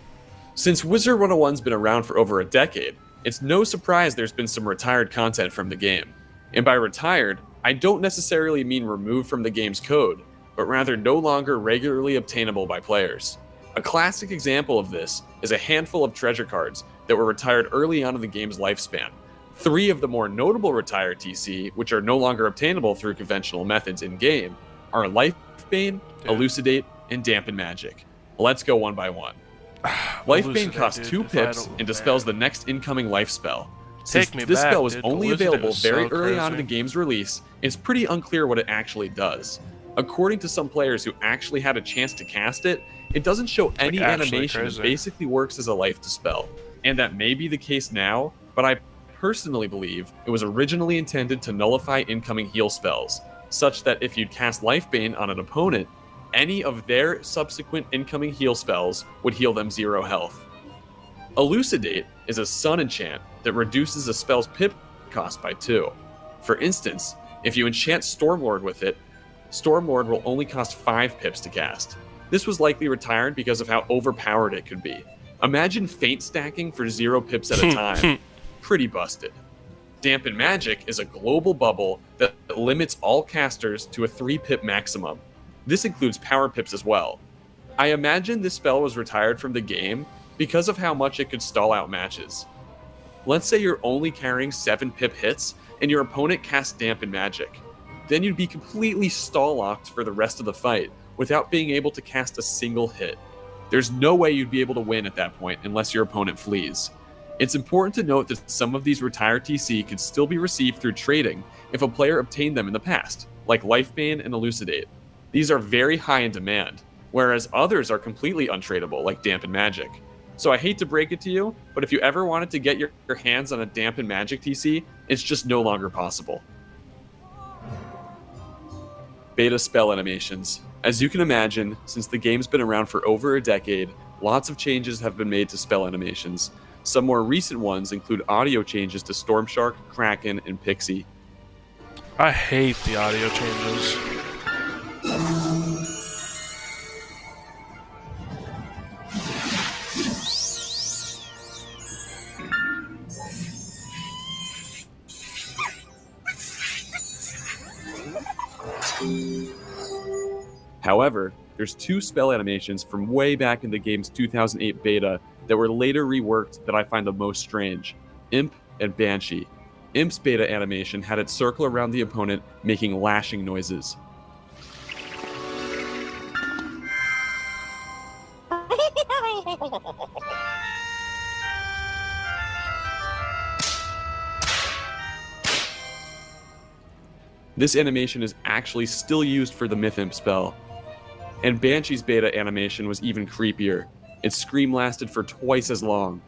Since Wizard 101's been around for over a decade, it's no surprise there's been some retired content from the game. And by retired, I don't necessarily mean removed from the game's code, but rather no longer regularly obtainable by players. A classic example of this is a handful of treasure cards that were retired early on in the game's lifespan. 3 of the more notable retired TC, which are no longer obtainable through conventional methods in-game, are Lifebane, Elucidate, and Dampen Magic. Let's go one by one. Lifebane costs 2 pips and dispels the next incoming life spell. Since this spell was only available very early on in the game's release, it's pretty unclear what it actually does. According to some players who actually had a chance to cast it, it doesn't show any animation and basically works as a life dispel. And that may be the case now, but I personally believe it was originally intended to nullify incoming heal spells, such that if you'd cast Lifebane on an opponent, any of their subsequent incoming heal spells would heal them 0 health. Elucidate is a sun enchant that reduces a spell's pip cost by 2. For instance, if you enchant Stormlord with it, Stormlord will only cost 5 pips to cast. This was likely retired because of how overpowered it could be. Imagine feint stacking for 0 pips at a time. Pretty busted. Dampen Magic is a global bubble that limits all casters to a 3 pip maximum. This includes power pips as well. I imagine this spell was retired from the game because of how much it could stall out matches. Let's say you're only carrying 7 pip hits and your opponent casts Dampen Magic. Then you'd be completely stall locked for the rest of the fight without being able to cast a single hit. There's no way you'd be able to win at that point unless your opponent flees. It's important to note that some of these retired TC could still be received through trading if a player obtained them in the past, like Lifebane and Elucidate. These are very high in demand, whereas others are completely untradeable, like Dampen Magic. So I hate to break it to you, but if you ever wanted to get your hands on a Dampen Magic TC, it's just no longer possible. Beta spell animations. As you can imagine, since the game's been around for over a decade, lots of changes have been made to spell animations. Some more recent ones include audio changes to Stormshark, Kraken, and Pixie. I hate the audio changes. However, there's 2 spell animations from way back in the game's 2008 beta that were later reworked that I find the most strange: Imp and Banshee. Imp's beta animation had it circle around the opponent, making lashing noises. This animation is actually still used for the Myth Imp spell. And Banshee's beta animation was even creepier. Its scream lasted for twice as long.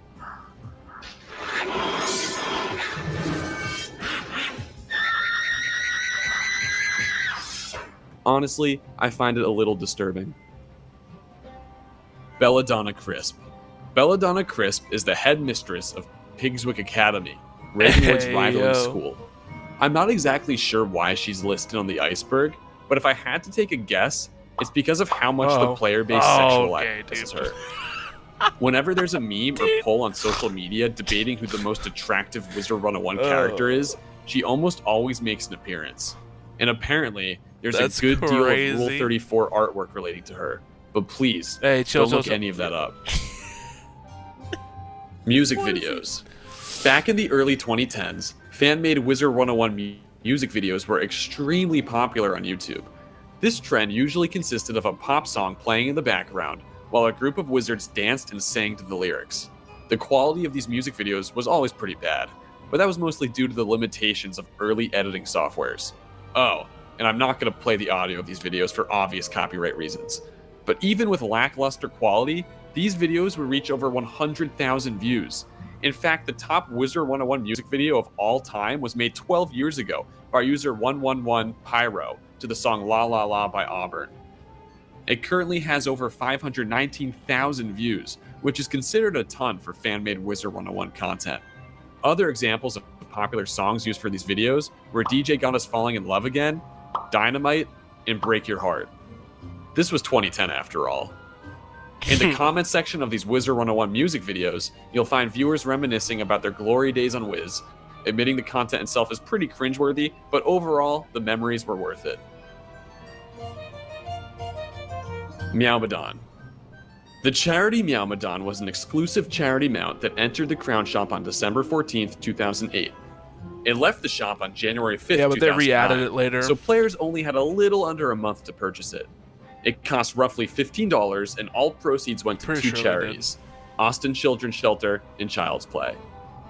Honestly, I find it a little disturbing. Belladonna Crisp. Belladonna Crisp is the headmistress of Pigswick Academy, Ravenwood's rivaling school. I'm not exactly sure why she's listed on the iceberg, but if I had to take a guess, it's because of how much the player base sexualizes her. Whenever there's a meme or poll on social media debating who the most attractive Wizard 101 character is, she almost always makes an appearance. And apparently, there's a good deal of Rule 34 artwork relating to her. But please, don't look any of that up. Music videos. Back in the early 2010s, fan-made Wizard 101 music videos were extremely popular on YouTube. This trend usually consisted of a pop song playing in the background, while a group of wizards danced and sang to the lyrics. The quality of these music videos was always pretty bad, but that was mostly due to the limitations of early editing softwares. Oh, and I'm not going to play the audio of these videos for obvious copyright reasons. But even with lackluster quality, these videos would reach over 100,000 views. In fact, the top Wizard 101 music video of all time was made 12 years ago by user 111 Pyro to the song La La La by Auburn. It currently has over 519,000 views, which is considered a ton for fan-made Wizard 101 content. Other examples of popular songs used for these videos were DJ Got Us Falling in Love Again, Dynamite, and Break Your Heart. This was 2010 after all. In the comment section of these Wizard 101 music videos, you'll find viewers reminiscing about their glory days on Wiz, admitting the content itself is pretty cringeworthy, but overall, the memories were worth it. Meowmodon. The charity Meowmodon was an exclusive charity mount that entered the Crown Shop on December 14th, 2008. It left the shop on January 5th, Yeah, but they 2009, re-added it later. so players only had a little under a month to purchase it. It cost roughly $15, and all proceeds went to Pretty two sure they charities, Austin Children's Shelter and Child's Play.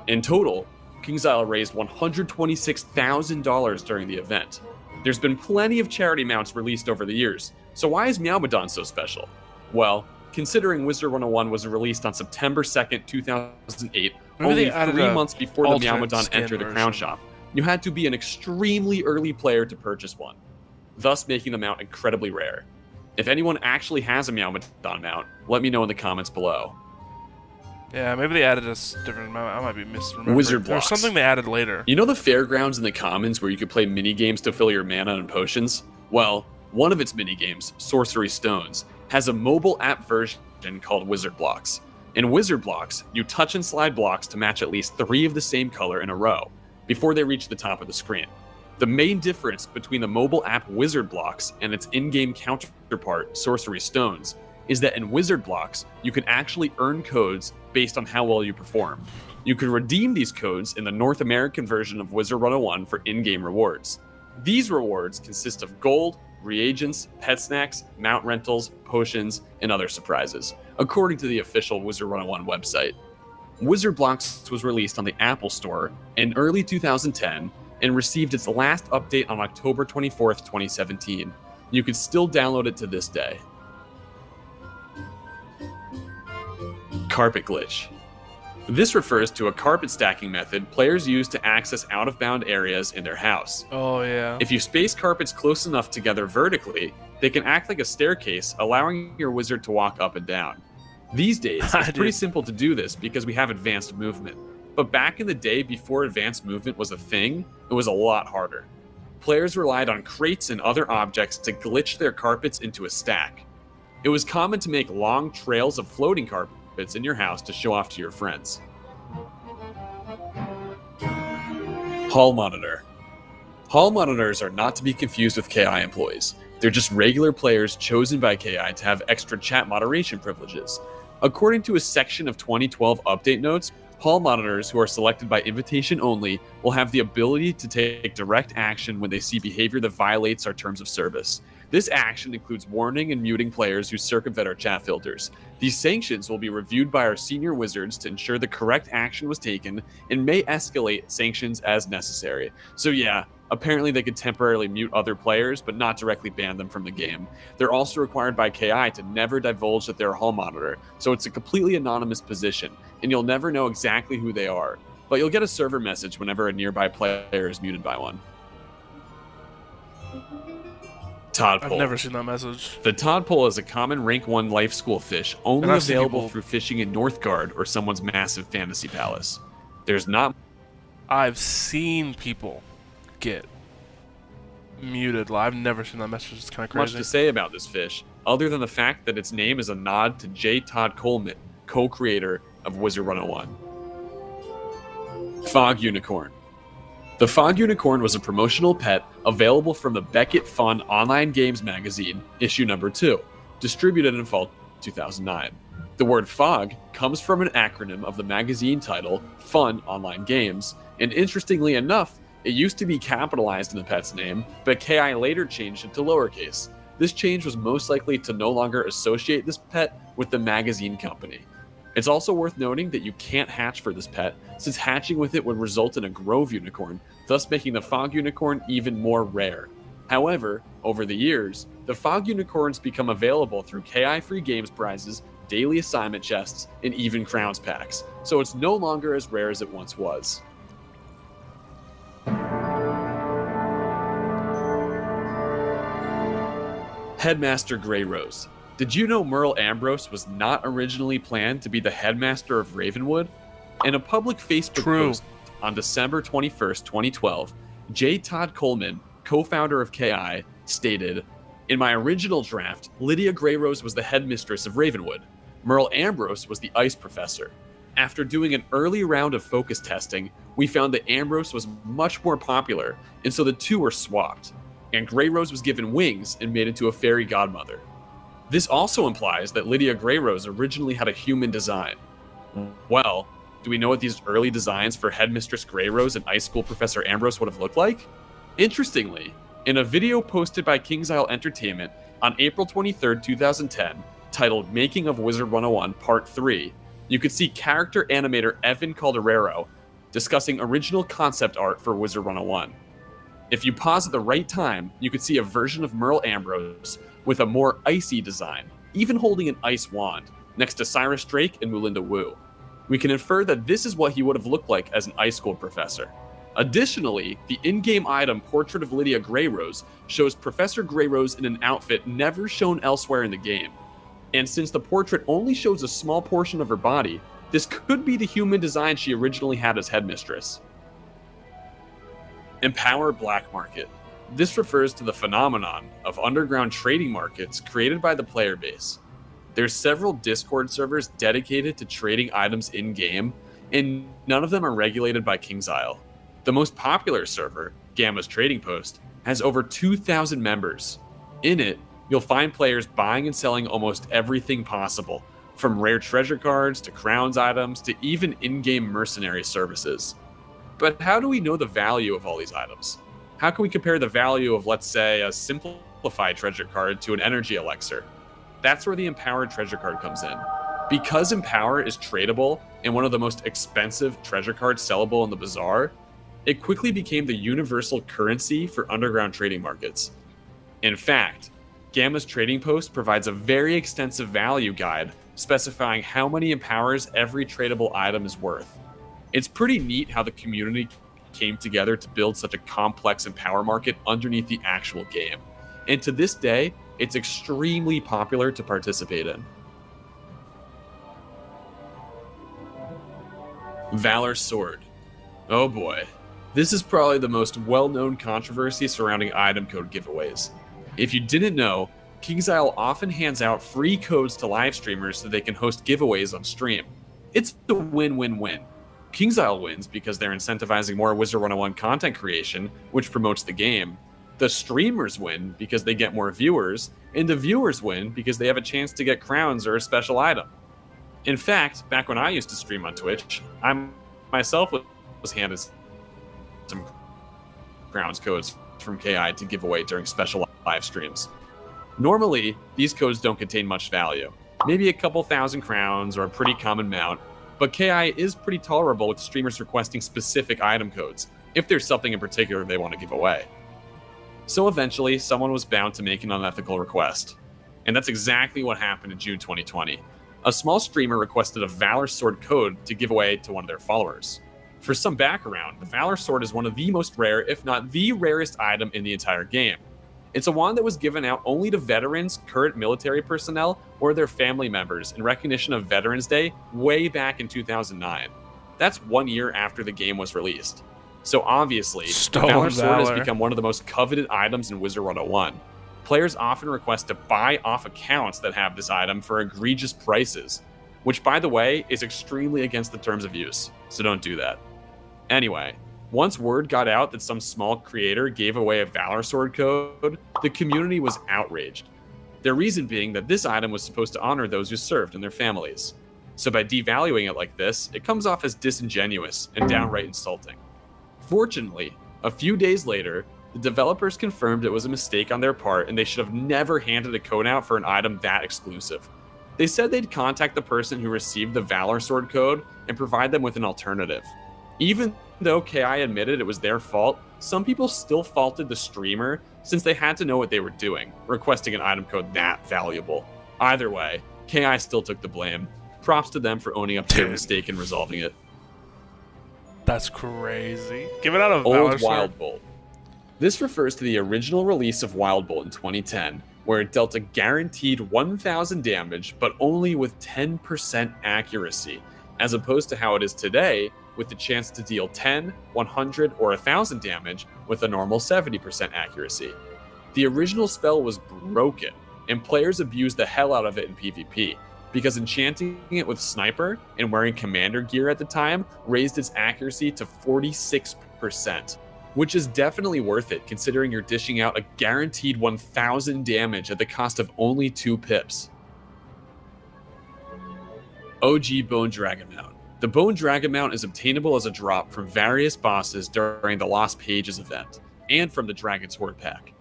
In total, KingsIsle raised $126,000 during the event. There's been plenty of charity mounts released over the years, so why is Meowmodon so special? Well, considering Wizard 101 was released on September 2nd, 2008, Maybe only they added 3 a months before the alternate Meowmodon skin entered the version. Crown Shop, you had to be an extremely early player to purchase one, thus making the mount incredibly rare. If anyone actually has a Meowmodon mount, let me know in the comments below. Yeah, maybe they added a different amount. I might be misremembering. Wizard There's blocks. something they added later. You know the fairgrounds in the Commons where you could play mini games to fill your mana and potions? Well, one of its mini games, Sorcery Stones, has a mobile app version called Wizard Blocks. In Wizard Blocks, you touch and slide blocks to match at least 3 of the same color in a row before they reach the top of the screen. The main difference between the mobile app Wizard Blocks and its in-game counterpart, Sorcery Stones, is that in Wizard Blocks, you can actually earn codes based on how well you perform. You can redeem these codes in the North American version of Wizard 101 for in-game rewards. These rewards consist of gold, reagents, pet snacks, mount rentals, potions, and other surprises, according to the official Wizard 101 website. Wizard Blocks was released on the Apple Store in early 2010 and received its last update on October 24th, 2017. You can still download it to this day. Carpet glitch. This refers to a carpet stacking method players use to access out-of-bound areas in their house. Oh, yeah. If you space carpets close enough together vertically, they can act like a staircase, allowing your wizard to walk up and down. These days, it's pretty simple to do this because we have advanced movement. But back in the day, before advanced movement was a thing, it was a lot harder. Players relied on crates and other objects to glitch their carpets into a stack. It was common to make long trails of floating carpets in your house to show off to your friends. Hall monitor. Hall monitors are not to be confused with KI employees. They're just regular players chosen by KI to have extra chat moderation privileges. According to a section of 2012 update notes, Hall monitors who are selected by invitation only will have the ability to take direct action when they see behavior that violates our terms of service. This action includes warning and muting players who circumvent our chat filters. These sanctions will be reviewed by our senior wizards to ensure the correct action was taken and may escalate sanctions as necessary. So yeah, apparently they could temporarily mute other players, but not directly ban them from the game. They're also required by KI to never divulge that they're a hall monitor, so it's a completely anonymous position, and you'll never know exactly who they are. But you'll get a server message whenever a nearby player is muted by one. Tadpole. I've never seen that message. The tadpole is a common rank 1 life school fish, only And I've seen available people- through fishing in Northgard or someone's massive fantasy palace. There's not I've seen people get muted. I've never seen that message. It's kind of much crazy. to say about this fish, other than the fact that its name is a nod to J. Todd Coleman, co-creator of Wizard 101. Fog Unicorn. The Fog Unicorn was a promotional pet available from the Beckett Fun online games magazine, issue number 2, distributed in fall 2009. The word fog comes from an acronym of the magazine title, Fun Online Games, and interestingly enough, it used to be capitalized in the pet's name, but KI later changed it to lowercase. this change was most likely to no longer associate this pet with the magazine company. It's also worth noting that you can't hatch for this pet, since hatching with it would result in a Grove Unicorn, thus making the Fog Unicorn even more rare. However, over the years, the Fog Unicorns become available through KI Free Games prizes, daily assignment chests, and even Crowns packs, so it's no longer as rare as it once was. Headmaster Greyrose. Did you know Merle Ambrose was not originally planned to be the headmaster of Ravenwood? In a public Facebook post on December 21st, 2012, J. Todd Coleman, co-founder of KI, stated, "In my original draft, Lydia Greyrose was the headmistress of Ravenwood. Merle Ambrose was the ice professor. After doing an early round of focus testing, we found that Ambrose was much more popular, and so the two were swapped, and Greyrose was given wings and made into a fairy godmother. This also implies that Lydia Greyrose originally had a human design. Well, do we know what these early designs for Headmistress Greyrose and Ice School Professor Ambrose would have looked like? Interestingly, in a video posted by KingsIsle Entertainment on April 23, 2010, titled Making of Wizard 101 Part 3, you could see character animator Evan Calderero discussing original concept art for Wizard 101. If you pause at the right time, you could see a version of Merle Ambrose with a more icy design, even holding an ice wand, next to Cyrus Drake and Mulinda Wu. We can infer that this is what he would have looked like as an ice school professor. Additionally, the in-game item Portrait of Lydia Greyrose shows Professor Greyrose in an outfit never shown elsewhere in the game. And since the portrait only shows a small portion of her body, this could be the human design she originally had as headmistress. Empower Black Market. This refers to the phenomenon of underground trading markets created by the player base. There's several Discord servers dedicated to trading items in-game, and none of them are regulated by KingsIsle. The most popular server, Gamma's Trading Post, has over 2,000 members. In it, you'll find players buying and selling almost everything possible, from rare treasure cards to crowns items to even in-game mercenary services. But how do we know the value of all these items? How can we compare the value of, let's say, a simplified treasure card to an energy elixir? That's where the Empowered treasure card comes in. Because Empower is tradable and one of the most expensive treasure cards sellable in the bazaar, it quickly became the universal currency for underground trading markets. In fact, Gamma's Trading Post provides a very extensive value guide specifying how many Empowers every tradable item is worth. It's pretty neat how the community came together to build such a complex Empower market underneath the actual game. And to this day, it's extremely popular to participate in. Valor Sword. Oh boy. This is probably the most well-known controversy surrounding item code giveaways. If you didn't know, KingsIsle often hands out free codes to live streamers so they can host giveaways on stream. It's a win-win-win. KingsIsle wins because they're incentivizing more Wizard 101 content creation, which promotes the game. The streamers win because they get more viewers, and the viewers win because they have a chance to get crowns or a special item. In fact, back when I used to stream on Twitch, I myself was handed some crowns codes from KI to give away during special live streams. Normally, these codes don't contain much value, maybe a couple thousand crowns or a pretty common mount, but KI is pretty tolerable with streamers requesting specific item codes, if there's something in particular they want to give away. So eventually, someone was bound to make an unethical request. And that's exactly what happened in June 2020. A small streamer requested a Valor Sword code to give away to one of their followers. For some background, the Valor Sword is one of the most rare, if not the rarest item in the entire game. It's a wand that was given out only to veterans, current military personnel, or their family members in recognition of Veterans Day way back in 2009. That's 1 year after the game was released. So obviously, the Valor Sword has become one of the most coveted items in Wizard 101. Players often request to buy off accounts that have this item for egregious prices, which, by the way, is extremely against the terms of use, so don't do that. Anyway, once word got out that some small creator gave away a Valor Sword code, the community was outraged. Their reason being that this item was supposed to honor those who served and their families. So by devaluing it like this, it comes off as disingenuous and downright insulting. Fortunately, a few days later, The developers confirmed it was a mistake on their part and they should have never handed a code out for an item that exclusive. They said they'd contact the person who received the Valor Sword code and provide them with an alternative. Even though KI admitted it was their fault, some people still faulted the streamer since they had to know what they were doing, requesting an item code that valuable. Either way, KI still took the blame. Props to them for owning up to their mistake and resolving it. That's crazy. Give it out of Old Wild Bolt. This refers to the original release of Wild Bolt in 2010, where it dealt a guaranteed 1,000 damage, but only with 10% accuracy, as opposed to how it is today, with the chance to deal 10, 100, or 1,000 damage with a normal 70% accuracy. The original spell was broken, and players abused the hell out of it in PvP, because enchanting it with Sniper and wearing Commander gear at the time raised its accuracy to 46%. Which is definitely worth it considering you're dishing out a guaranteed 1,000 damage at the cost of only 2 pips. OG Bone Dragon Mount. The Bone Dragon Mount is obtainable as a drop from various bosses during the Lost Pages event, and from the Dragon's Horde pack.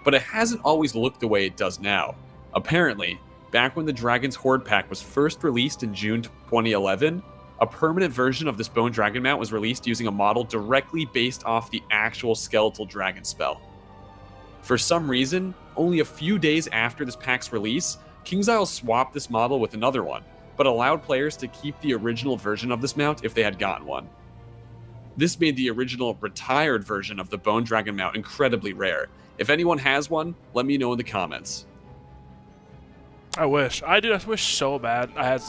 But it hasn't always looked the way it does now. Apparently, back when the Dragon's Horde pack was first released in June 2011, a permanent version of this Bone Dragon Mount was released using a model directly based off the actual Skeletal Dragon spell. For some reason, only a few days after this pack's release, KingsIsle swapped this model with another one, but allowed players to keep the original version of this mount if they had gotten one. This made the original retired version of the Bone Dragon Mount incredibly rare. If anyone has one, let me know in the comments. I wish. I wish so bad I had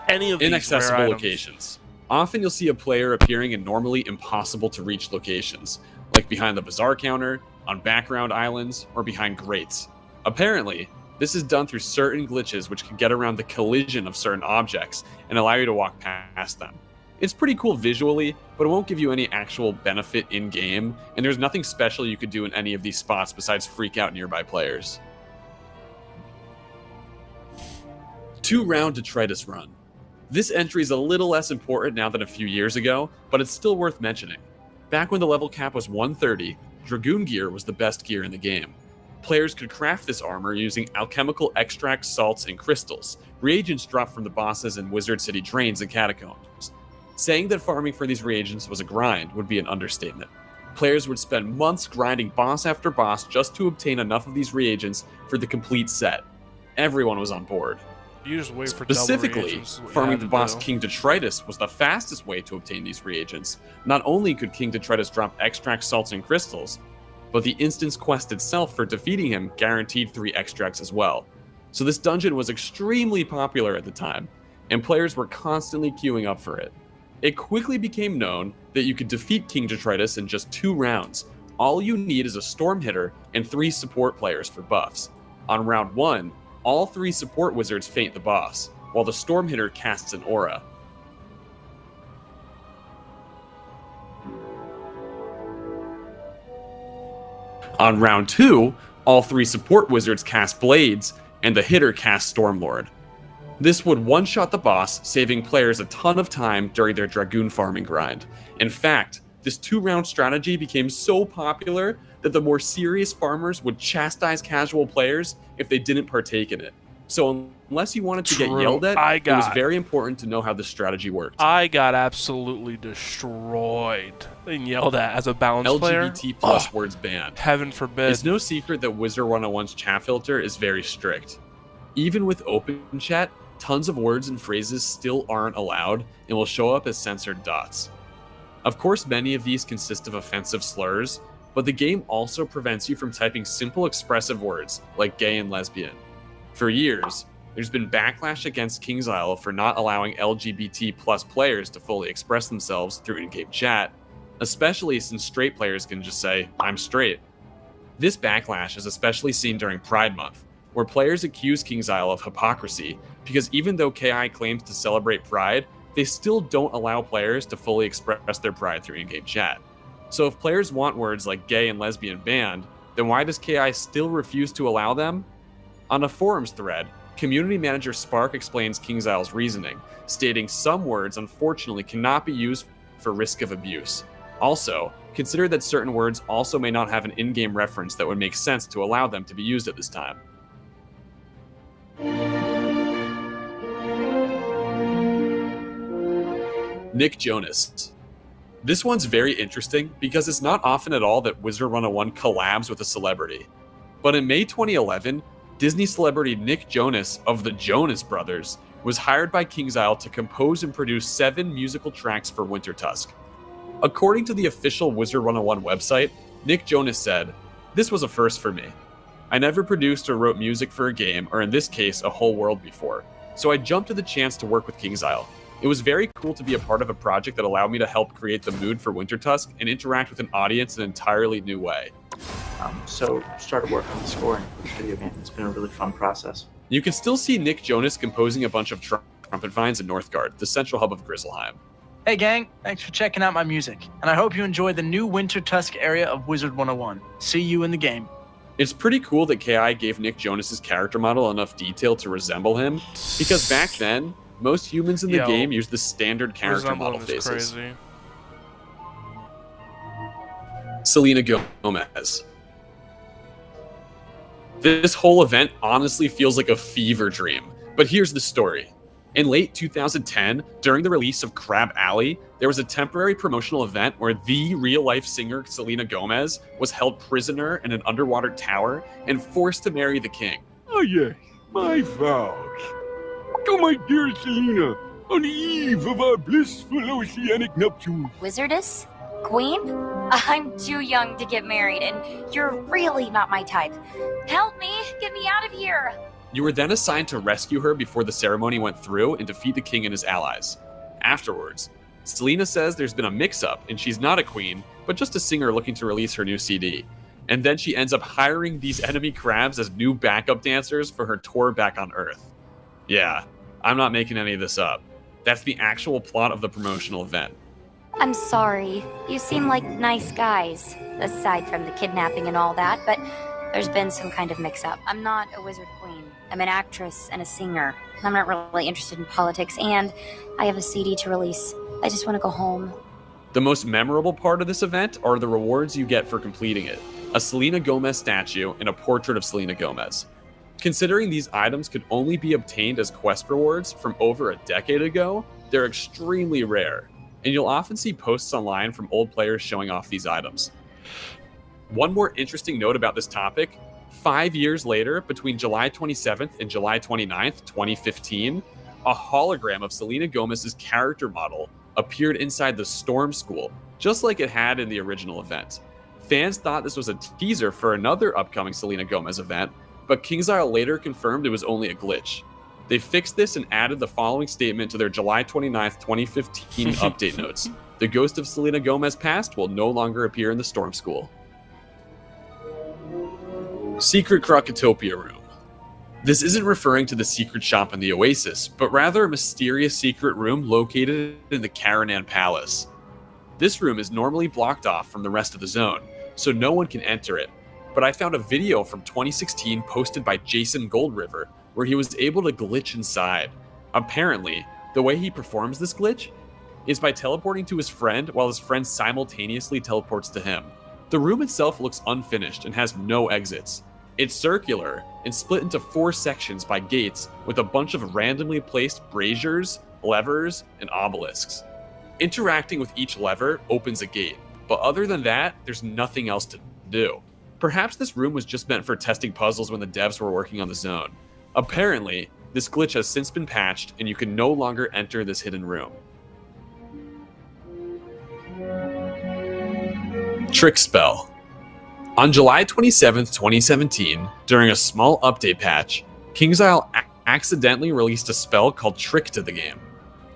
any of these Inaccessible rare locations. Often you'll see a player appearing in normally impossible to reach locations, like behind the bazaar counter, on background islands, or behind grates. Apparently, this is done through certain glitches which can get around the collision of certain objects and allow you to walk past them. It's pretty cool visually, but it won't give you any actual benefit in-game, and there's nothing special you could do in any of these spots besides freak out nearby players. 2-round Detritus Run. This entry is a little less important now than a few years ago, but it's still worth mentioning. Back when the level cap was 130, Dragoon gear was the best gear in the game. Players could craft this armor using alchemical extracts, salts, and crystals, reagents dropped from the bosses in Wizard City drains and catacombs. Saying that farming for these reagents was a grind would be an understatement. Players would spend months grinding boss after boss just to obtain enough of these reagents for the complete set. Everyone was on board. You just wait for Specifically, farming the boss King Detritus was the fastest way to obtain these reagents. Not only could King Detritus drop extracts, salts, and crystals, but the instance quest itself for defeating him guaranteed 3 extracts as well. So this dungeon was extremely popular at the time, and players were constantly queuing up for it. It quickly became known that you could defeat King Detritus in just 2 rounds. All you need is a Storm Hitter and 3 support players for buffs. On round 1, all 3 support wizards faint the boss, while the Storm Hitter casts an aura. On round 2, all 3 support wizards cast blades, and the hitter casts Stormlord. This would one-shot the boss, saving players a ton of time during their Dragoon farming grind. In fact, this 2-round strategy became so popular that the more serious farmers would chastise casual players if they didn't partake in it. So unless you wanted to get yelled at, it was very important to know how this strategy worked. I got absolutely destroyed and yelled at as a balanced player. LGBT plus words banned. Heaven forbid. It's no secret that Wizard 101's chat filter is very strict. Even with open chat, tons of words and phrases still aren't allowed and will show up as censored dots. Of course, many of these consist of offensive slurs, but the game also prevents you from typing simple expressive words like gay and lesbian. For years, there's been backlash against KingsIsle for not allowing LGBT plus players to fully express themselves through in-game chat, especially since straight players can just say, "I'm straight." This backlash is especially seen during Pride Month, where players accuse KingsIsle of hypocrisy because even though KI claims to celebrate Pride, they still don't allow players to fully express their pride through in-game chat. So if players want words like gay and lesbian banned, then why does KI still refuse to allow them? On a forums thread, community manager Spark explains KingsIsle's reasoning, stating some words unfortunately cannot be used for risk of abuse. Also, Consider that certain words also may not have an in-game reference that would make sense to allow them to be used at this time. Nick Jonas. This one's very interesting because it's not often at all that Wizard 101 collabs with a celebrity. But in May 2011, Disney celebrity Nick Jonas of the Jonas Brothers was hired by KingsIsle to compose and produce 7 musical tracks for Wintertusk. According to the official Wizard 101 website, Nick Jonas said, "This was a first for me. I never produced or wrote music for a game, or in this case, a whole world before. So I jumped at the chance to work with KingsIsle. It was very cool to be a part of a project that allowed me to help create the mood for Wintertusk and interact with an audience in an entirely new way." So started working on the scoring for this video game. It's been a really fun process. You can still see Nick Jonas composing a bunch of trumpet vines in Northgard, the central hub of Grizzleheim. Hey gang, thanks for checking out my music, and I hope you enjoy the new Wintertusk area of Wizard 101. See you in the game. It's pretty cool that KI gave Nick Jonas's character model enough detail to resemble him, because back then, most humans in the game used the standard character model faces. Crazy. Selena Gomez. This whole event honestly feels like a fever dream, but here's the story. In late 2010, during the release of Crab Alley, there was a temporary promotional event where the real-life singer Selena Gomez was held prisoner in an underwater tower and forced to marry the king. Oh yes, my vows. To my dear Selena, on the eve of our blissful oceanic nuptials. Wizardess? Queen? I'm too young to get married, and you're really not my type. Help me! Get me out of here! You were then assigned to rescue her before the ceremony went through and defeat the king and his allies. Afterwards, Selena says there's been a mix-up and she's not a queen, but just a singer looking to release her new CD. And then she ends up hiring these enemy crabs as new backup dancers for her tour back on Earth. Yeah, I'm not making any of this up. That's the actual plot of the promotional event. I'm sorry. You seem like nice guys, aside from the kidnapping and all that, but there's been some kind of mix-up. I'm not a wizard queen. I'm an actress and a singer. I'm not really interested in politics, and I have a CD to release. I just want to go home. The most memorable part of this event are the rewards you get for completing it. A Selena Gomez statue and a portrait of Selena Gomez. Considering these items could only be obtained as quest rewards from over a decade ago, they're extremely rare, and you'll often see posts online from old players showing off these items. One more interesting note about this topic, 5 years later, between July 27th and July 29th, 2015, a hologram of Selena Gomez's character model appeared inside the Storm School, just like it had in the original event. Fans thought this was a teaser for another upcoming Selena Gomez event, but KingsIsle later confirmed it was only a glitch. They fixed this and added the following statement to their July 29th, 2015 update notes. The ghost of Selena Gomez past will no longer appear in the Storm School. Secret Krokotopia Room. This isn't referring to the secret shop in the Oasis, but rather a mysterious secret room located in the Karanan Palace. This room is normally blocked off from the rest of the zone, so no one can enter it. But I found a video from 2016 posted by Jason Goldriver, where he was able to glitch inside. Apparently, the way he performs this glitch is by teleporting to his friend while his friend simultaneously teleports to him. The room itself looks unfinished and has no exits. It's circular and split into 4 sections by gates with a bunch of randomly placed braziers, levers, and obelisks. Interacting with each lever opens a gate, but other than that, there's nothing else to do. Perhaps this room was just meant for testing puzzles when the devs were working on the zone. Apparently, this glitch has since been patched and you can no longer enter this hidden room. Trick Spell. On July 27, 2017, during a small update patch, KingsIsle accidentally released a spell called Trick to the game.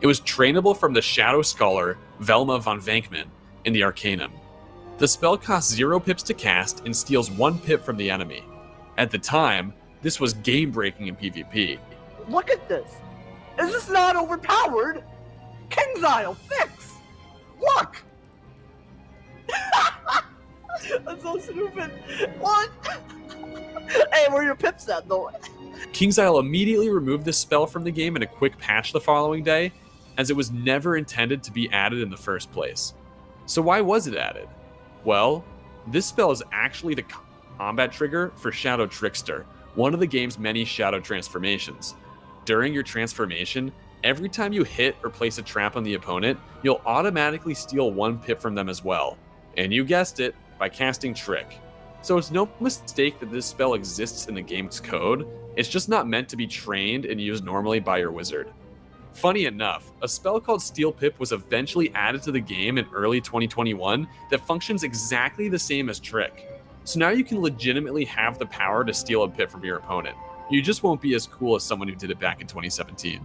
It was trainable from the Shadow Scholar Velma von Vankman in the Arcanum. The spell costs 0 pips to cast and steals 1 pip from the enemy. At the time, this was game-breaking in PvP. Look at this! Is this not overpowered? KingsIsle, fix! Look! That's so stupid. What? Hey, where are your pips at, though? KingsIsle immediately removed this spell from the game in a quick patch the following day, as it was never intended to be added in the first place. So why was it added? Well, this spell is actually the combat trigger for Shadow Trickster, one of the game's many shadow transformations. During your transformation, every time you hit or place a trap on the opponent, you'll automatically steal 1 pip from them as well. And you guessed it, by casting Trick. So it's no mistake that this spell exists in the game's code, it's just not meant to be trained and used normally by your wizard. Funny enough, a spell called Steal Pip was eventually added to the game in early 2021 that functions exactly the same as Trick. So now you can legitimately have the power to steal a pip from your opponent. You just won't be as cool as someone who did it back in 2017.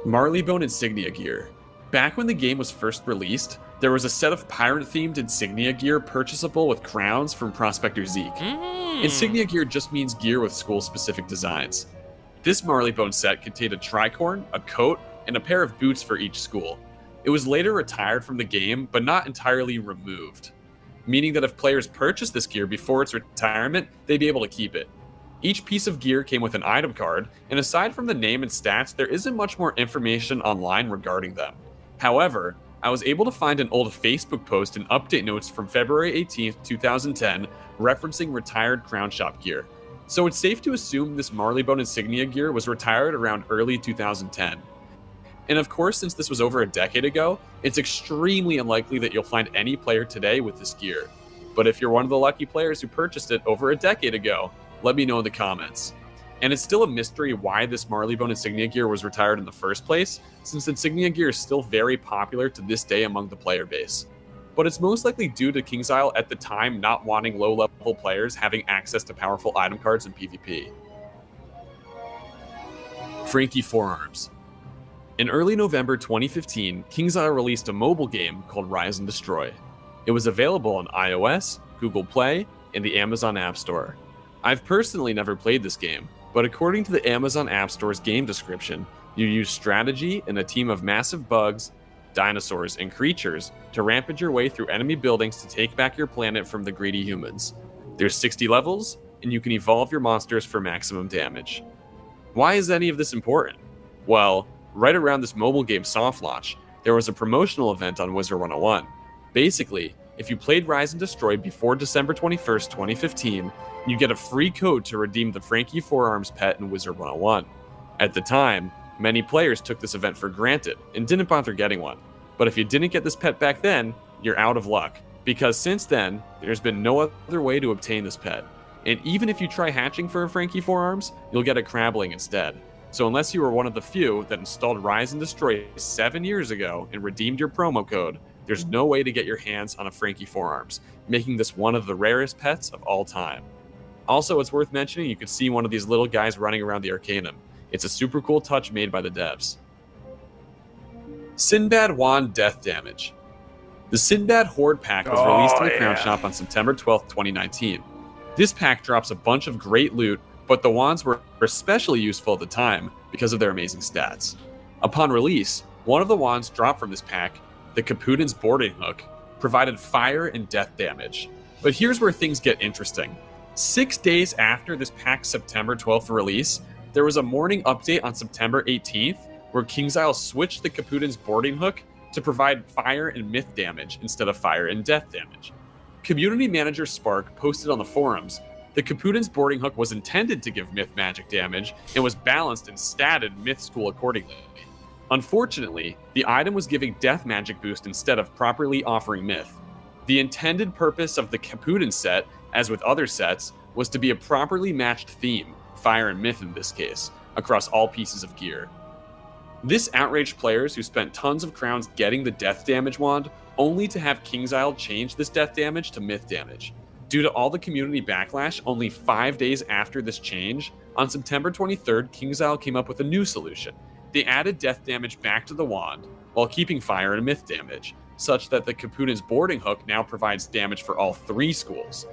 Marleybone Insignia Gear. Back when the game was first released, there was a set of pirate-themed insignia gear purchasable with crowns from Prospector Zeke. Insignia gear just means gear with school-specific designs. This Marleybone set contained a tricorn, a coat, and a pair of boots for each school. It was later retired from the game, but not entirely removed, meaning that if players purchased this gear before its retirement, they'd be able to keep it. Each piece of gear came with an item card, and aside from the name and stats, there isn't much more information online regarding them. However, I was able to find an old Facebook post and update notes from February 18th, 2010, referencing retired Crown Shop gear. So it's safe to assume this Marleybone Insignia gear was retired around early 2010. And of course, since this was over a decade ago, it's extremely unlikely that you'll find any player today with this gear. But if you're one of the lucky players who purchased it over a decade ago, let me know in the comments. And it's still a mystery why this Marleybone Insignia gear was retired in the first place, since Insignia gear is still very popular to this day among the player base. But it's most likely due to KingsIsle at the time not wanting low-level players having access to powerful item cards in PvP. Frankie Forearms. In early November 2015, KingsIsle released a mobile game called Rise and Destroy. It was available on iOS, Google Play, and the Amazon App Store. I've personally never played this game, but according to the Amazon App Store's game description, you use strategy and a team of massive bugs, dinosaurs, and creatures to rampage your way through enemy buildings to take back your planet from the greedy humans. There's 60 levels, and you can evolve your monsters for maximum damage. Why is any of this important? Well, right around this mobile game soft launch, there was a promotional event on Wizard 101. Basically, if you played Rise and Destroy before December 21st, 2015, you get a free code to redeem the Frankie Forearms pet in Wizard 101. At the time, many players took this event for granted and didn't bother getting one. But if you didn't get this pet back then, you're out of luck, because since then, there's been no other way to obtain this pet. And even if you try hatching for a Frankie Forearms, you'll get a Crabbling instead. So unless you were one of the few that installed Rise and Destroy 7 years ago and redeemed your promo code, there's no way to get your hands on a Frankie Forearms, making this one of the rarest pets of all time. Also, it's worth mentioning you could see one of these little guys running around the Arcanum. It's a super cool touch made by the devs. Sinbad Wand Death Damage. The Sinbad Horde pack was released in the Crown Shop on September 12th, 2019. This pack drops a bunch of great loot, but the wands were especially useful at the time because of their amazing stats. Upon release, one of the wands dropped from this pack, the Caputin's Boarding Hook, provided fire and death damage. But here's where things get interesting. 6 days after this pack's September 12th release, there was a morning update on September 18th where KingsIsle switched the Caputin's Boarding Hook to provide fire and myth damage instead of fire and death damage. Community manager Spark posted on the forums, the Caputin's Boarding Hook was intended to give myth magic damage and was balanced and statted myth school accordingly. Unfortunately, the item was giving death magic boost instead of properly offering myth. The intended purpose of the Caputin set, as with other sets, was to be a properly matched theme, fire and myth in this case, across all pieces of gear. This outraged players who spent tons of crowns getting the death damage wand, only to have KingsIsle change this death damage to myth damage. Due to all the community backlash only 5 days after this change, on September 23rd, KingsIsle came up with a new solution. They added death damage back to the wand, while keeping fire and myth damage, such that the Caputin's Boarding Hook now provides damage for all 3 schools.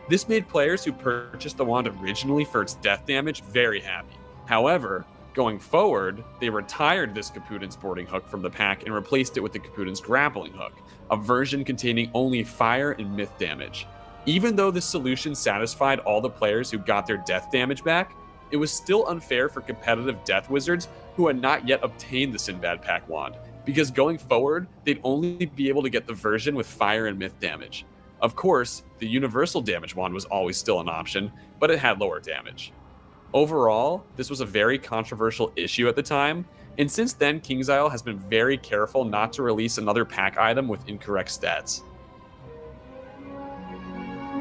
This made players who purchased the wand originally for its death damage very happy. However, going forward, they retired this Caputin's Boarding Hook from the pack and replaced it with the Caputin's Grappling Hook, a version containing only fire and myth damage. Even though this solution satisfied all the players who got their death damage back, it was still unfair for competitive death wizards who had not yet obtained the Sinbad pack wand, because going forward, they'd only be able to get the version with fire and myth damage. Of course, the universal damage wand was always still an option, but it had lower damage. Overall, this was a very controversial issue at the time, and since then, KingsIsle has been very careful not to release another pack item with incorrect stats.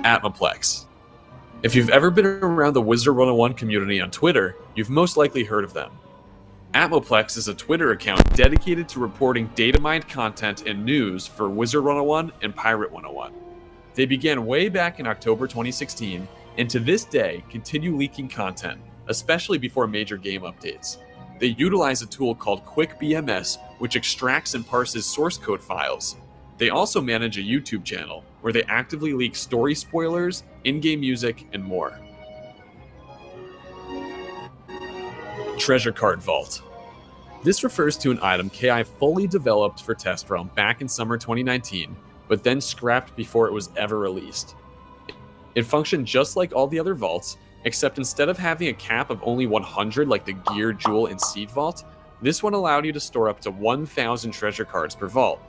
Atmoplex. If you've ever been around the Wizard 101 community on Twitter, you've most likely heard of them. Atmoplex is a Twitter account dedicated to reporting data mined content and news for Wizard 101 and Pirate 101. They began way back in October 2016, and to this day continue leaking content, especially before major game updates. They utilize a tool called QuickBMS, which extracts and parses source code files. They also manage a YouTube channel, where they actively leak story spoilers, in-game music, and more. Treasure Card Vault. This refers to an item KI fully developed for Test Realm back in summer 2019, but then scrapped before it was ever released. It functioned just like all the other vaults, except instead of having a cap of only 100 like the Gear, Jewel, and Seed Vault, this one allowed you to store up to 1,000 treasure cards per vault.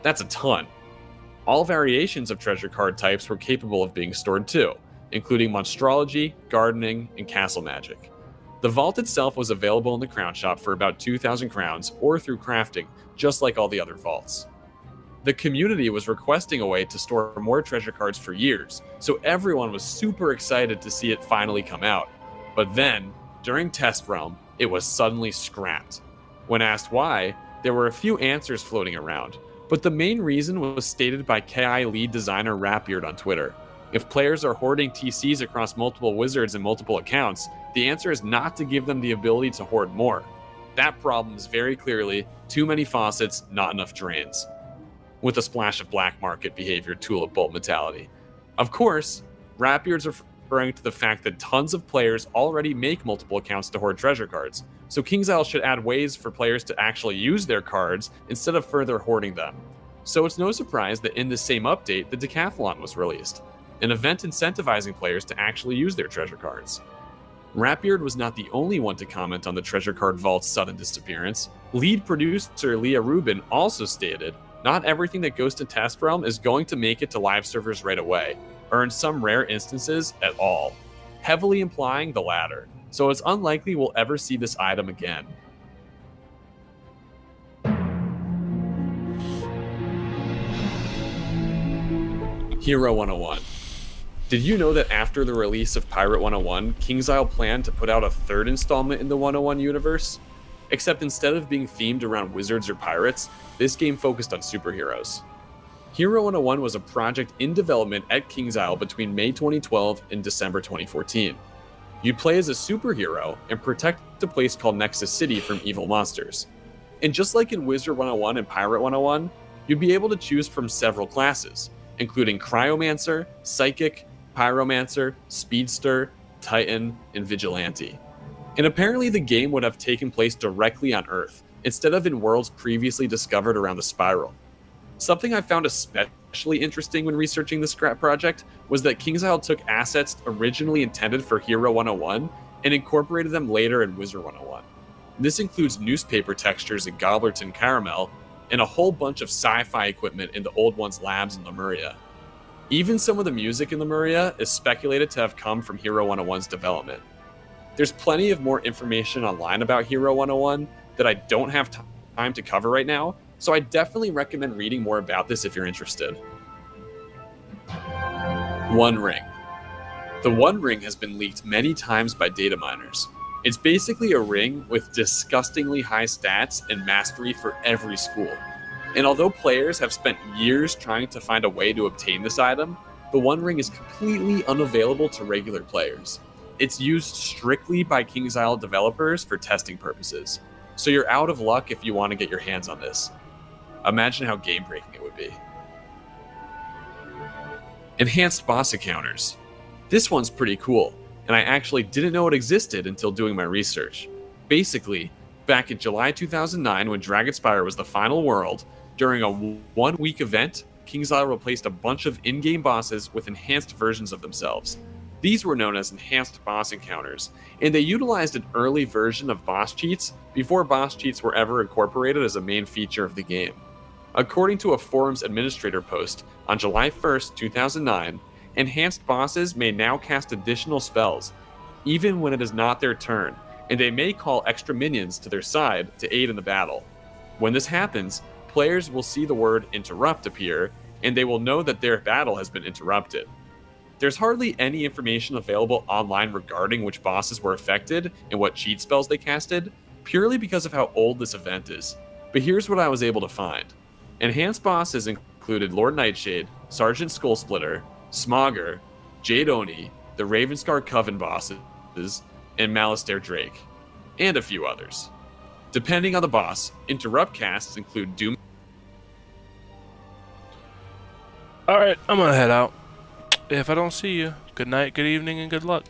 That's a ton. All variations of treasure card types were capable of being stored too, including Monstrology, Gardening, and Castle Magic. The vault itself was available in the Crown Shop for about 2,000 crowns or through crafting, just like all the other vaults. The community was requesting a way to store more treasure cards for years, so everyone was super excited to see it finally come out. But then, during Test Realm, it was suddenly scrapped. When asked why, there were a few answers floating around, but the main reason was stated by KI lead designer Rapbeard on Twitter. If players are hoarding TCs across multiple wizards and multiple accounts, the answer is not to give them the ability to hoard more. That problem is very clearly too many faucets, not enough drains, with a splash of black market behavior tulip bulb mentality. Of course, Rapbeard's referring to the fact that tons of players already make multiple accounts to hoard treasure cards, so KingsIsle should add ways for players to actually use their cards instead of further hoarding them. So it's no surprise that in the same update, the Decathlon was released, an event incentivizing players to actually use their treasure cards. Rapbeard was not the only one to comment on the treasure card vault's sudden disappearance. Lead producer Leah Rubin also stated, "Not everything that goes to Test Realm is going to make it to live servers right away, or in some rare instances at all," heavily implying the latter, so it's unlikely we'll ever see this item again. Hero 101. Did you know that after the release of Pirate 101, KingsIsle planned to put out a third installment in the 101 universe? Except instead of being themed around wizards or pirates, this game focused on superheroes. Hero 101 was a project in development at KingsIsle between May 2012 and December 2014. You'd play as a superhero and protect a place called Nexus City from evil monsters. And just like in Wizard 101 and Pirate 101, you'd be able to choose from several classes, including Cryomancer, Psychic, Pyromancer, Speedster, Titan, and Vigilante. And apparently the game would have taken place directly on Earth, instead of in worlds previously discovered around the Spiral. Something I found especially interesting when researching the scrap project was that KingsIsle took assets originally intended for Hero 101 and incorporated them later in Wizard 101. This includes newspaper textures in Gobblerton Caramel, and a whole bunch of sci-fi equipment in the Old One's labs in Lemuria. Even some of the music in Lemuria is speculated to have come from Hero 101's development. There's plenty of more information online about Hero 101 that I don't have time to cover right now, so I definitely recommend reading more about this if you're interested. One Ring. The One Ring has been leaked many times by data miners. It's basically a ring with disgustingly high stats and mastery for every school. And although players have spent years trying to find a way to obtain this item, the One Ring is completely unavailable to regular players. It's used strictly by KingsIsle developers for testing purposes, so you're out of luck if you want to get your hands on this. Imagine how game-breaking it would be. Enhanced boss encounters. This one's pretty cool, and I actually didn't know it existed until doing my research. Basically, back in July 2009 when Dragonspire was the final world, during a one-week event, KingsIsle replaced a bunch of in-game bosses with enhanced versions of themselves. These were known as enhanced boss encounters, and they utilized an early version of boss cheats before boss cheats were ever incorporated as a main feature of the game. According to a forums administrator post on July 1st, 2009, enhanced bosses may now cast additional spells, even when it is not their turn, and they may call extra minions to their side to aid in the battle. When this happens, players will see the word interrupt appear, and they will know that their battle has been interrupted. There's hardly any information available online regarding which bosses were affected and what cheat spells they casted, purely because of how old this event is. But here's what I was able to find. Enhanced bosses included Lord Nightshade, Sergeant Skullsplitter, Smogger, Jade Oni, the Ravenscar Coven bosses, and Malastare Drake, and a few others. Depending on the boss, interrupt casts include Doom. Alright, I'm gonna head out. If I don't see you, good night, good evening, and good luck.